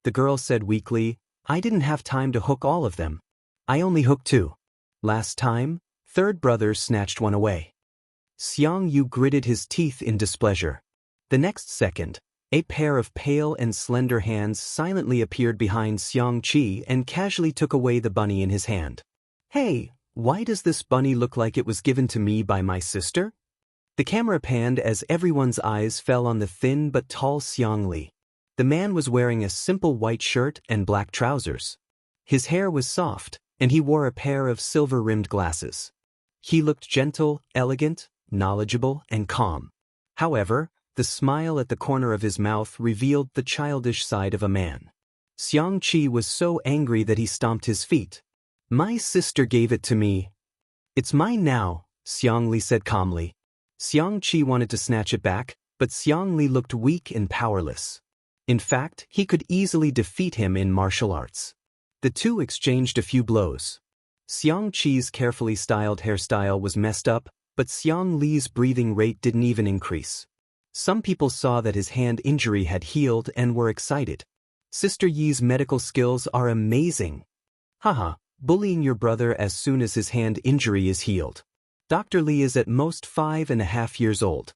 The girl said weakly, "I didn't have time to hook all of them. I only hooked 2. Last time, third brother snatched one away." Xianxia gritted his teeth in displeasure. The next second, a pair of pale and slender hands silently appeared behind Xianxia and casually took away the bunny in his hand. "Hey, why does this bunny look like it was given to me by my sister?" The camera panned as everyone's eyes fell on the thin but tall Xianxia. The man was wearing a simple white shirt and black trousers. His hair was soft, and he wore a pair of silver-rimmed glasses. He looked gentle, elegant, knowledgeable, and calm. However, the smile at the corner of his mouth revealed the childish side of a man. Xianxia was so angry that he stomped his feet. "My sister gave it to me. It's mine now," Xianxia said calmly. Xianxia wanted to snatch it back, but Xianxia looked weak and powerless. In fact, he could easily defeat him in martial arts. The two exchanged a few blows. Xianxia's carefully styled hairstyle was messed up, but Xianxia's breathing rate didn't even increase. Some people saw that his hand injury had healed and were excited. "Sister Yi's medical skills are amazing. Haha, bullying your brother as soon as his hand injury is healed. Dr. Li is at most 5.5 years old.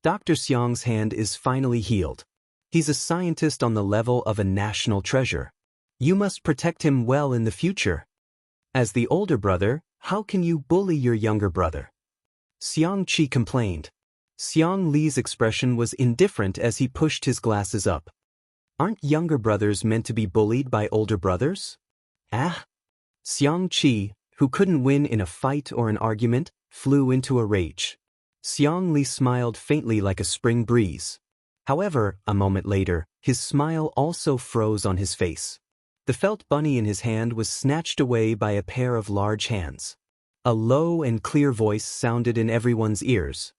Dr. Xiang's hand is finally healed. He's a scientist on the level of a national treasure. You must protect him well in the future. As the older brother, how can you bully your younger brother?" Xianxia complained. Xianxia's expression was indifferent as he pushed his glasses up. "Aren't younger brothers meant to be bullied by older brothers?" "Ah!" Xianxia, who couldn't win in a fight or an argument, flew into a rage. Xianxia smiled faintly like a spring breeze. However, a moment later, his smile also froze on his face. The felt bunny in his hand was snatched away by a pair of large hands. A low and clear voice sounded in everyone's ears.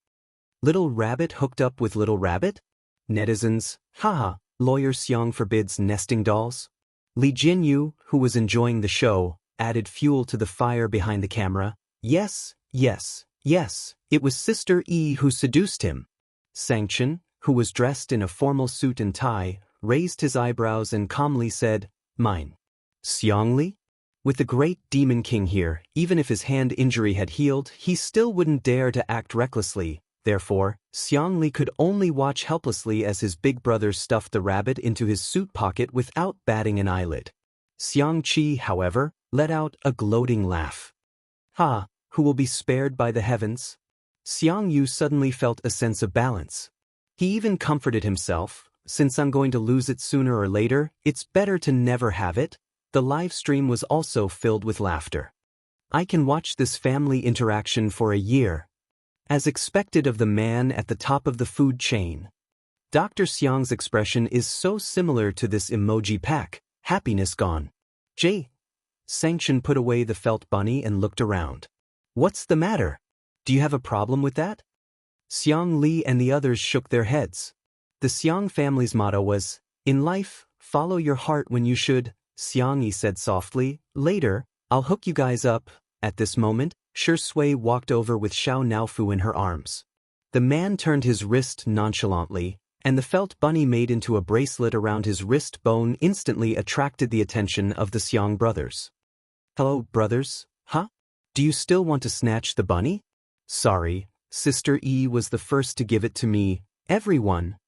"Little rabbit hooked up with little rabbit?" Netizens, "Haha, lawyer Xiang forbids nesting dolls." Li Jinyu, who was enjoying the show, added fuel to the fire behind the camera. "Yes, yes, yes, it was Sister Yi who seduced him." Xianxia, who was dressed in a formal suit and tie, raised his eyebrows and calmly said, "Mine." "Xianxia?" With the great demon king here, even if his hand injury had healed, he still wouldn't dare to act recklessly. Therefore, Xianxia could only watch helplessly as his big brother stuffed the rabbit into his suit pocket without batting an eyelid. Xianxia, however, let out a gloating laugh. "Ha, who will be spared by the heavens?" Xianxia suddenly felt a sense of balance. He even comforted himself, "Since I'm going to lose it sooner or later, it's better to never have it." The live stream was also filled with laughter. "I can watch this family interaction for a year." As expected of the man at the top of the food chain. Dr. Xiang's expression is so similar to this emoji pack, happiness gone. Xianxia put away the felt bunny and looked around. "What's the matter? Do you have a problem with that?" Xianxia and the others shook their heads. The Xiang family's motto was, "In life, follow your heart when you should," Xianxia said softly. "Later, I'll hook you guys up." At this moment, Shi Sui walked over with Xiao Naofu in her arms. The man turned his wrist nonchalantly, and the felt bunny made into a bracelet around his wrist bone instantly attracted the attention of the Xiang brothers. "Hello, brothers, huh? Do you still want to snatch the bunny?" "Sorry, Sister E was the first to give it to me, everyone."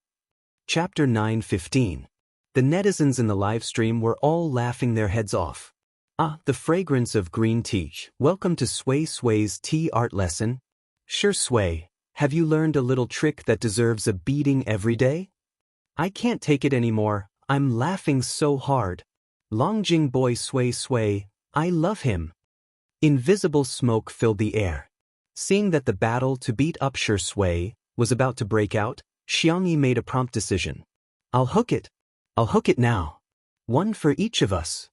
Chapter 9:15. The netizens in the live stream were all laughing their heads off. "Ah, the fragrance of green tea. Welcome to Sway Sway's tea art lesson. Sure, Sway, have you learned a little trick that deserves a beating every day?" "I can't take it anymore, I'm laughing so hard. Longjing boy Sway Sway, I love him." Invisible smoke filled the air. Seeing that the battle to beat up Sure Sway was about to break out, Xianxia made a prompt decision. I'll hook it now. One for each of us."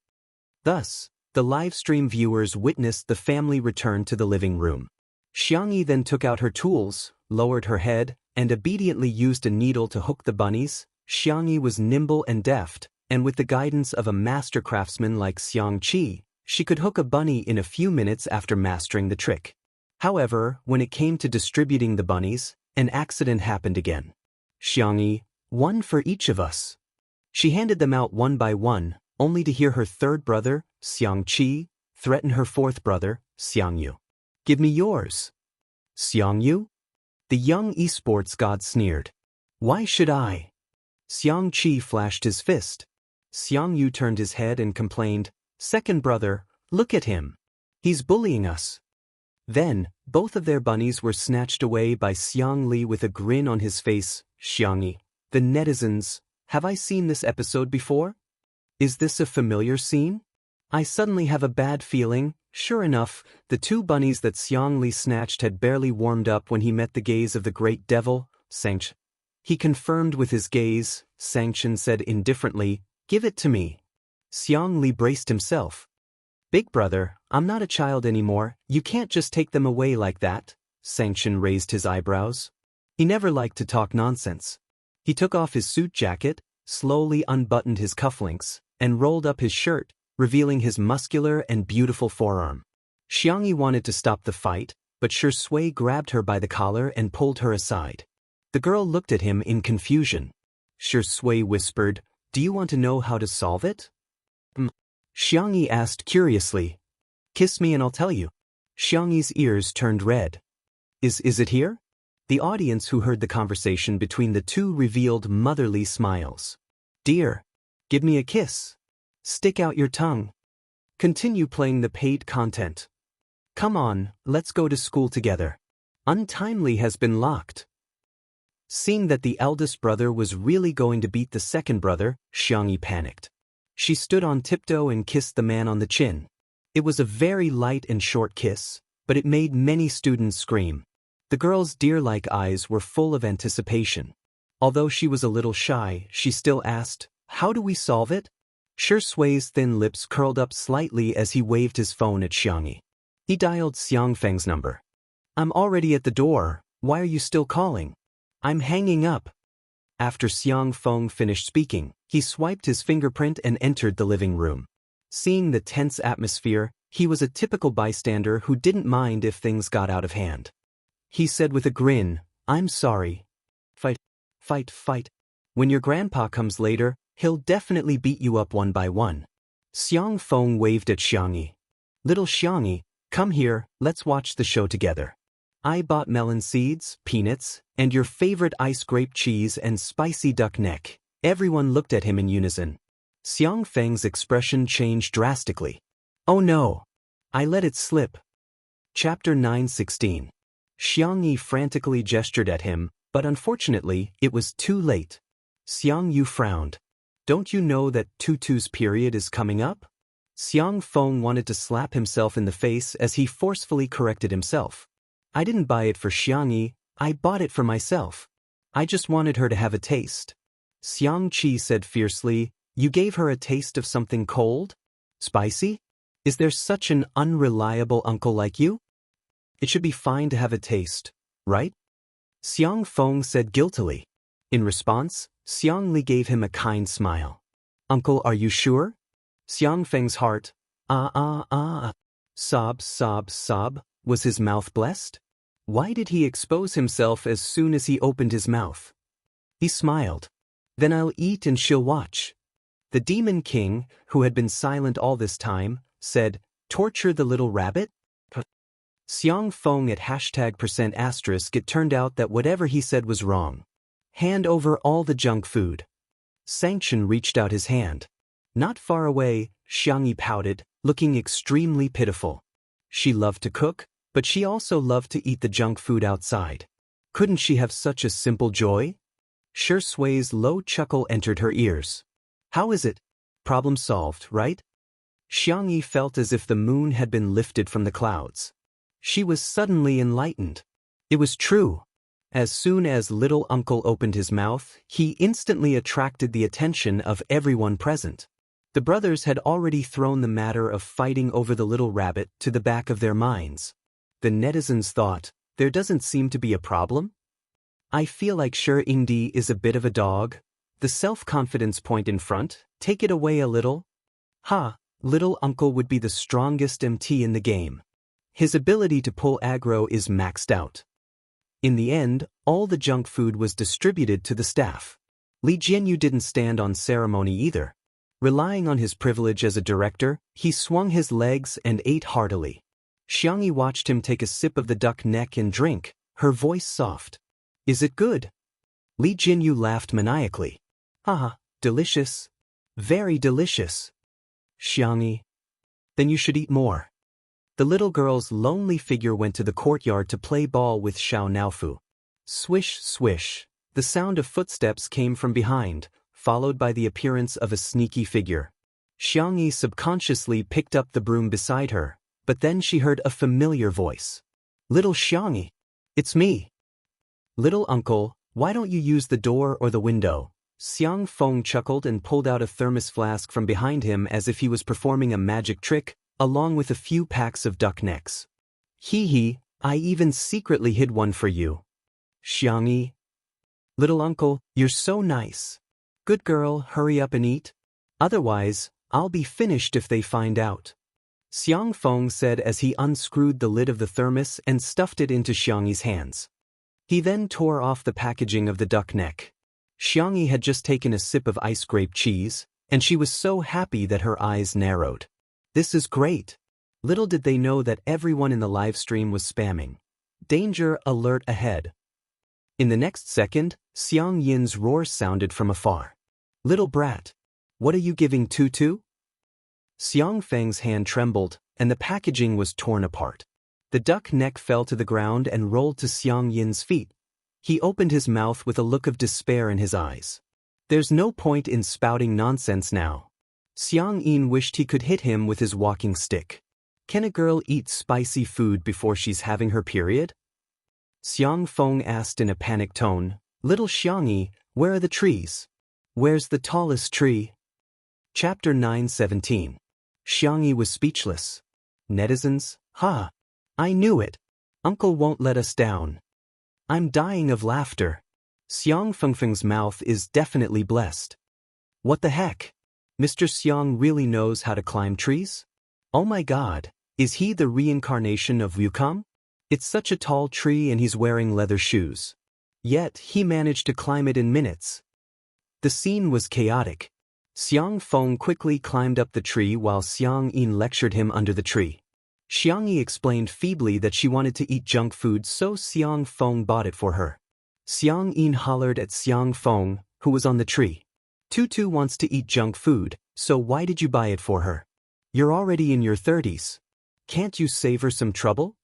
Thus, the live stream viewers witnessed the family return to the living room. Xianxia then took out her tools, lowered her head, and obediently used a needle to hook the bunnies. Xianxia was nimble and deft, and with the guidance of a master craftsman like Xianxia, she could hook a bunny in a few minutes after mastering the trick. However, when it came to distributing the bunnies, an accident happened again. "Xianxia, one for each of us." She handed them out one by one, only to hear her third brother, Xianxia, threaten her fourth brother, Xiangyu. "Give me yours." "Xiangyu?" The young esports god sneered. "Why should I?" Xianxia flashed his fist. Xiangyu turned his head and complained, "Second brother, look at him. He's bullying us." Then, both of their bunnies were snatched away by Xiangli with a grin on his face. "Xianxia, the netizens, have I seen this episode before? Is this a familiar scene? I suddenly have a bad feeling." Sure enough, the two bunnies that Xiangli snatched had barely warmed up when he met the gaze of the great devil, Xianxia. He confirmed with his gaze. Xianxia said indifferently, "Give it to me." Xiangli braced himself. "Big brother, I'm not a child anymore, you can't just take them away like that." Xianxia raised his eyebrows. He never liked to talk nonsense. He took off his suit jacket, slowly unbuttoned his cufflinks, and rolled up his shirt, revealing his muscular and beautiful forearm. Xianxia wanted to stop the fight, but Sure Sway grabbed her by the collar and pulled her aside. The girl looked at him in confusion. Sure Sway whispered, "Do you want to know how to solve it?" Xianxia asked curiously. "Kiss me and I'll tell you." Xiangxi's ears turned red. Is it here?" The audience who heard the conversation between the two revealed motherly smiles. "Dear, give me a kiss. Stick out your tongue. Continue playing the paid content. Come on, let's go to school together. Untimely has been locked." Seeing that the eldest brother was really going to beat the second brother, Xianxia panicked. She stood on tiptoe and kissed the man on the chin. It was a very light and short kiss, but it made many students scream. The girl's deer-like eyes were full of anticipation. Although she was a little shy, she still asked, "How do we solve it?" Sure Sway's thin lips curled up slightly as he waved his phone at Xianxia. He dialed Xiangfeng's number. "I'm already at the door, why are you still calling?" "I'm hanging up." After Xiangfeng finished speaking, he swiped his fingerprint and entered the living room. Seeing the tense atmosphere, he was a typical bystander who didn't mind if things got out of hand. He said with a grin, "I'm sorry. Fight. When your grandpa comes later, he'll definitely beat you up one by one." Xiangfeng waved at Xianxia. "Little Xianxia, come here, let's watch the show together. I bought melon seeds, peanuts, and your favorite ice grape cheese and spicy duck neck." Everyone looked at him in unison. Xiangfeng's expression changed drastically. "Oh no! I let it slip." Chapter 9:16. Xianxia frantically gestured at him, but unfortunately, it was too late. Xiangyu frowned. "Don't you know that Tutu's period is coming up?" Xiangfeng wanted to slap himself in the face as he forcefully corrected himself. "I didn't buy it for Xianxia, I bought it for myself. I just wanted her to have a taste." Xianxia said fiercely, "You gave her a taste of something cold? Spicy? Is there such an unreliable uncle like you? It should be fine to have a taste, right?" Xiangfeng said guiltily. In response, Xiangli gave him a kind smile. "Uncle, are you sure?" Xiangfeng's heart, sob. Was his mouth blessed? Why did he expose himself as soon as he opened his mouth? He smiled. Then I'll eat and she'll watch. The Demon King, who had been silent all this time, said, torture the little rabbit? Xiang Feng at #%*, it turned out that whatever he said was wrong. Hand over all the junk food. Sanction reached out his hand. Not far away, Xiangyi pouted, looking extremely pitiful. She loved to cook, but she also loved to eat the junk food outside. Couldn't she have such a simple joy? Shi Sui's low chuckle entered her ears. How is it? Problem solved, right? Xiangyi felt as if the moon had been lifted from the clouds. She was suddenly enlightened. It was true. As soon as little uncle opened his mouth, he instantly attracted the attention of everyone present. The brothers had already thrown the matter of fighting over the little rabbit to the back of their minds. The netizens thought, there doesn't seem to be a problem. I feel like Shi Yingdi is a bit of a dog. The self-confidence point in front, take it away a little. Ha, little uncle would be the strongest MT in the game. His ability to pull aggro is maxed out. In the end, all the junk food was distributed to the staff. Li Jianyu didn't stand on ceremony either. Relying on his privilege as a director, he swung his legs and ate heartily. Xiangyi watched him take a sip of the duck neck and drink, her voice soft. Is it good? Li Jianyu laughed maniacally. Haha, delicious. Very delicious. Xiangyi. Then you should eat more. The little girl's lonely figure went to the courtyard to play ball with Xiao Naofu. Swish, swish. The sound of footsteps came from behind, followed by the appearance of a sneaky figure. Xiangyi subconsciously picked up the broom beside her, but then she heard a familiar voice. Little Xiangyi. It's me. Little uncle, why don't you use the door or the window? Xiang Feng chuckled and pulled out a thermos flask from behind him as if he was performing a magic trick, along with a few packs of duck necks. Hee hee, I even secretly hid one for you. Xiangyi. Little uncle, you're so nice. Good girl, hurry up and eat. Otherwise, I'll be finished if they find out. Xiang Feng said as he unscrewed the lid of the thermos and stuffed it into Xiangyi's hands. He then tore off the packaging of the duck neck. Xiangyi had just taken a sip of ice grape cheese, and she was so happy that her eyes narrowed. This is great. Little did they know that everyone in the live stream was spamming. Danger alert ahead. In the next second, Xiang Yin's roar sounded from afar. Little brat. What are you giving Tutu? Xiang Feng's hand trembled, and the packaging was torn apart. The duck neck fell to the ground and rolled to Xiang Yin's feet. He opened his mouth with a look of despair in his eyes. There's no point in spouting nonsense now. Xiang Yin wished he could hit him with his walking stick. Can a girl eat spicy food before she's having her period? Xiang Feng asked in a panicked tone, Little Xiangyi, where are the trees? Where's the tallest tree? Chapter 9:17. Xiangyi was speechless. Netizens, ha! I knew it. Uncle won't let us down. I'm dying of laughter. Xiang Fengfeng's mouth is definitely blessed. What the heck? Mr. Xiang really knows how to climb trees? Oh my god, is he the reincarnation of Wukong? It's such a tall tree and he's wearing leather shoes. Yet, he managed to climb it in minutes. The scene was chaotic. Xiang Feng quickly climbed up the tree while Xiang Yin lectured him under the tree. Xiangyi explained feebly that she wanted to eat junk food, so Xiang Feng bought it for her. Xiang Yin hollered at Xiang Feng, who was on the tree. Tutu wants to eat junk food, so why did you buy it for her? You're already in your 30s. Can't you save her some trouble?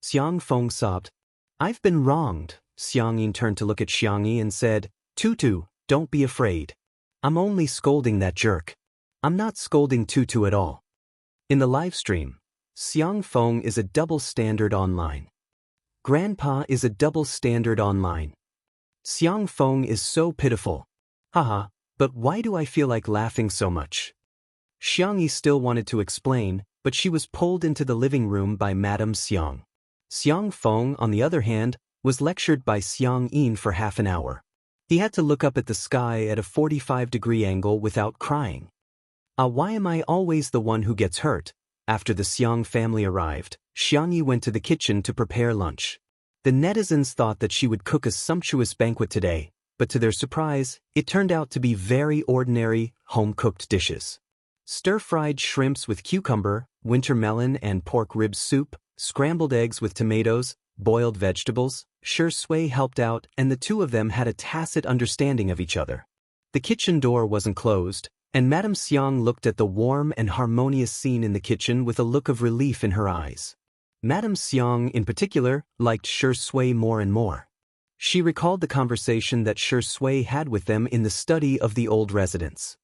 Xiang Feng sobbed. I've been wronged. Xiang Yin turned to look at Xiangyi and said, Tutu, don't be afraid. I'm only scolding that jerk. I'm not scolding Tutu at all. In the live stream, Xiang Feng is a double standard online. Grandpa is a double standard online. Xiang Feng is so pitiful. Haha, but why do I feel like laughing so much? Xiangyi still wanted to explain, but she was pulled into the living room by Madame Xiang. Xiang Feng, on the other hand, was lectured by Xiang Yin for half an hour. He had to look up at the sky at a 45-degree angle without crying. Why am I always the one who gets hurt? After the Xiang family arrived, Xiangyi went to the kitchen to prepare lunch. The netizens thought that she would cook a sumptuous banquet today, but to their surprise, it turned out to be very ordinary, home-cooked dishes. Stir-fried shrimps with cucumber, winter melon and pork rib soup, scrambled eggs with tomatoes, boiled vegetables. Shui helped out, and the two of them had a tacit understanding of each other. The kitchen door wasn't closed, and Madame Xiang looked at the warm and harmonious scene in the kitchen with a look of relief in her eyes. Madame Xiang, in particular, liked Shui more and more. She recalled the conversation that Shui had with them in the study of the old residence.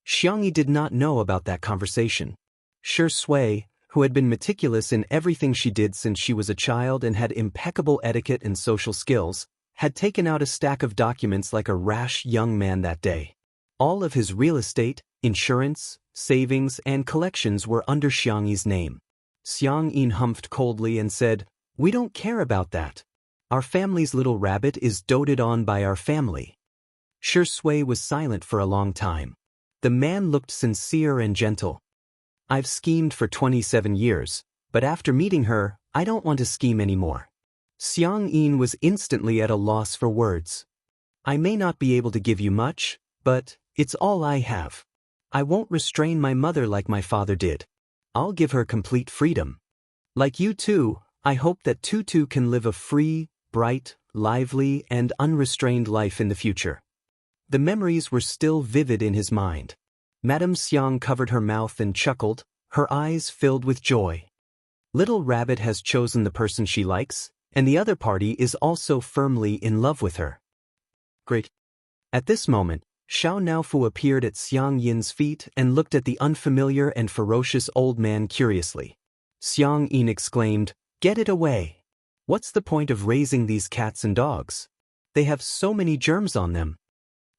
Xianxia did not know about that conversation. Shui, who had been meticulous in everything she did since she was a child and had impeccable etiquette and social skills, had taken out a stack of documents like a rash young man that day. All of his real estate, insurance, savings, and collections were under Xianxi's name. Xianxia humphed coldly and said, "We don't care about that. Our family's little rabbit is doted on by our family." Shui was silent for a long time. The man looked sincere and gentle. "I've schemed for 27 years, but after meeting her, I don't want to scheme anymore." Xianxia was instantly at a loss for words. "I may not be able to give you much, but it's all I have. I won't restrain my mother like my father did. I'll give her complete freedom. Like you two, I hope that Tutu can live a free, bright, lively, and unrestrained life in the future." The memories were still vivid in his mind. Madame Xiang covered her mouth and chuckled, her eyes filled with joy. Little Rabbit has chosen the person she likes, and the other party is also firmly in love with her. Great. At this moment, Xiao Naofu appeared at Xiang Yin's feet and looked at the unfamiliar and ferocious old man curiously. Xiang Yin exclaimed, "Get it away! What's the point of raising these cats and dogs? They have so many germs on them."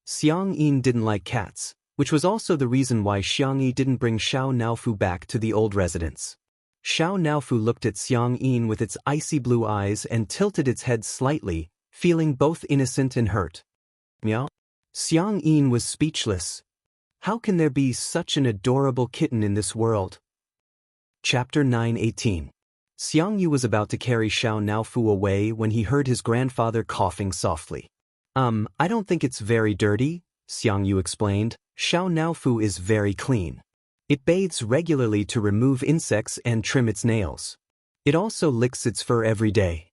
Xiang Yin didn't like cats, which was also the reason why Xiangxia didn't bring Xiao Naofu back to the old residence. Xiao Naofu looked at Xiang Yin with its icy blue eyes and tilted its head slightly, feeling both innocent and hurt. Meow. Xiang Yin was speechless. How can there be such an adorable kitten in this world? Chapter 9:18. Xiangyu was about to carry Xiao Naofu away when he heard his grandfather coughing softly. I don't think it's very dirty," Xiangyu explained. "Xiao Naofu is very clean. It bathes regularly to remove insects and trim its nails. It also licks its fur every day."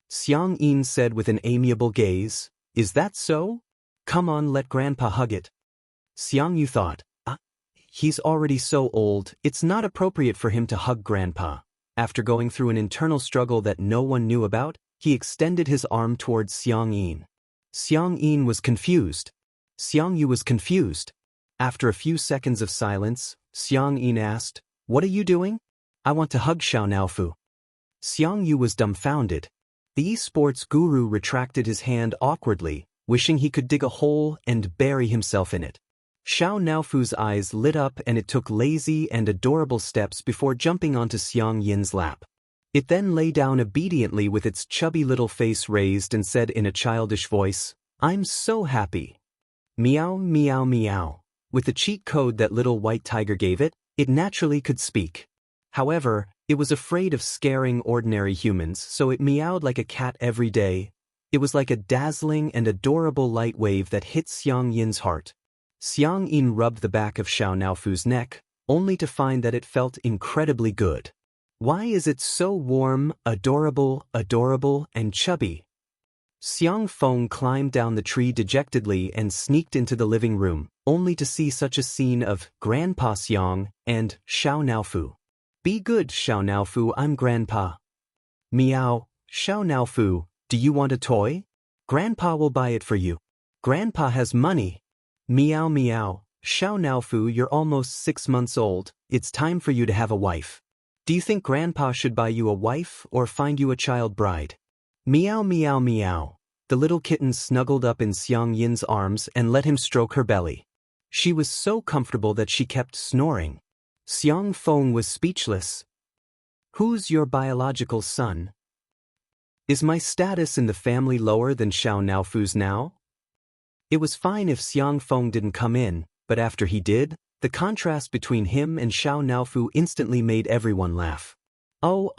Xiang Yin said with an amiable gaze, "Is that so? Come on, let Grandpa hug it." Xiangyu thought, he's already so old, it's not appropriate for him to hug Grandpa." After going through an internal struggle that no one knew about, he extended his arm towards Xiang Yin. Xiang Yin was confused. Xiangyu was confused. After a few seconds of silence, Xiang Yin asked, "What are you doing?" "I want to hug Xiao Naofu." Xiangyu was dumbfounded. The esports guru retracted his hand awkwardly, wishing he could dig a hole and bury himself in it. Xiao Naofu's eyes lit up and it took lazy and adorable steps before jumping onto Xiang Yin's lap. It then lay down obediently with its chubby little face raised and said in a childish voice, "I'm so happy." Meow, meow, meow. With the cheat code that little white tiger gave it, it naturally could speak. However, it was afraid of scaring ordinary humans, so it meowed like a cat every day. It was like a dazzling and adorable light wave that hit Xiang Yin's heart. Xiang Yin rubbed the back of Xiao Naofu's neck, only to find that it felt incredibly good. Why is it so warm, adorable, and chubby? Xiang Feng climbed down the tree dejectedly and sneaked into the living room, only to see such a scene of Grandpa Xiang and Xiao Naofu. "Be good, Xiao Naofu, I'm Grandpa." "Meow, Xiao Naofu, do you want a toy? Grandpa will buy it for you. Grandpa has money." "Meow, meow, Xiao Naofu, you're almost 6 months old, it's time for you to have a wife. Do you think Grandpa should buy you a wife or find you a child bride?" Meow, meow, meow. The little kitten snuggled up in Xiang Yin's arms and let him stroke her belly. She was so comfortable that she kept snoring. Xiang Feng was speechless. "Who's your biological son? Is my status in the family lower than Xiao Naofu's now?" It was fine if Xiang Feng didn't come in, but after he did, the contrast between him and Xiao Naofu instantly made everyone laugh. Oh,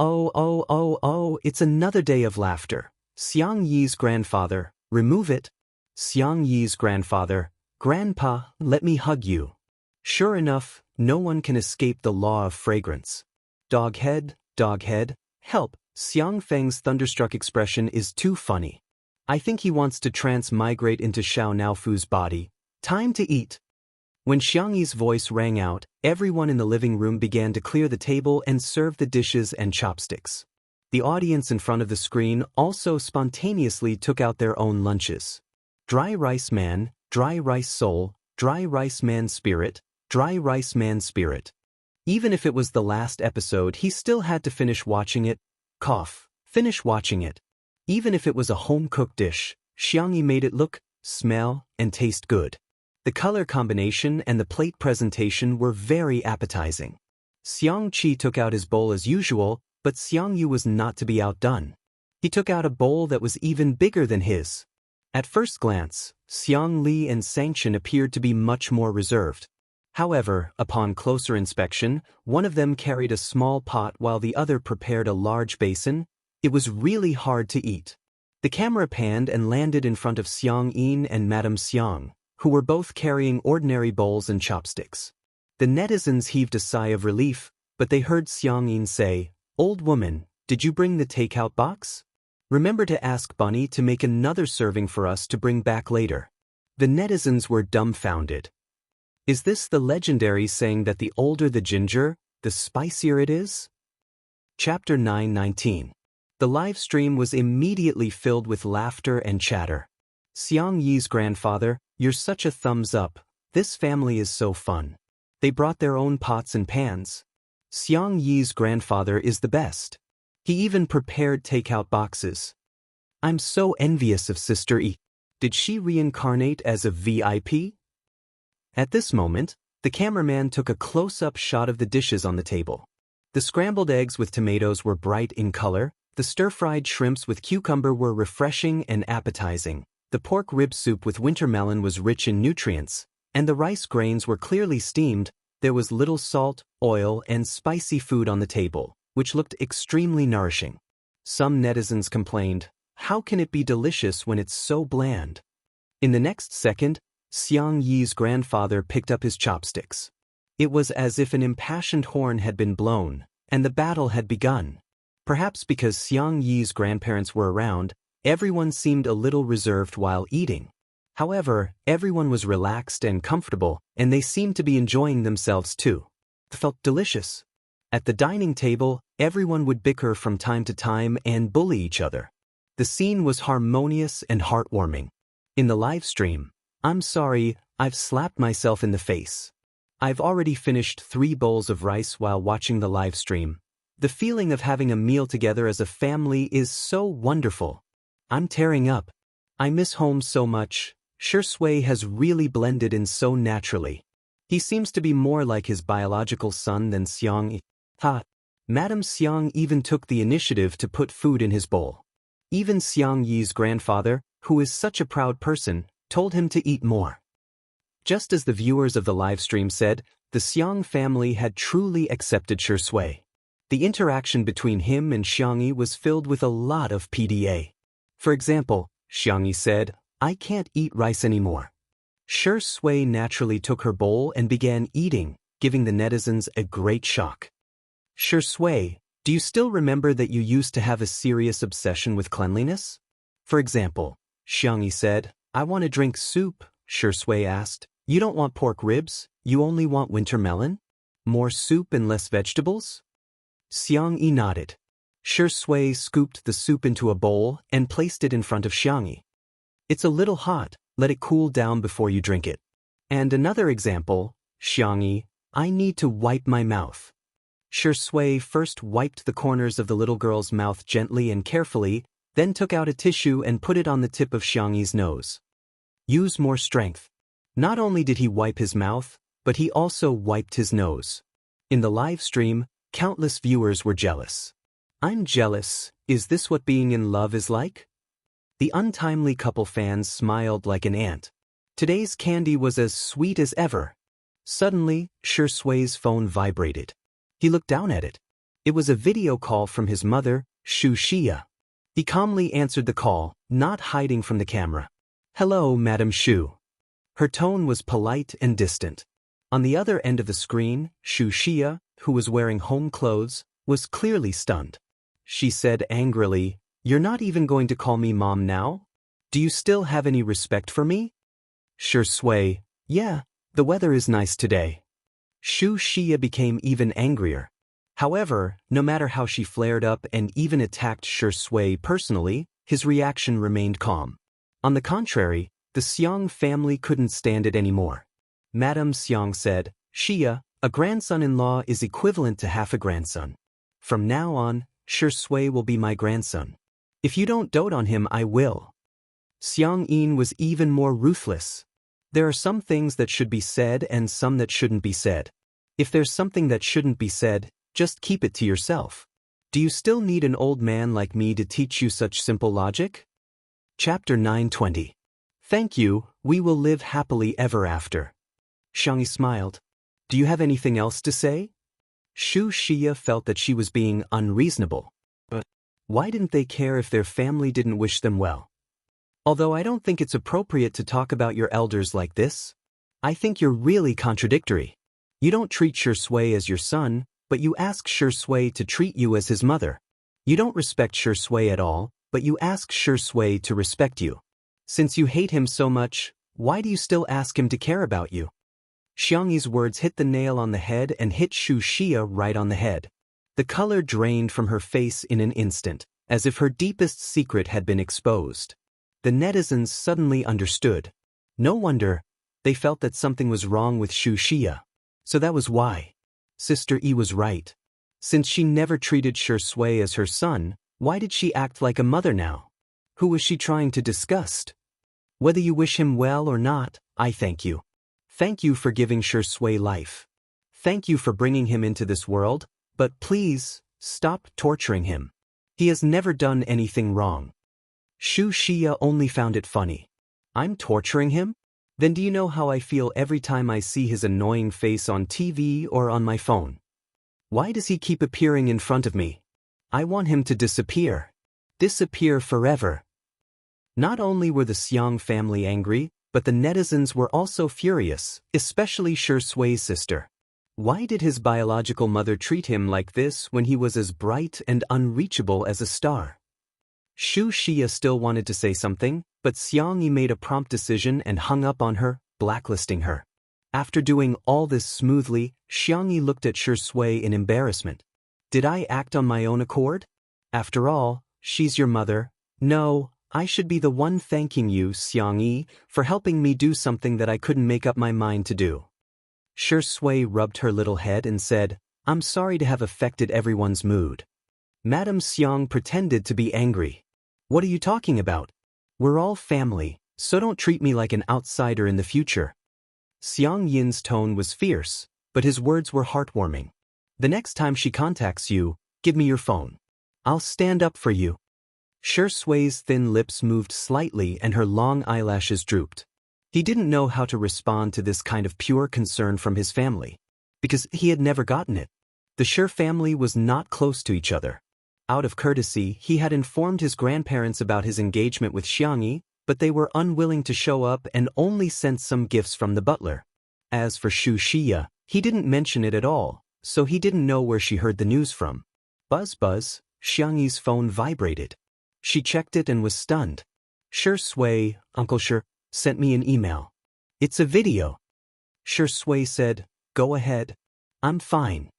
it's another day of laughter. Xiang Yi's grandfather, remove it. Xiangyi's grandfather, "Grandpa, let me hug you." Sure enough, no one can escape the law of fragrance. Dog head, help, Xiang Feng's thunderstruck expression is too funny. I think he wants to transmigrate into Xiao Naofu's body. Time to eat. When Xiangyi's voice rang out, everyone in the living room began to clear the table and serve the dishes and chopsticks. The audience in front of the screen also spontaneously took out their own lunches. Dry rice man, dry rice soul, dry rice man spirit, dry rice man spirit. Even if it was the last episode, he still had to finish watching it. Finish watching it. Even if it was a home-cooked dish, Xiangyi made it look, smell, and taste good. The color combination and the plate presentation were very appetizing. Xiangqi took out his bowl as usual, but Xiangyu was not to be outdone. He took out a bowl that was even bigger than his. At first glance, Xiangli and Xianxia appeared to be much more reserved. However, upon closer inspection, one of them carried a small pot while the other prepared a large basin. It was really hard to eat. The camera panned and landed in front of Xiang Yin and Madame Xiang, who were both carrying ordinary bowls and chopsticks. The netizens heaved a sigh of relief, but they heard Xiang Yin say, "Old woman, did you bring the takeout box? Remember to ask Bunny to make another serving for us to bring back later." The netizens were dumbfounded. Is this the legendary saying that the older the ginger, the spicier it is? Chapter 9:19. The live stream was immediately filled with laughter and chatter. Xiangyi's grandfather, "You're such a thumbs up. This family is so fun. They brought their own pots and pans. Xiangyi's grandfather is the best. He even prepared takeout boxes. I'm so envious of Sister E. Did she reincarnate as a VIP?" At this moment, the cameraman took a close-up shot of the dishes on the table. The scrambled eggs with tomatoes were bright in color, the stir-fried shrimps with cucumber were refreshing and appetizing, the pork rib soup with winter melon was rich in nutrients, and the rice grains were clearly steamed. There was little salt, oil, and spicy food on the table, which looked extremely nourishing. Some netizens complained, "How can it be delicious when it's so bland?" In the next second, Xiangyi's grandfather picked up his chopsticks. It was as if an impassioned horn had been blown, and the battle had begun. Perhaps because Xiangyi's grandparents were around, everyone seemed a little reserved while eating. However, everyone was relaxed and comfortable, and they seemed to be enjoying themselves too. It felt delicious. At the dining table, everyone would bicker from time to time and bully each other. The scene was harmonious and heartwarming. In the live stream, "I'm sorry, I've slapped myself in the face. I've already finished 3 bowls of rice while watching the live stream. The feeling of having a meal together as a family is so wonderful. I'm tearing up. I miss home so much. Shui has really blended in so naturally. He seems to be more like his biological son than Xiang." Madame Xiang even took the initiative to put food in his bowl. Even Xiangyi's grandfather, who is such a proud person, told him to eat more. Just as the viewers of the live stream said, the Xiang family had truly accepted Shui. The interaction between him and Xiangyi was filled with a lot of PDA. For example, Xiangyi said, "I can't eat rice anymore." Shui naturally took her bowl and began eating, giving the netizens a great shock. "Shui, do you still remember that you used to have a serious obsession with cleanliness?" For example, Xiangyi said, "I want to drink soup." Shui asked, "You don't want pork ribs, you only want winter melon? More soup and less vegetables?" Xiangyi nodded. Shui scooped the soup into a bowl and placed it in front of Xiangyi. "It's a little hot, let it cool down before you drink it." And another example, Xiangyi, "I need to wipe my mouth." Shui first wiped the corners of the little girl's mouth gently and carefully, then took out a tissue and put it on the tip of Xiangyi's nose. "Use more strength." Not only did he wipe his mouth, but he also wiped his nose. In the live stream, countless viewers were jealous. "I'm jealous, is this what being in love is like?" The untimely couple fans smiled like an ant. Today's candy was as sweet as ever. Suddenly, Shui's phone vibrated. He looked down at it. It was a video call from his mother, Xianxia. He calmly answered the call, not hiding from the camera. Hello, Madam Shu. Her tone was polite and distant. On the other end of the screen, Xianxia, who was wearing home clothes, was clearly stunned. She said angrily, "You're not even going to call me mom now? Do you still have any respect for me?" Shui, "Yeah, the weather is nice today." Xianxia became even angrier. However, no matter how she flared up and even attacked Shui personally, his reaction remained calm. On the contrary, the Xiang family couldn't stand it anymore. Madame Xiang said, "Xia, a grandson-in-law is equivalent to half a grandson. From now on, Shui will be my grandson. If you don't dote on him, I will." Xiang Yin was even more ruthless. There are some things that should be said and some that shouldn't be said. If there's something that shouldn't be said, just keep it to yourself. Do you still need an old man like me to teach you such simple logic? Chapter 920. Thank you, we will live happily ever after. Xianxia smiled. Do you have anything else to say? Xianxia felt that she was being unreasonable. But why didn't they care if their family didn't wish them well? Although I don't think it's appropriate to talk about your elders like this. I think you're really contradictory. You don't treat Shui as your son, but you ask Shui to treat you as his mother. You don't respect Shui at all, but you ask Shui to respect you. Since you hate him so much, why do you still ask him to care about you? Xiangyi's words hit the nail on the head and hit Xianxia right on the head. The color drained from her face in an instant, as if her deepest secret had been exposed. The netizens suddenly understood. No wonder, they felt that something was wrong with Xianxia. So that was why. Sister Yi was right. Since she never treated Shui as her son, why did she act like a mother now? Who was she trying to disgust? Whether you wish him well or not, I thank you. Thank you for giving Shui life. Thank you for bringing him into this world, but please, stop torturing him. He has never done anything wrong. Xianxia only found it funny. I'm torturing him? Then do you know how I feel every time I see his annoying face on TV or on my phone? Why does he keep appearing in front of me? I want him to disappear. Disappear forever. Not only were the Xiang family angry, but the netizens were also furious, especially Shui's sister. Why did his biological mother treat him like this when he was as bright and unreachable as a star? Xianxia still wanted to say something, but Xiangyi made a prompt decision and hung up on her, blacklisting her. After doing all this smoothly, Xiangyi looked at Shui in embarrassment. Did I act on my own accord? After all, she's your mother. No, I should be the one thanking you, Xiangyi, for helping me do something that I couldn't make up my mind to do. Shui rubbed her little head and said, I'm sorry to have affected everyone's mood. Madame Xiang pretended to be angry. What are you talking about? We're all family, so don't treat me like an outsider in the future. Xiang Yin's tone was fierce, but his words were heartwarming. The next time she contacts you, give me your phone. I'll stand up for you. Shui's thin lips moved slightly and her long eyelashes drooped. He didn't know how to respond to this kind of pure concern from his family, because he had never gotten it. The Shu family was not close to each other. Out of courtesy, he had informed his grandparents about his engagement with Xiangyi, but they were unwilling to show up and only sent some gifts from the butler. As for Xianxia, he didn't mention it at all, so he didn't know where she heard the news from. Buzz buzz, Xiangyi's phone vibrated. She checked it and was stunned. Shui, Uncle Shu, sent me an email. It's a video. Shui said, go ahead. I'm fine.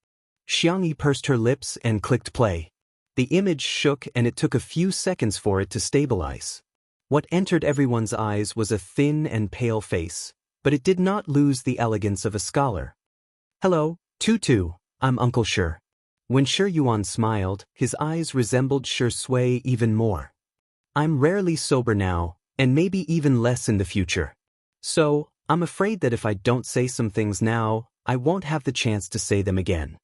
Xiangyi pursed her lips and clicked play. The image shook and it took a few seconds for it to stabilize. What entered everyone's eyes was a thin and pale face, but it did not lose the elegance of a scholar. Hello, Tutu, I'm Uncle Shu. When Shi Yuan smiled, his eyes resembled Shui even more. I'm rarely sober now, and maybe even less in the future. So, I'm afraid that if I don't say some things now, I won't have the chance to say them again.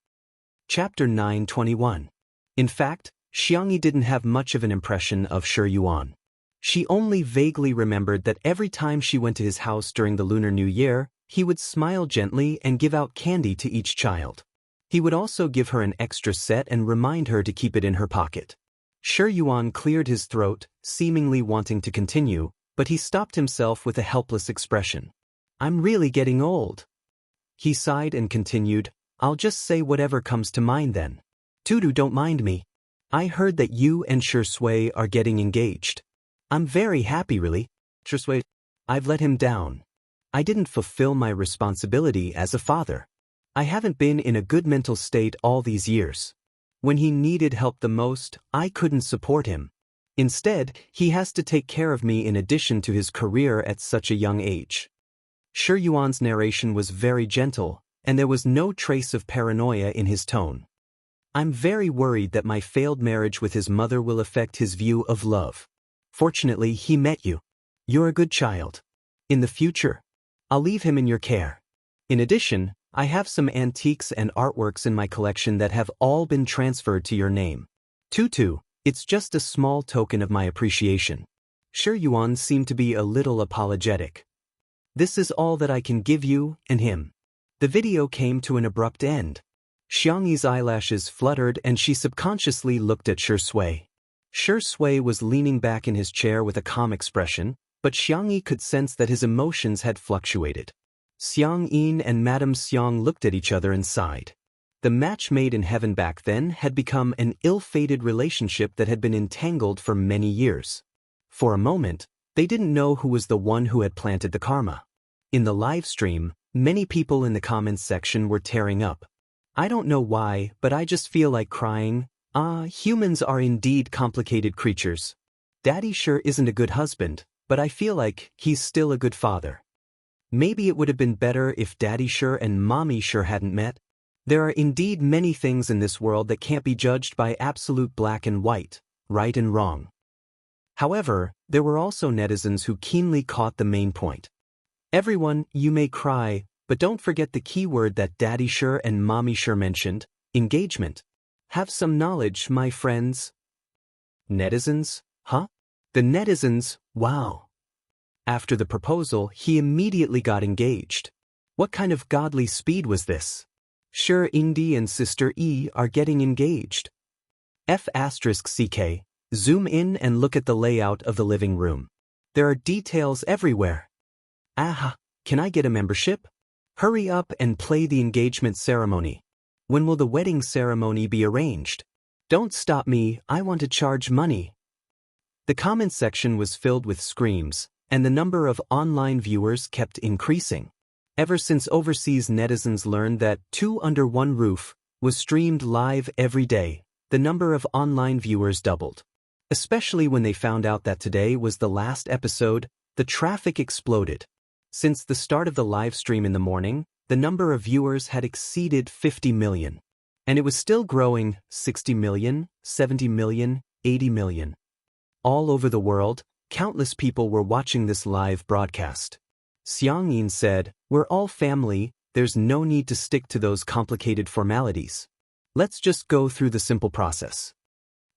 Chapter 921. In fact, Xiangyi didn't have much of an impression of Shi Yuan. She only vaguely remembered that every time she went to his house during the Lunar New Year, he would smile gently and give out candy to each child. He would also give her an extra set and remind her to keep it in her pocket. Shi Yuan cleared his throat, seemingly wanting to continue, but he stopped himself with a helpless expression. I'm really getting old. He sighed and continued, I'll just say whatever comes to mind then. Tutu, don't mind me. I heard that you and Shui are getting engaged. I'm very happy really. Shui, I've let him down. I didn't fulfill my responsibility as a father. I haven't been in a good mental state all these years. When he needed help the most, I couldn't support him. Instead, he has to take care of me in addition to his career at such a young age. Shi Yuan's narration was very gentle, and there was no trace of paranoia in his tone. I'm very worried that my failed marriage with his mother will affect his view of love. Fortunately, he met you. You're a good child. In the future, I'll leave him in your care. In addition, I have some antiques and artworks in my collection that have all been transferred to your name. Tutu, it's just a small token of my appreciation. Shi Yuan seemed to be a little apologetic. This is all that I can give you and him. The video came to an abrupt end. Xianxi's eyelashes fluttered and she subconsciously looked at Shui. Shui was leaning back in his chair with a calm expression, but Xianxi could sense that his emotions had fluctuated. Xiang Yin and Madame Xiang looked at each other and sighed. The match made in heaven back then had become an ill-fated relationship that had been entangled for many years. For a moment, they didn't know who was the one who had planted the karma. In the live stream, many people in the comments section were tearing up. I don't know why, but I just feel like crying. Humans are indeed complicated creatures. Daddy sure isn't a good husband, but I feel like he's still a good father. Maybe it would have been better if Daddy sure and Mommy sure hadn't met. There are indeed many things in this world that can't be judged by absolute black and white, right and wrong. However, there were also netizens who keenly caught the main point. Everyone, you may cry, but don't forget the key word that Daddy sure and Mommy sure mentioned, engagement. Have some knowledge, my friends. Netizens? Huh? The netizens, wow. After the proposal, he immediately got engaged. What kind of godly speed was this? Sure, Indy and Sister E are getting engaged. F***ck, zoom in and look at the layout of the living room. There are details everywhere. Aha, can I get a membership? Hurry up and play the engagement ceremony. When will the wedding ceremony be arranged? Don't stop me, I want to charge money. The comments section was filled with screams, and the number of online viewers kept increasing. Ever since overseas netizens learned that Two Under One Roof was streamed live every day, the number of online viewers doubled. Especially when they found out that today was the last episode, the traffic exploded. Since the start of the live stream in the morning, the number of viewers had exceeded 50 million. And it was still growing, 60 million, 70 million, 80 million. All over the world, countless people were watching this live broadcast. Xiang Yin said, we're all family, there's no need to stick to those complicated formalities. Let's just go through the simple process.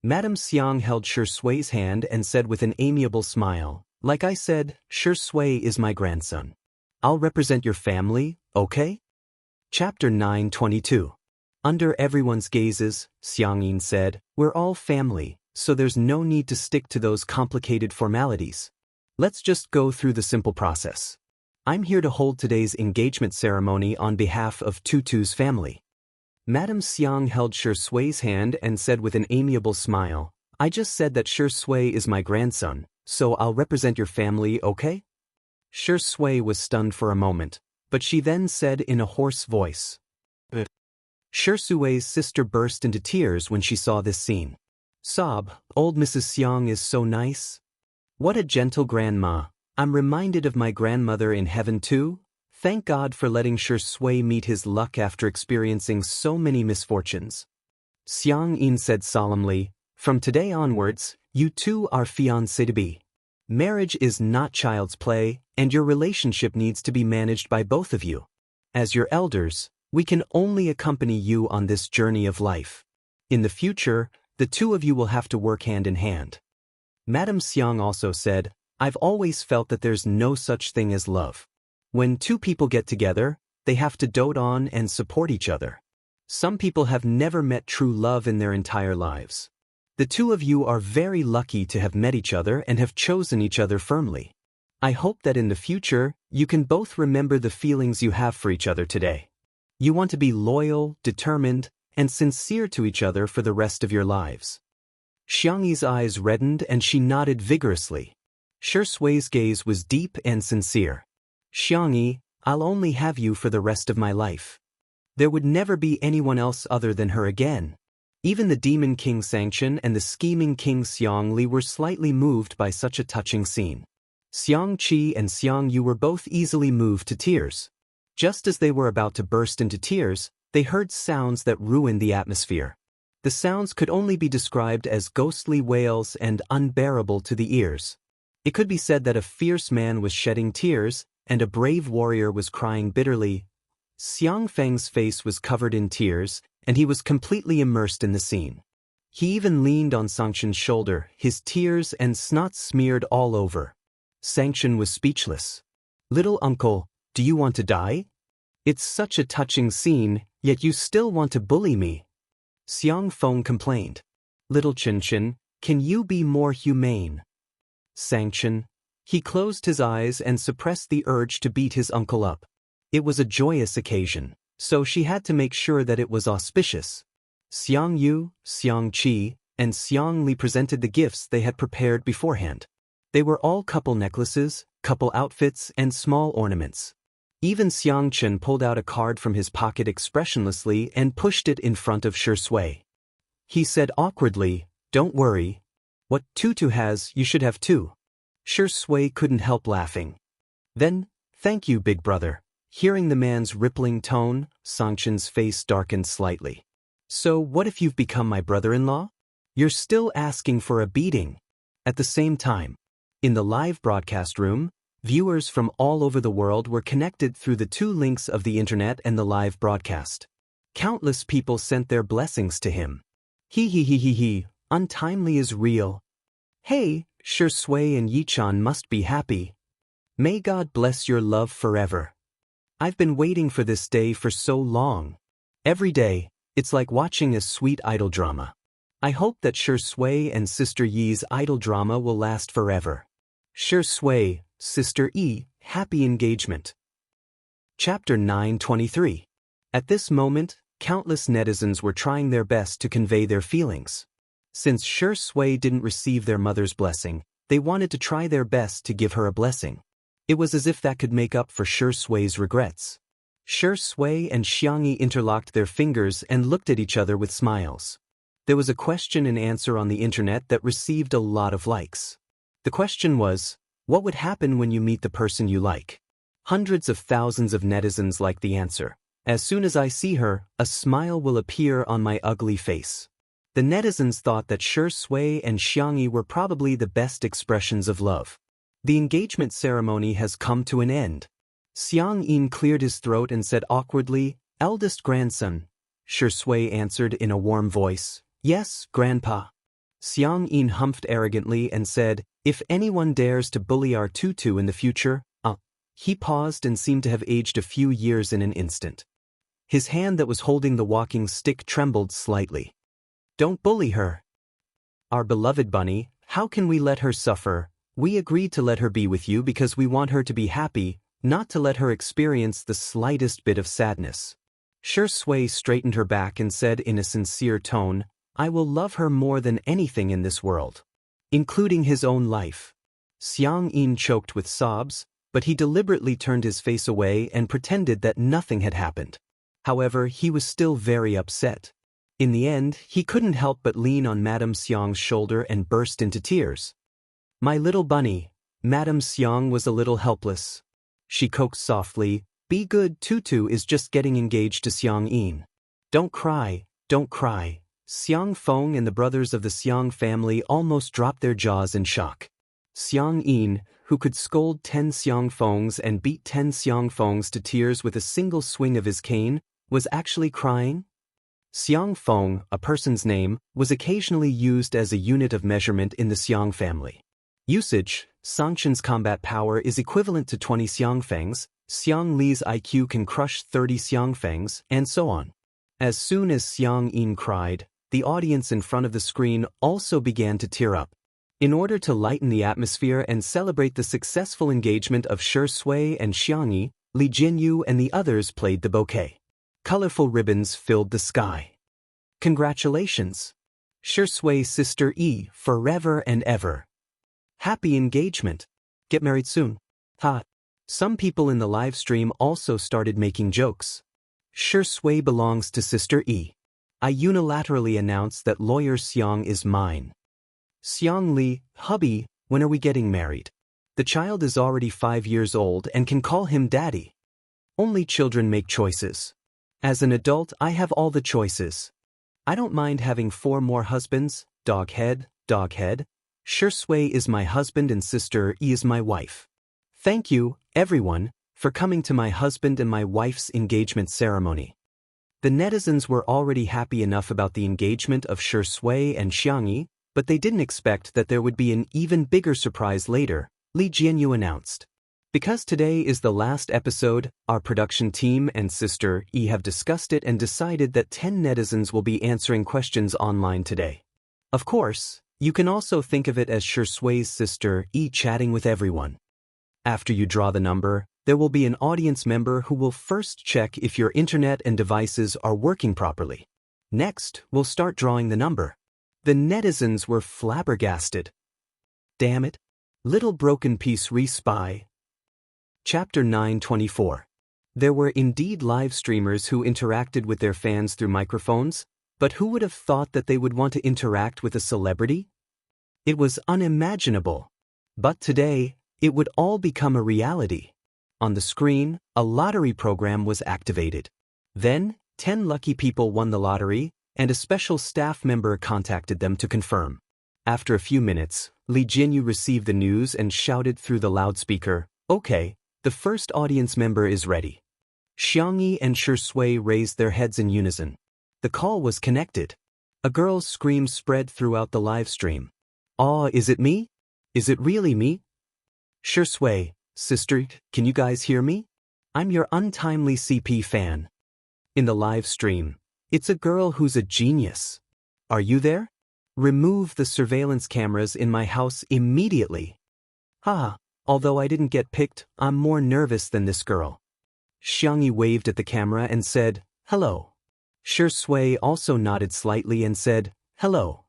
Madame Xiang held Shui's hand and said with an amiable smile, like I said, Shui is my grandson. I'll represent your family, okay? Chapter 9:22. Under everyone's gazes, Xiang Yin said, we're all family, so there's no need to stick to those complicated formalities. Let's just go through the simple process. I'm here to hold today's engagement ceremony on behalf of Tutu's family. Madame Xiang held Shui's hand and said with an amiable smile, I just said that Shui is my grandson, so I'll represent your family, okay? Shui was stunned for a moment, but she then said in a hoarse voice. Shui's sister burst into tears when she saw this scene. Sob, old Mrs. Xiang is so nice. What a gentle grandma. I'm reminded of my grandmother in heaven too. Thank God for letting Shui meet his luck after experiencing so many misfortunes. Xiang Yin said solemnly, from today onwards, you two are fiancé-to-be. Marriage is not child's play, and your relationship needs to be managed by both of you. As your elders, we can only accompany you on this journey of life. In the future, the two of you will have to work hand in hand. Madame Xiang also said, I've always felt that there's no such thing as love. When two people get together, they have to dote on and support each other. Some people have never met true love in their entire lives. The two of you are very lucky to have met each other and have chosen each other firmly. I hope that in the future, you can both remember the feelings you have for each other today. You want to be loyal, determined, and sincere to each other for the rest of your lives. Xianxi's eyes reddened and she nodded vigorously. Shui's gaze was deep and sincere. Xianxi, I'll only have you for the rest of my life. There would never be anyone else other than her again. Even the demon king Xianxia and the scheming king Xiangli were slightly moved by such a touching scene. Xiangqi and Xiangyu were both easily moved to tears. Just as they were about to burst into tears, they heard sounds that ruined the atmosphere. The sounds could only be described as ghostly wails and unbearable to the ears. It could be said that a fierce man was shedding tears, and a brave warrior was crying bitterly. Xiang Feng's face was covered in tears, and he was completely immersed in the scene. He even leaned on Xianxia's shoulder, his tears and snot smeared all over. Xianxia was speechless. Little uncle, do you want to die? It's such a touching scene, yet you still want to bully me. Xiang Feng complained. Little Qianqian, can you be more humane? Xianxian. He closed his eyes and suppressed the urge to beat his uncle up. It was a joyous occasion, so she had to make sure that it was auspicious. Xiangyu, Xiangqi, and Xiangli presented the gifts they had prepared beforehand. They were all couple necklaces, couple outfits, and small ornaments. Even Xiangqian pulled out a card from his pocket expressionlessly and pushed it in front of Shui. He said awkwardly, "Don't worry. What Tutu has, you should have too." Shui couldn't help laughing. Then, "Thank you, big brother." Hearing the man's rippling tone, Xiangqian's face darkened slightly. "So what if you've become my brother-in-law? You're still asking for a beating." At the same time, in the live broadcast room, viewers from all over the world were connected through the two links of the internet and the live broadcast. Countless people sent their blessings to him. He, untimely is real. Hey, Shui and Yichan must be happy. May God bless your love forever. I've been waiting for this day for so long. Every day, it's like watching a sweet idol drama. I hope that Shui and Sister Yi's idol drama will last forever. Shui, Sister Yi, happy engagement. Chapter 923. At this moment, countless netizens were trying their best to convey their feelings. Since Shui didn't receive their mother's blessing, they wanted to try their best to give her a blessing. It was as if that could make up for Shui's regrets. Shui and Xiangyi interlocked their fingers and looked at each other with smiles. There was a question and answer on the internet that received a lot of likes. The question was, what would happen when you meet the person you like? Hundreds of thousands of netizens liked the answer. As soon as I see her, a smile will appear on my ugly face. The netizens thought that Shui and Xiangyi were probably the best expressions of love. The engagement ceremony has come to an end. Xiang Yin cleared his throat and said awkwardly, "Eldest grandson." Shui answered in a warm voice, "Yes, grandpa." Xiang Yin humphed arrogantly and said, "If anyone dares to bully our Tutu in the future, He paused and seemed to have aged a few years in an instant. His hand that was holding the walking stick trembled slightly. "Don't bully her. Our beloved bunny, how can we let her suffer? We agreed to let her be with you because we want her to be happy, not to let her experience the slightest bit of sadness." Shui straightened her back and said in a sincere tone, "I will love her more than anything in this world, including his own life." Xiang Yin choked with sobs, but he deliberately turned his face away and pretended that nothing had happened. However, he was still very upset. In the end, he couldn't help but lean on Madame Xiang's shoulder and burst into tears. "My little bunny." Madame Xiang was a little helpless. She coaxed softly, "Be good, Tutu is just getting engaged to Xiang Yin. Don't cry, don't cry." Xiang Feng and the brothers of the Xiang family almost dropped their jaws in shock. Xiang Yin, who could scold 10 Xiang Fengs and beat 10 Xiang Fengs to tears with a single swing of his cane, was actually crying? Xiang Feng, a person's name, was occasionally used as a unit of measurement in the Xiang family. Usage: Xianxian's combat power is equivalent to 20 Xiangfangs, Xiang Li's IQ can crush 30 Xiangfangs, and so on. As soon as Xiang Yin cried, the audience in front of the screen also began to tear up. In order to lighten the atmosphere and celebrate the successful engagement of Shui and Xianxia, Li Jinyu and the others played the bouquet. Colorful ribbons filled the sky. Congratulations! Shui's sister Yi, forever and ever. Happy engagement. Get married soon. Ha. Some people in the live stream also started making jokes. Shui belongs to sister Yi. I unilaterally announce that lawyer Xiang is mine. Xiang Li, hubby, when are we getting married? The child is already 5 years old and can call him daddy. Only children make choices. As an adult, I have all the choices. I don't mind having 4 more husbands, dog head. Shui is my husband and sister Yi is my wife. Thank you, everyone, for coming to my husband and my wife's engagement ceremony. The netizens were already happy enough about the engagement of Shui and Xianxia, but they didn't expect that there would be an even bigger surprise later, Li Jinyu announced. Because today is the last episode, our production team and sister Yi have discussed it and decided that 10 netizens will be answering questions online today. Of course, you can also think of it as Shui's sister Yi chatting with everyone. After you draw the number, there will be an audience member who will first check if your internet and devices are working properly. Next, we'll start drawing the number. The netizens were flabbergasted. Damn it. Little broken piece respy. Chapter 924. There were indeed live streamers who interacted with their fans through microphones, but who would have thought that they would want to interact with a celebrity? It was unimaginable. But today, it would all become a reality. On the screen, a lottery program was activated. Then, 10 lucky people won the lottery, and a special staff member contacted them to confirm. After a few minutes, Li Jinyu received the news and shouted through the loudspeaker, "Okay, the first audience member is ready." Xianxia and Shui raised their heads in unison. The call was connected. A girl's scream spread throughout the live stream. "Aw, is it me? Is it really me? Shui, sister, can you guys hear me? I'm your untimely CP fan." In the live stream, "It's a girl who's a genius. Are you there? Remove the surveillance cameras in my house immediately." Haha, although I didn't get picked, I'm more nervous than this girl. Xianxia waved at the camera and said, "Hello." Shui also nodded slightly and said, "Hello."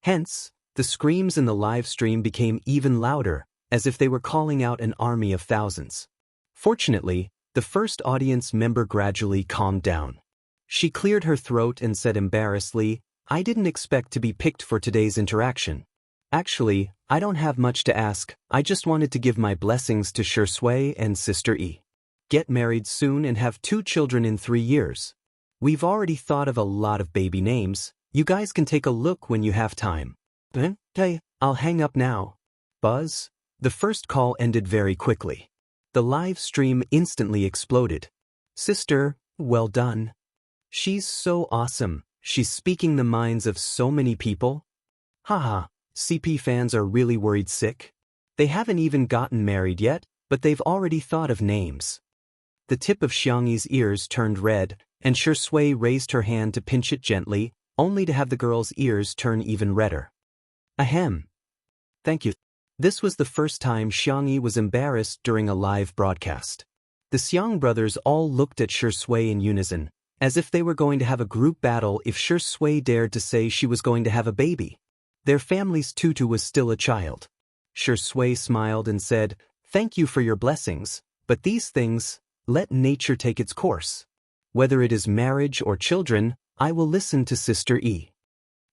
Hence, the screams in the live stream became even louder, as if they were calling out an army of thousands. Fortunately, the first audience member gradually calmed down. She cleared her throat and said embarrassedly, "I didn't expect to be picked for today's interaction. Actually, I don't have much to ask, I just wanted to give my blessings to Shui and sister Yi. Get married soon and have 2 children in 3 years. We've already thought of a lot of baby names, you guys can take a look when you have time." "Hey, I'll hang up now." Buzz. The first call ended very quickly. The live stream instantly exploded. "Sister, well done. She's so awesome, she's speaking the minds of so many people." Haha, CP fans are really worried sick. They haven't even gotten married yet, but they've already thought of names. The tip of Xiangyi's ears turned red, and Shui raised her hand to pinch it gently, only to have the girl's ears turn even redder. Ahem. Thank you. This was the first time Xiangxia was embarrassed during a live broadcast. The Xiang brothers all looked at Shui in unison, as if they were going to have a group battle if Shui dared to say she was going to have a baby. Their family's tutu was still a child. Shui smiled and said, "Thank you for your blessings, but these things, let nature take its course. Whether it is marriage or children, I will listen to Sister Yi."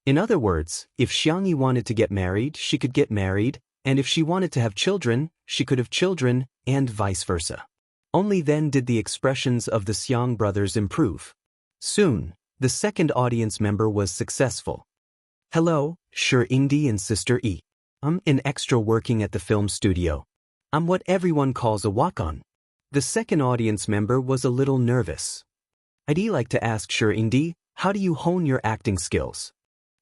In other words, if Xiangxia wanted to get married, she could get married, and if she wanted to have children, she could have children, and vice versa. Only then did the expressions of the Xiang brothers improve. Soon, the second audience member was successful. "Hello, Xianxia and Sister Yi. I'm an extra working at the film studio. I'm what everyone calls a walk-on." The second audience member was a little nervous. "I'd like to ask Xianxia, how do you hone your acting skills?"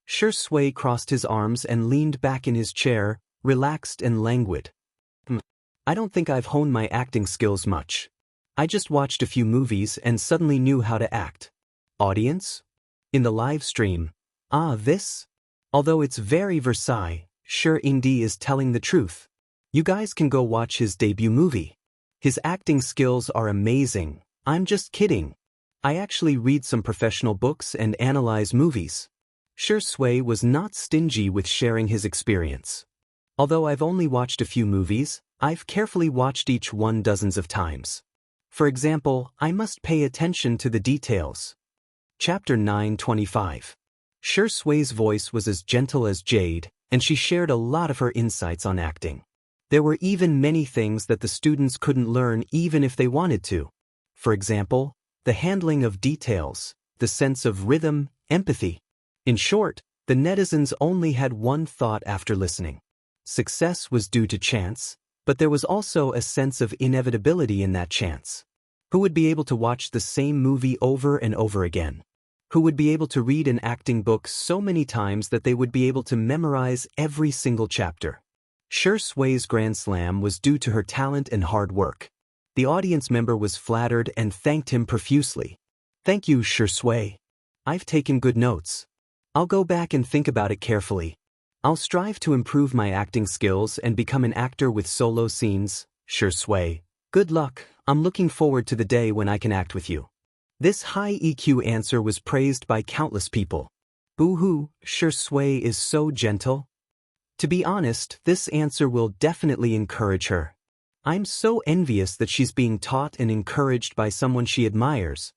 Shui crossed his arms and leaned back in his chair, relaxed and languid. "I don't think I've honed my acting skills much. I just watched a few movies and suddenly knew how to act." Audience? In the live stream, this? Although it's very Versailles, Shi Yingdi is telling the truth. You guys can go watch his debut movie. His acting skills are amazing. I'm just kidding. I actually read some professional books and analyze movies. Shi Sui was not stingy with sharing his experience. Although I've only watched a few movies, I've carefully watched each one dozens of times. For example, I must pay attention to the details. Chapter 925. Shi Sui's voice was as gentle as jade, and she shared a lot of her insights on acting. There were even many things that the students couldn't learn even if they wanted to. For example, the handling of details, the sense of rhythm, empathy. In short, the netizens only had one thought after listening. Success was due to chance, but there was also a sense of inevitability in that chance. Who would be able to watch the same movie over and over again? Who would be able to read an acting book so many times that they would be able to memorize every single chapter? Shi Sui's Grand Slam was due to her talent and hard work. The audience member was flattered and thanked him profusely. Thank you, Shi Sui. I've taken good notes. I'll go back and think about it carefully. I'll strive to improve my acting skills and become an actor with solo scenes. Shi Sui, good luck. I'm looking forward to the day when I can act with you. This high EQ answer was praised by countless people. Boo-hoo, Shi Sui is so gentle. To be honest, this answer will definitely encourage her. I'm so envious that she's being taught and encouraged by someone she admires.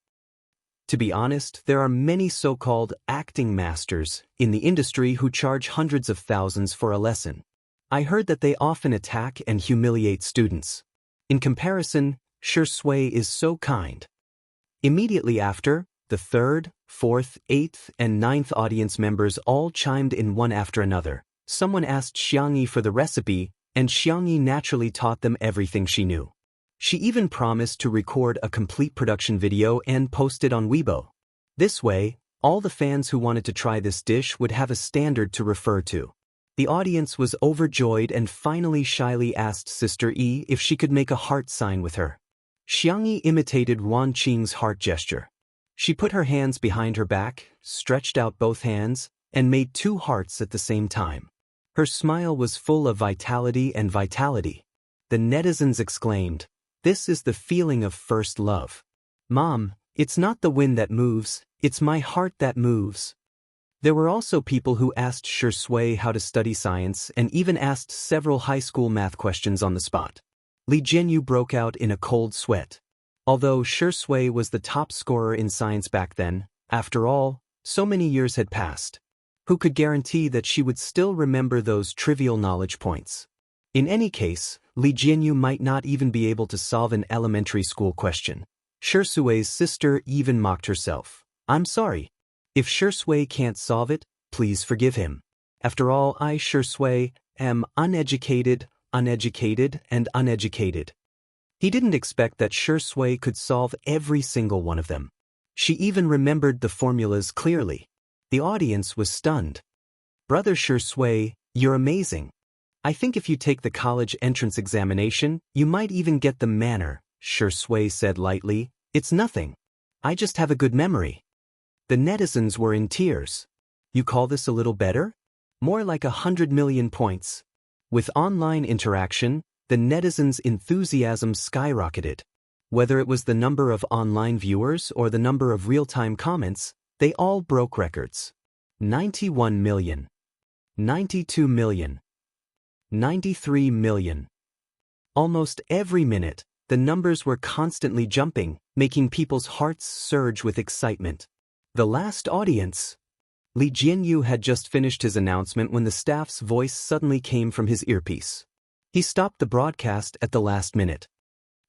To be honest, there are many so-called acting masters in the industry who charge hundreds of thousands for a lesson. I heard that they often attack and humiliate students. In comparison, Shi Sui is so kind. Immediately after, the third, fourth, eighth, and ninth audience members all chimed in one after another. Someone asked Xianxia for the recipe, and Xianxia naturally taught them everything she knew. She even promised to record a complete production video and post it on Weibo. This way, all the fans who wanted to try this dish would have a standard to refer to. The audience was overjoyed and finally shyly asked Sister Yi if she could make a heart sign with her. Xianxia imitated Wan Qing's heart gesture. She put her hands behind her back, stretched out both hands, and made 2 hearts at the same time. Her smile was full of vitality and vitality. The netizens exclaimed, "This is the feeling of first love. Mom, it's not the wind that moves, it's my heart that moves." There were also people who asked Shi Sui how to study science and even asked several high school math questions on the spot. Li Jianyu broke out in a cold sweat. Although Shi Sui was the top scorer in science back then, after all, so many years had passed. Who could guarantee that she would still remember those trivial knowledge points? In any case, Li Jianyu might not even be able to solve an elementary school question. Shi Sui's sister even mocked herself. "I'm sorry. If Shi Sui can't solve it, please forgive him. After all, I, Shi Sui, am uneducated, and uneducated." He didn't expect that Shi Sui could solve every single one of them. She even remembered the formulas clearly. The audience was stunned. "Brother Shi Sui, you're amazing. I think if you take the college entrance examination, you might even get the manner," Shi Sui said lightly. "It's nothing. I just have a good memory." The netizens were in tears. "You call this a little better? More like 100 million points." With online interaction, the netizens' enthusiasm skyrocketed. Whether it was the number of online viewers or the number of real-time comments, they all broke records. 91 million. 92 million. 93 million. Almost every minute, the numbers were constantly jumping, making people's hearts surge with excitement. The last audience. Li Jianyu had just finished his announcement when the staff's voice suddenly came from his earpiece. He stopped the broadcast at the last minute.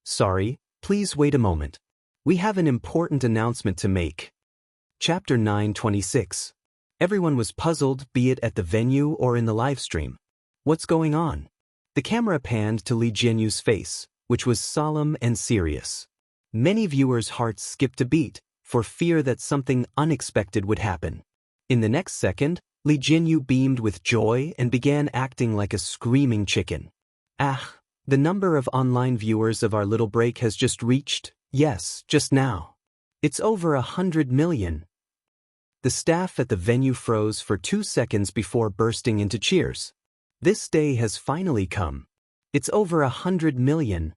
"Sorry, please wait a moment. We have an important announcement to make." Chapter 926. Everyone was puzzled, be it at the venue or in the live stream. What's going on? The camera panned to Li Jianyu's face, which was solemn and serious. Many viewers' hearts skipped a beat, for fear that something unexpected would happen. In the next second, Li Jianyu beamed with joy and began acting like a screaming chicken. "Ah, the number of online viewers of our little break has just reached, yes, just now. It's over 100 million. The staff at the venue froze for 2 seconds before bursting into cheers. This day has finally come. It's over 100 million.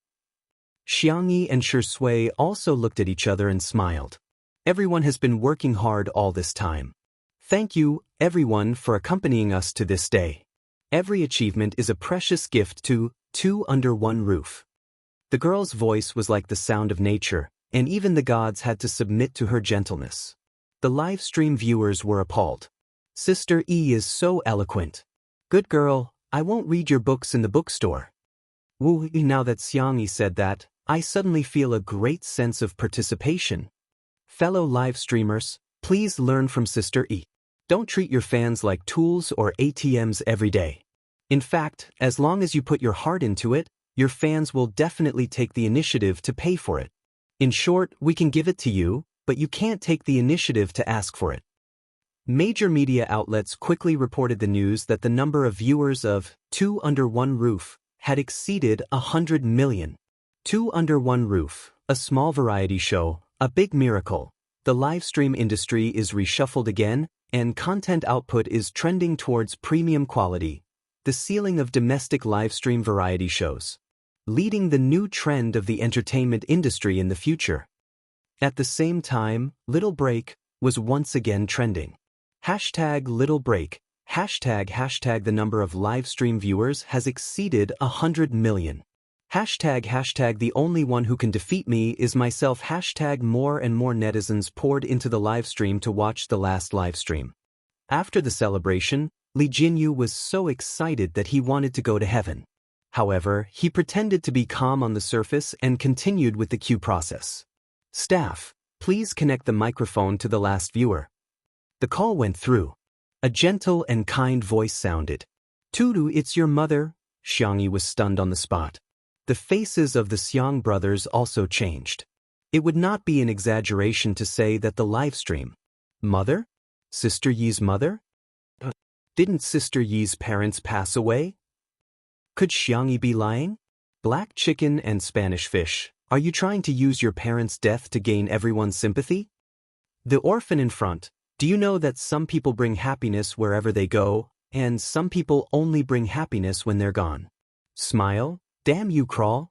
Xianxia and Shui also looked at each other and smiled. Everyone has been working hard all this time. Thank you, everyone, for accompanying us to this day. Every achievement is a precious gift to two under one roof. The girl's voice was like the sound of nature, and even the gods had to submit to her gentleness. The live stream viewers were appalled. Sister E is so eloquent. Good girl, I won't read your books in the bookstore. Woo, now that Xianxia said that, I suddenly feel a great sense of participation. Fellow live streamers, please learn from Sister E. Don't treat your fans like tools or ATMs every day. In fact, as long as you put your heart into it, your fans will definitely take the initiative to pay for it. In short, we can give it to you, but you can't take the initiative to ask for it. Major media outlets quickly reported the news that the number of viewers of Two Under One Roof had exceeded 100 million. Two Under One Roof, a small variety show, a big miracle. The livestream industry is reshuffled again, and content output is trending towards premium quality. The ceiling of domestic livestream variety shows, leading the new trend of the entertainment industry in the future. At the same time, Little Break was once again trending. Hashtag Little Break, hashtag the number of livestream viewers has exceeded 100 million. Hashtag the only one who can defeat me is myself. Hashtag more and more netizens poured into the livestream to watch the last livestream. After the celebration, Li Jinyu was so excited that he wanted to go to heaven. However, he pretended to be calm on the surface and continued with the queue process. Staff, please connect the microphone to the last viewer. The call went through. A gentle and kind voice sounded. Tudu, it's your mother. Xianxia was stunned on the spot. The faces of the Xiang brothers also changed. It would not be an exaggeration to say that the livestream. Mother? Sister Yi's mother? Didn't Sister Yi's parents pass away? Could Xianxia be lying? Black chicken and Spanish fish, are you trying to use your parents' death to gain everyone's sympathy? The orphan in front, do you know that some people bring happiness wherever they go, and some people only bring happiness when they're gone? Smile, damn you crawl.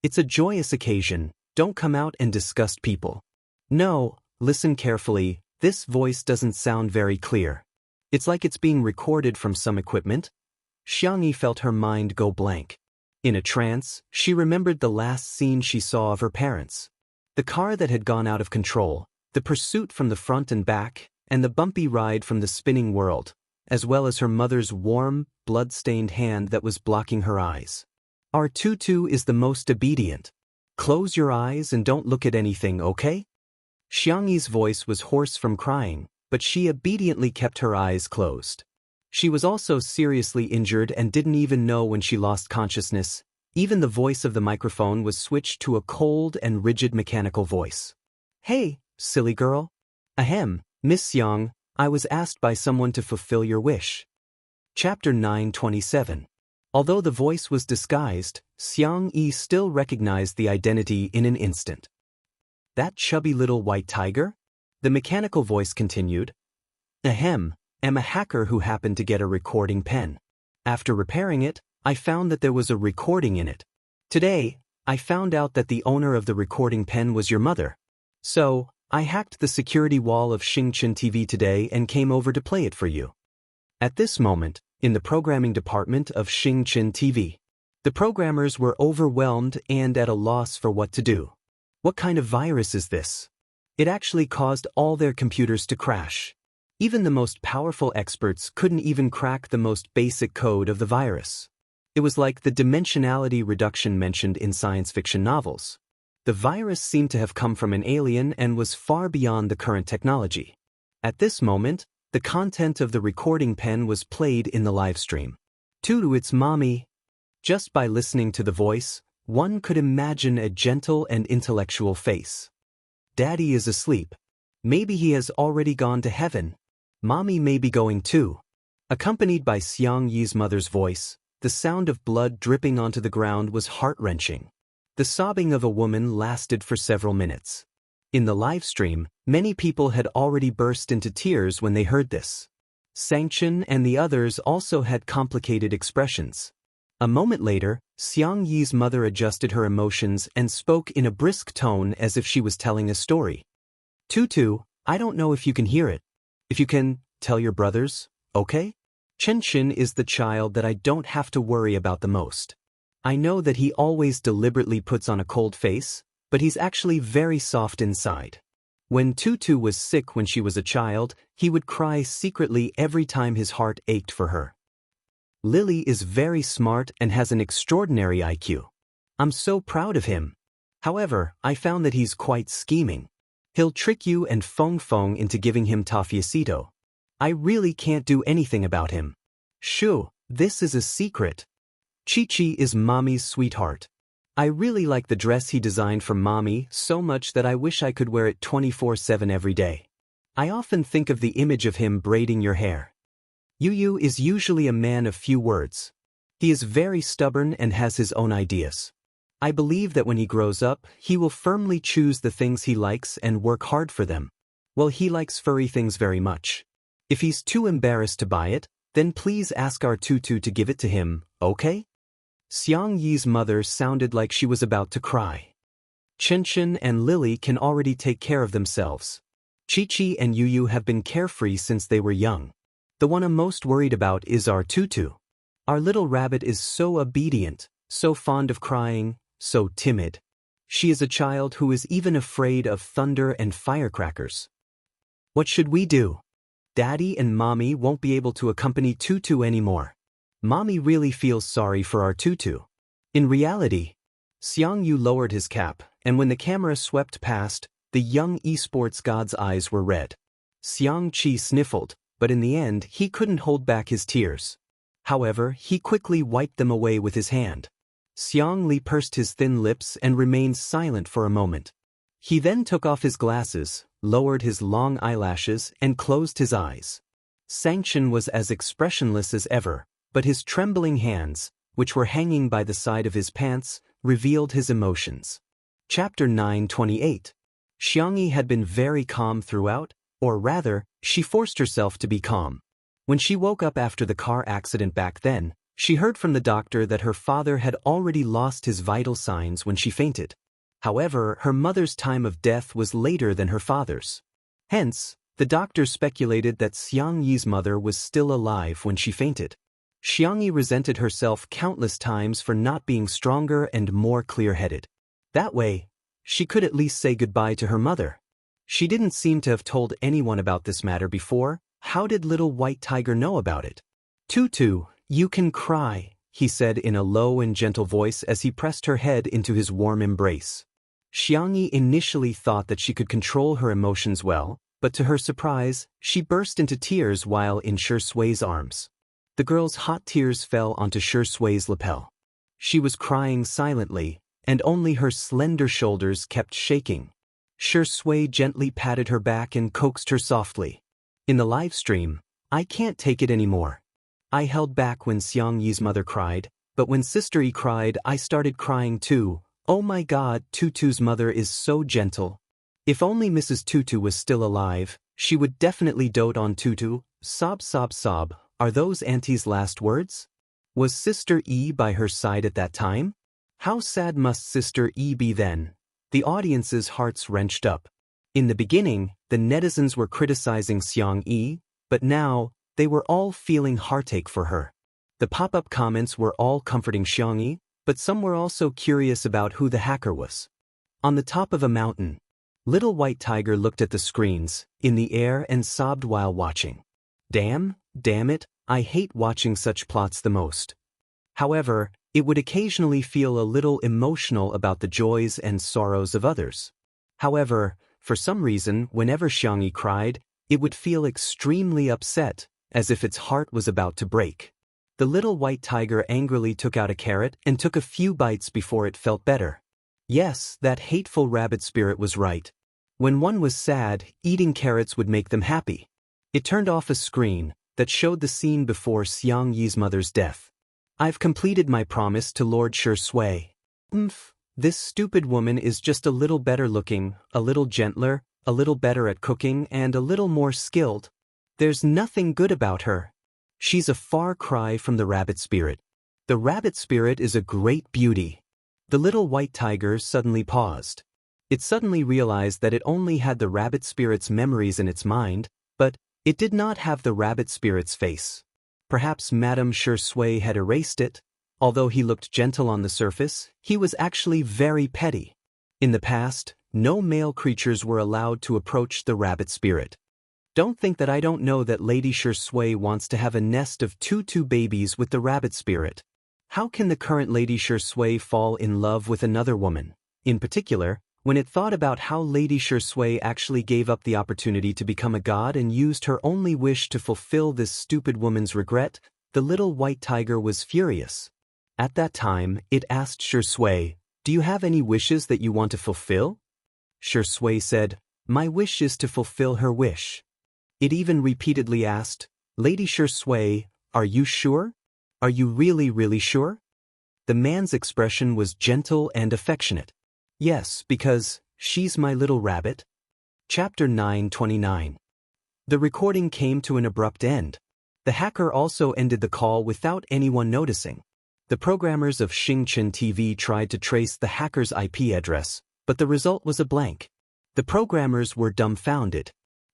It's a joyous occasion, don't come out and disgust people. No, listen carefully, this voice doesn't sound very clear. It's like it's being recorded from some equipment. Xianxia felt her mind go blank. In a trance, she remembered the last scene she saw of her parents. The car that had gone out of control, the pursuit from the front and back, and the bumpy ride from the spinning world, as well as her mother's warm, blood-stained hand that was blocking her eyes. Our tutu is the most obedient. Close your eyes and don't look at anything, okay? Xianxia's voice was hoarse from crying, but she obediently kept her eyes closed. She was also seriously injured and didn't even know when she lost consciousness. Even the voice of the microphone was switched to a cold and rigid mechanical voice. Hey, silly girl. Ahem, Miss Xiang, I was asked by someone to fulfill your wish. Chapter 927. Although the voice was disguised, Xianxia still recognized the identity in an instant. That chubby little white tiger? The mechanical voice continued. Ahem, am a hacker who happened to get a recording pen. After repairing it, I found that there was a recording in it. Today, I found out that the owner of the recording pen was your mother. So, I hacked the security wall of Xianxia TV today and came over to play it for you. At this moment, in the programming department of Xianxia TV, the programmers were overwhelmed and at a loss for what to do. What kind of virus is this? It actually caused all their computers to crash. Even the most powerful experts couldn't even crack the most basic code of the virus. It was like the dimensionality reduction mentioned in science fiction novels. The virus seemed to have come from an alien and was far beyond the current technology. At this moment, the content of the recording pen was played in the live stream. To its mommy. Just by listening to the voice, one could imagine a gentle and intellectual face. Daddy is asleep. Maybe he has already gone to heaven. Mommy may be going too. Accompanied by Xiangyi's mother's voice, the sound of blood dripping onto the ground was heart-wrenching. The sobbing of a woman lasted for several minutes. In the live stream, many people had already burst into tears when they heard this. Xianxia and the others also had complicated expressions. A moment later, Xiangyi's mother adjusted her emotions and spoke in a brisk tone as if she was telling a story. Tutu, I don't know if you can hear it. If you can, tell your brothers, okay? Chen is the child that I don't have to worry about the most. I know that he always deliberately puts on a cold face, but he's actually very soft inside. When Tutu was sick when she was a child, he would cry secretly every time his heart ached for her. Lily is very smart and has an extraordinary IQ. I'm so proud of him. However, I found that he's quite scheming. He'll trick you and Feng into giving him Tafiacito. I really can't do anything about him. Shoo, this is a secret. Chi-Chi is Mommy's sweetheart. I really like the dress he designed for Mommy so much that I wish I could wear it 24/7 every day. I often think of the image of him braiding your hair. Yu is usually a man of few words. He is very stubborn and has his own ideas. I believe that when he grows up, he will firmly choose the things he likes and work hard for them. Well, he likes furry things very much. If he's too embarrassed to buy it, then please ask our Tutu to give it to him, okay? Xiangyi's mother sounded like she was about to cry. Chen and Lily can already take care of themselves. Chi-Chi and Yu have been carefree since they were young. The one I'm most worried about is our Tutu. Our little rabbit is so obedient, so fond of crying, so timid. She is a child who is even afraid of thunder and firecrackers. What should we do? Daddy and Mommy won't be able to accompany Tutu anymore. Mommy really feels sorry for our Tutu. In reality, Xiangyu lowered his cap, and when the camera swept past, the young esports god's eyes were red. Xiangqi sniffled, but in the end he couldn't hold back his tears. However, he quickly wiped them away with his hand. Xiangli pursed his thin lips and remained silent for a moment. He then took off his glasses, lowered his long eyelashes, and closed his eyes. Xianxia was as expressionless as ever, but his trembling hands, which were hanging by the side of his pants, revealed his emotions. Chapter 9:28. Xiangyi had been very calm throughout, or rather, she forced herself to be calm. When she woke up after the car accident back then, she heard from the doctor that her father had already lost his vital signs when she fainted. However, her mother's time of death was later than her father's. Hence, the doctor speculated that Xiangyi's mother was still alive when she fainted. Xiangyi resented herself countless times for not being stronger and more clear-headed. That way, she could at least say goodbye to her mother. She didn't seem to have told anyone about this matter before. How did little white tiger know about it? Tutu, you can cry, he said in a low and gentle voice as he pressed her head into his warm embrace. Xiangyi initially thought that she could control her emotions well, but to her surprise, she burst into tears while in Shui's arms. The girl's hot tears fell onto Shui's lapel. She was crying silently, and only her slender shoulders kept shaking. Shui gently patted her back and coaxed her softly. In the live stream, I can't take it anymore. I held back when Xiangyi's mother cried, but when Sister Yi cried, I started crying too. Oh my god, Tutu's mother is so gentle. If only Mrs. Tutu was still alive, she would definitely dote on Tutu. Sob sob sob, are those Auntie's last words? Was Sister Yi by her side at that time? How sad must Sister Yi be then? The audience's hearts wrenched up. In the beginning, the netizens were criticizing Xiangyi, but now, they were all feeling heartache for her. The pop-up comments were all comforting Xiangyi, but some were also curious about who the hacker was. On the top of a mountain, little white tiger looked at the screens, in the air and sobbed while watching. Damn it, I hate watching such plots the most. However, it would occasionally feel a little emotional about the joys and sorrows of others. However, for some reason, whenever Xiangyi cried, it would feel extremely upset, as if its heart was about to break. The little white tiger angrily took out a carrot and took a few bites before it felt better. Yes, that hateful rabbit spirit was right. When one was sad, eating carrots would make them happy. It turned off a screen that showed the scene before Xiangyi's mother's death. I've completed my promise to Lord Shui. This stupid woman is just a little better looking, a little gentler, a little better at cooking and a little more skilled. There's nothing good about her. She's a far cry from the rabbit spirit. The rabbit spirit is a great beauty. The little white tiger suddenly paused. It suddenly realized that it only had the rabbit spirit's memories in its mind, but it did not have the rabbit spirit's face. Perhaps Madame Xianxia had erased it. Although he looked gentle on the surface, he was actually very petty. In the past, no male creatures were allowed to approach the rabbit spirit. Don't think that I don't know that Lady Xianxia wants to have a nest of two babies with the rabbit spirit. How can the current Lady Xianxia fall in love with another woman? In particular, when it thought about how Lady Xianxia actually gave up the opportunity to become a god and used her only wish to fulfill this stupid woman's regret, the little white tiger was furious. At that time, it asked Xianxia, "Do you have any wishes that you want to fulfill?" Xianxia said, "My wish is to fulfill her wish." It even repeatedly asked, "Lady Xianxia, are you sure? Are you really sure?" The man's expression was gentle and affectionate. "Yes, because she's my little rabbit." Chapter 9:29. The recording came to an abrupt end. The hacker also ended the call without anyone noticing. The programmers of Xianxia TV tried to trace the hacker's IP address, but the result was a blank. The programmers were dumbfounded.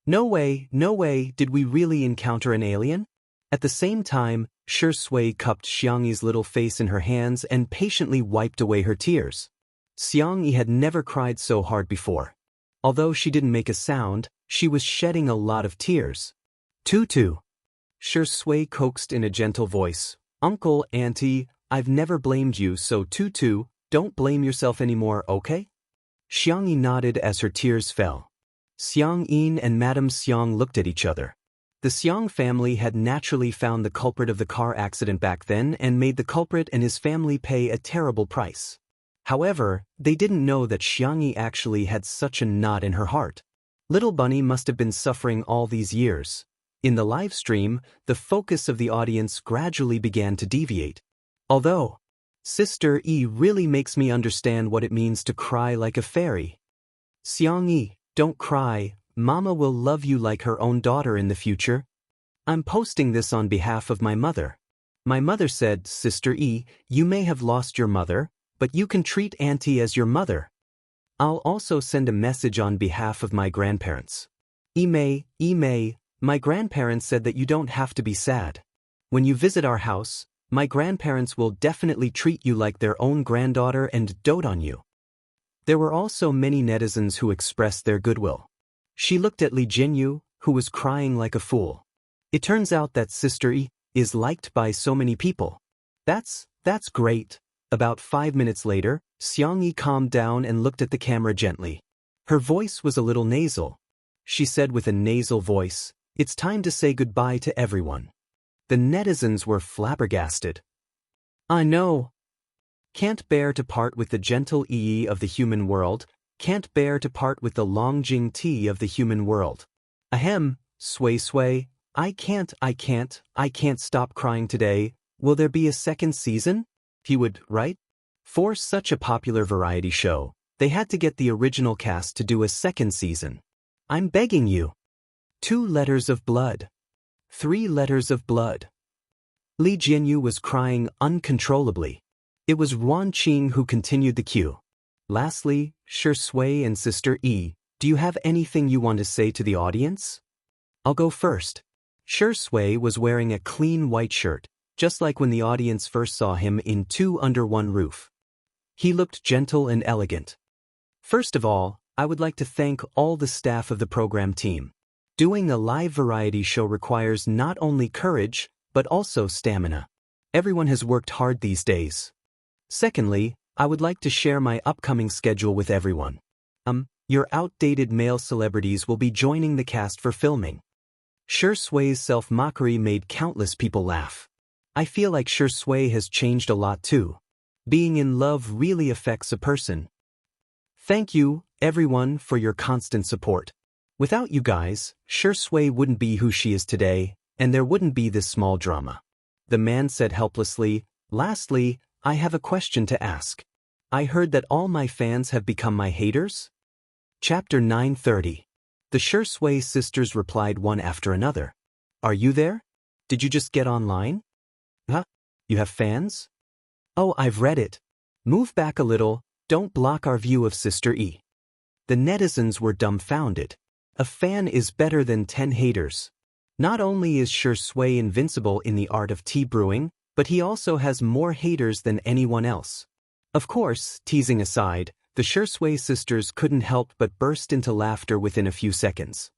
No way, did we really encounter an alien? At the same time, Xianxia cupped Xianxi's little face in her hands and patiently wiped away her tears. Xianxia had never cried so hard before. Although she didn't make a sound, she was shedding a lot of tears. Tutu. Xianxia coaxed in a gentle voice, "Uncle, Auntie, I've never blamed you, so Tutu, don't blame yourself anymore, okay?" Xianxia nodded as her tears fell. Xianxin and Madame Xiang looked at each other. The Xiang family had naturally found the culprit of the car accident back then and made the culprit and his family pay a terrible price. However, they didn't know that Xianxia actually had such a knot in her heart. Little Bunny must have been suffering all these years. In the live stream, the focus of the audience gradually began to deviate. Although, Sister E really makes me understand what it means to cry like a fairy. Xianxia, don't cry, Mama will love you like her own daughter in the future. I'm posting this on behalf of my mother. My mother said, Sister E, you may have lost your mother, but you can treat Auntie as your mother. I'll also send a message on behalf of my grandparents. Imei, my grandparents said that you don't have to be sad. When you visit our house, my grandparents will definitely treat you like their own granddaughter and dote on you. There were also many netizens who expressed their goodwill. She looked at Li Jinyu, who was crying like a fool. It turns out that Sister E is liked by so many people. That's great. About 5 minutes later, Xianxia calmed down and looked at the camera gently. Her voice was a little nasal. She said with a nasal voice, "It's time to say goodbye to everyone." The netizens were flabbergasted. I know. Can't bear to part with the gentle Yi of the human world, can't bear to part with the Longjing Ti of the human world. Ahem, Sway, I can't stop crying today. Will there be a second season? He would, right? For such a popular variety show, they had to get the original cast to do a second season. I'm begging you. 2 letters of blood. 3 letters of blood. Li Jinyu was crying uncontrollably. It was Ruan Qing who continued the cue. Lastly, Xianxia and Sister E, do you have anything you want to say to the audience? I'll go first. Xianxia was wearing a clean white shirt, just like when the audience first saw him in Two Under One Roof. He looked gentle and elegant. First of all, I would like to thank all the staff of the program team. Doing a live variety show requires not only courage, but also stamina. Everyone has worked hard these days. Secondly, I would like to share my upcoming schedule with everyone. Your outdated male celebrities will be joining the cast for filming. Xianxia's self-mockery made countless people laugh. I feel like Xianxia has changed a lot too. Being in love really affects a person. Thank you, everyone, for your constant support. Without you guys, Xianxia wouldn't be who she is today, and there wouldn't be this small drama. The man said helplessly, lastly, I have a question to ask. I heard that all my fans have become my haters? Chapter 9:30. The Xianxia sisters replied one after another. Are you there? Did you just get online? Huh? You have fans? Oh, I've read it. Move back a little, don't block our view of Sister E. The netizens were dumbfounded. A fan is better than 10 haters. Not only is Shui invincible in the art of tea brewing, but he also has more haters than anyone else. Of course, teasing aside, the Shui sisters couldn't help but burst into laughter within a few seconds.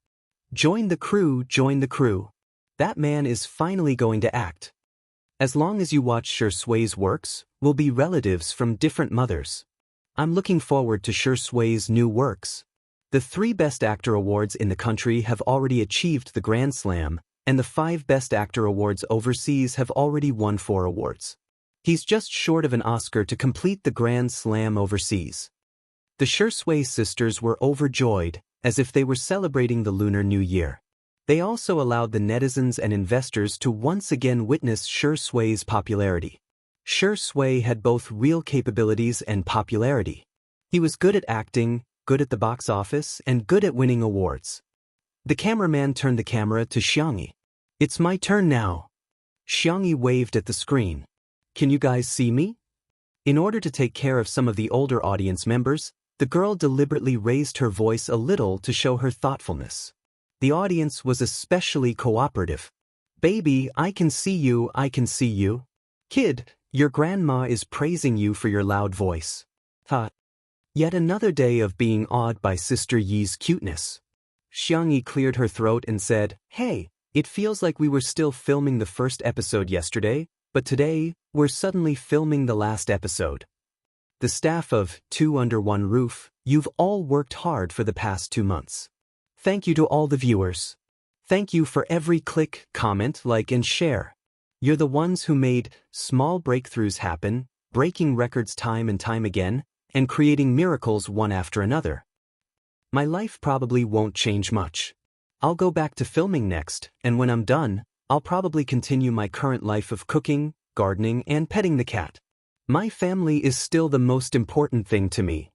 Join the crew, join the crew. That man is finally going to act. As long as you watch Shui's works, we'll be relatives from different mothers. I'm looking forward to Shui's new works. The 3 Best Actor awards in the country have already achieved the Grand Slam, and the 5 Best Actor awards overseas have already won 4 awards. He's just short of an Oscar to complete the Grand Slam overseas. The Shui sisters were overjoyed, as if they were celebrating the Lunar New Year. They also allowed the netizens and investors to once again witness Shui's popularity. Shui had both real capabilities and popularity. He was good at acting, good at the box office, and good at winning awards. The cameraman turned the camera to Xianxia. It's my turn now. Xianxia waved at the screen. Can you guys see me? In order to take care of some of the older audience members, the girl deliberately raised her voice a little to show her thoughtfulness. The audience was especially cooperative. Baby, I can see you, I can see you. Kid, your grandma is praising you for your loud voice. Ha. Yet another day of being awed by Sister Yi's cuteness. Xianxia cleared her throat and said, Hey, it feels like we were still filming the first episode yesterday, but today, we're suddenly filming the last episode. The staff of 2 Under One Roof, you've all worked hard for the past 2 months. Thank you to all the viewers. Thank you for every click, comment, like, and share. You're the ones who made small breakthroughs happen, breaking records time and time again, and creating miracles one after another. My life probably won't change much. I'll go back to filming next, and when I'm done, I'll probably continue my current life of cooking, gardening, and petting the cat. My family is still the most important thing to me.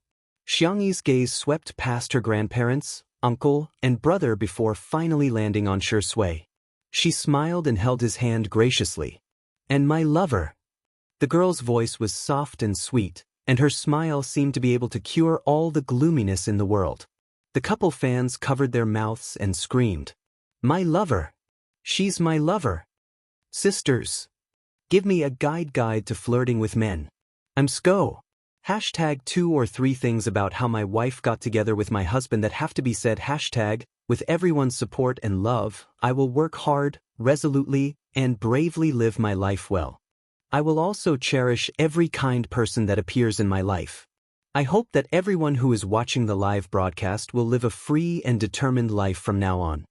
Xiangyi's gaze swept past her grandparents, uncle, and brother before finally landing on Shui. She smiled and held his hand graciously. And my lover. The girl's voice was soft and sweet, and her smile seemed to be able to cure all the gloominess in the world. The couple fans covered their mouths and screamed, My lover! She's my lover! Sisters! Give me a guide to flirting with men. I'm Sko. Hashtag 2 or 3 things about how my wife got together with my husband that have to be said. Hashtag, with everyone's support and love, I will work hard, resolutely, and bravely live my life well. I will also cherish every kind person that appears in my life. I hope that everyone who is watching the live broadcast will live a free and determined life from now on.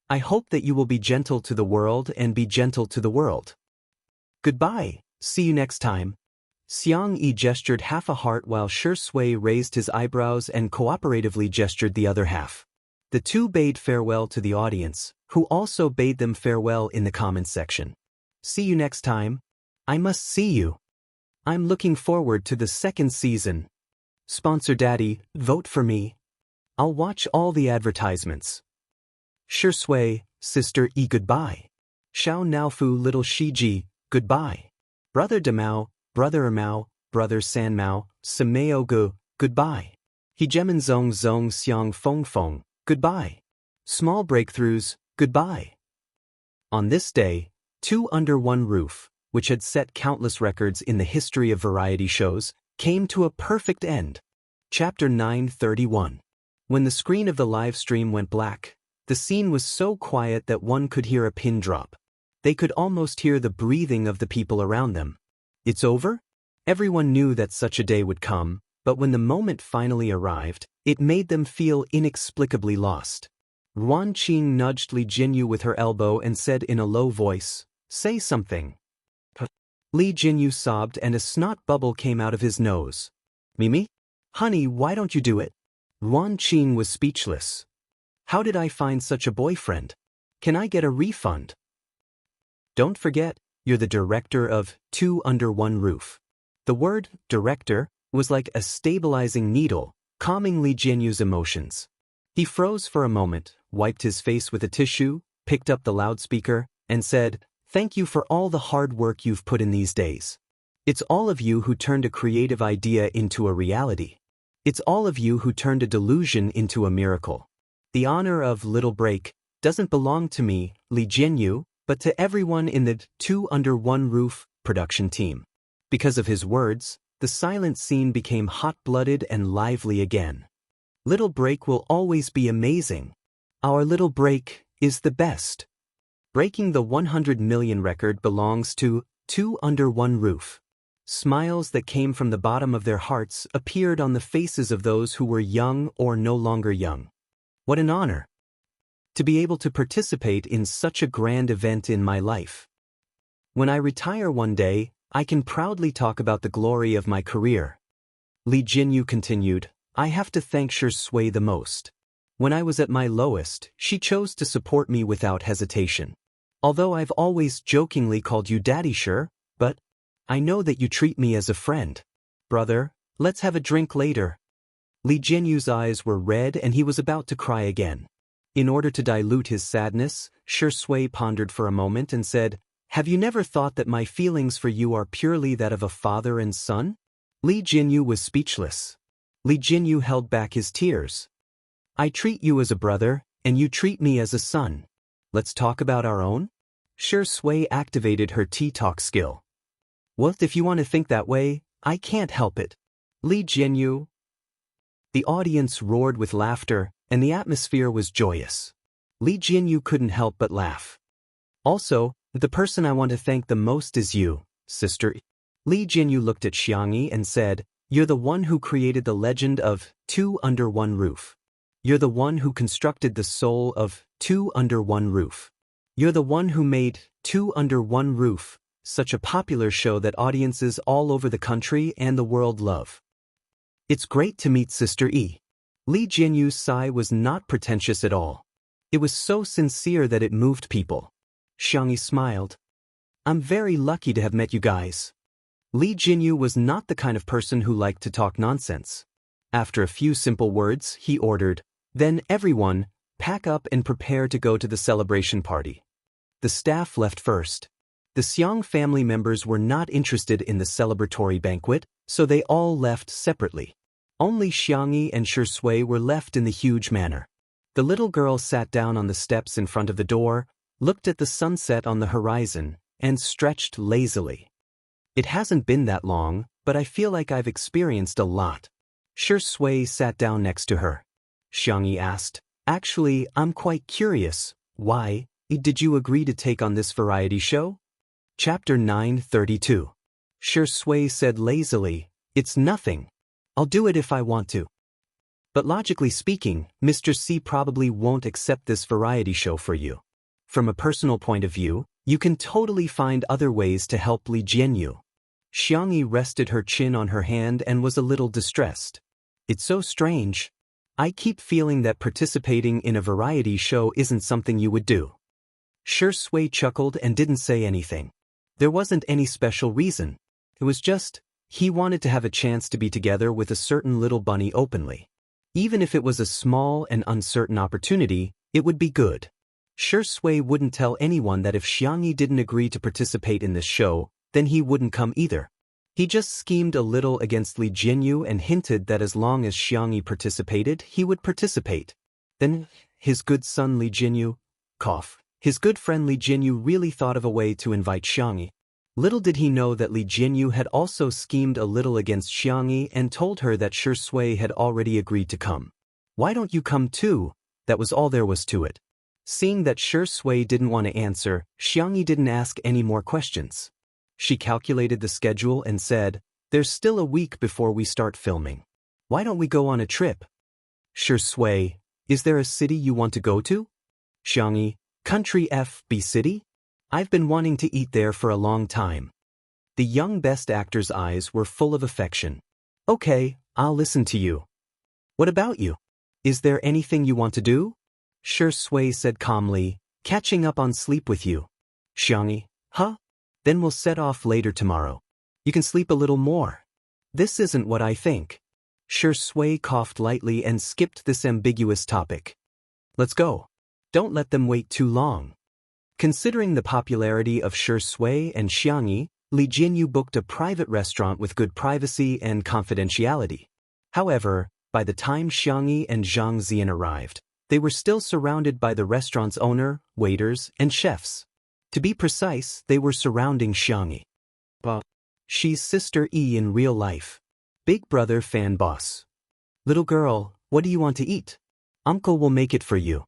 I hope that you will be gentle to the world and be gentle to the world. Goodbye, see you next time. Xianxia gestured half a heart while Shui raised his eyebrows and cooperatively gestured the other half. The two bade farewell to the audience, who also bade them farewell in the comments section. See you next time. I must see you. I'm looking forward to the 2nd season. Sponsor Daddy, vote for me. I'll watch all the advertisements. Shui, Sister E goodbye. Xiao Naofu Little Shiji, goodbye. Brother Demao, Brother Ermao, Brother Sanmao, Sameo Gu, goodbye. Hegemen Zong Zong Xiang Feng Feng, goodbye. Small breakthroughs, goodbye. On this day, 2 Under One Roof, which had set countless records in the history of variety shows, came to a perfect end. Chapter 931. When the screen of the live stream went black, the scene was so quiet that one could hear a pin drop. They could almost hear the breathing of the people around them. It's over? Everyone knew that such a day would come, but when the moment finally arrived, it made them feel inexplicably lost. Ruan Qing nudged Li Jinyu with her elbow and said in a low voice, Say something. Li Jinyu sobbed and a snot bubble came out of his nose. Mimi? Honey, why don't you do it? Ruan Qing was speechless. How did I find such a boyfriend? Can I get a refund? Don't forget, you're the director of 2 Under One Roof. The word, director, was like a stabilizing needle, calming Li Jinyu's emotions. He froze for a moment, wiped his face with a tissue, picked up the loudspeaker, and said, "Thank you for all the hard work you've put in these days. It's all of you who turned a creative idea into a reality. It's all of you who turned a delusion into a miracle. The honor of Little Break doesn't belong to me, Li Jinyu, but to everyone in the Two Under One Roof production team." Because of his words, the silent scene became hot-blooded and lively again. Little Break will always be amazing. Our Little Break is the best. Breaking the 100 million record belongs to Two Under One Roof. Smiles that came from the bottom of their hearts appeared on the faces of those who were young or no longer young. What an honor to be able to participate in such a grand event in my life. When I retire one day, I can proudly talk about the glory of my career. Li Jinyu continued, "I have to thank Shui the most. When I was at my lowest, she chose to support me without hesitation. Although I've always jokingly called you Daddy Sure, but I know that you treat me as a friend. Brother, let's have a drink later." Li Jinyu's eyes were red and he was about to cry again. In order to dilute his sadness, Shui pondered for a moment and said, "Have you never thought that my feelings for you are purely that of a father and son?" Li Jinyu was speechless. Li Jinyu held back his tears. "I treat you as a brother, and you treat me as a son. Let's talk about our own?" Shui activated her tea-talk skill. "Well, if you want to think that way, I can't help it. Li Jinyu." The audience roared with laughter, and the atmosphere was joyous. Li Jinyu couldn't help but laugh. "Also, the person I want to thank the most is you, sister." Li Jinyu looked at Xianxia and said, "You're the one who created the legend of Two Under One Roof. You're the one who constructed the soul of Two Under One Roof. You're the one who made Two Under One Roof such a popular show that audiences all over the country and the world love. It's great to meet Sister E." Li Jinyu's sigh was not pretentious at all. It was so sincere that it moved people. Xianxia smiled. "I'm very lucky to have met you guys." Li Jinyu was not the kind of person who liked to talk nonsense. After a few simple words, he ordered, "Then everyone, pack up and prepare to go to the celebration party." The staff left first. The Xiang family members were not interested in the celebratory banquet, so they all left separately. Only Xianxia and Shui were left in the huge manor. The little girl sat down on the steps in front of the door, looked at the sunset on the horizon, and stretched lazily. "It hasn't been that long, but I feel like I've experienced a lot." Shui sat down next to her. Xianxia asked, "Actually, I'm quite curious. Why did you agree to take on this variety show?" Chapter 932. Shui said lazily, "It's nothing. I'll do it if I want to. But logically speaking, Mr. C probably won't accept this variety show for you. From a personal point of view, you can totally find other ways to help Li Jinyu." Xianxia rested her chin on her hand and was a little distressed. "It's so strange. I keep feeling that participating in a variety show isn't something you would do." Shui chuckled and didn't say anything. There wasn't any special reason. It was just, he wanted to have a chance to be together with a certain little bunny openly. Even if it was a small and uncertain opportunity, it would be good. Shui wouldn't tell anyone that if Xianxia didn't agree to participate in this show, then he wouldn't come either. He just schemed a little against Li Jinyu and hinted that as long as Xianxia participated, he would participate. Then, his good son Li Jinyu, his good friend Li Jinyu really thought of a way to invite Xianxia. Little did he know that Li Jinyu had also schemed a little against Xianxia and told her that Shui had already agreed to come. "Why don't you come too?" That was all there was to it. Seeing that Shui didn't want to answer, Xianxia didn't ask any more questions. She calculated the schedule and said, "There's still a week before we start filming. Why don't we go on a trip?" Shui, "Is there a city you want to go to?" Xianxia, "Country FB City? I've been wanting to eat there for a long time." The young best actor's eyes were full of affection. "Okay, I'll listen to you. What about you? Is there anything you want to do?" Shui said calmly, "Catching up on sleep with you." Xianxia, "Huh? Then we'll set off later tomorrow. You can sleep a little more." "This isn't what I think." Shui coughed lightly and skipped this ambiguous topic. "Let's go. Don't let them wait too long." Considering the popularity of Swordplay and Xianxia, Li Jinyu booked a private restaurant with good privacy and confidentiality. However, by the time Xianxia and Zhang Zian arrived, they were still surrounded by the restaurant's owner, waiters, and chefs. To be precise, they were surrounding Xianxia. She's Sister E in real life. Big brother fan boss. Little girl, what do you want to eat? Uncle will make it for you.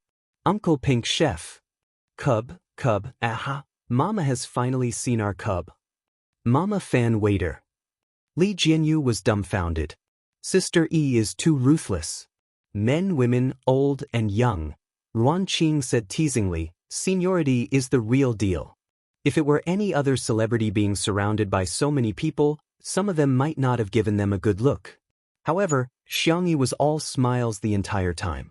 Uncle Pink Chef. Cub, aha. Mama has finally seen our cub. Mama fan waiter. Li Jinyu was dumbfounded. Sister E is too ruthless. Men, women, old and young. Ruan Qing said teasingly, seniority is the real deal. If it were any other celebrity being surrounded by so many people, some of them might not have given them a good look. However, Xianxia was all smiles the entire time.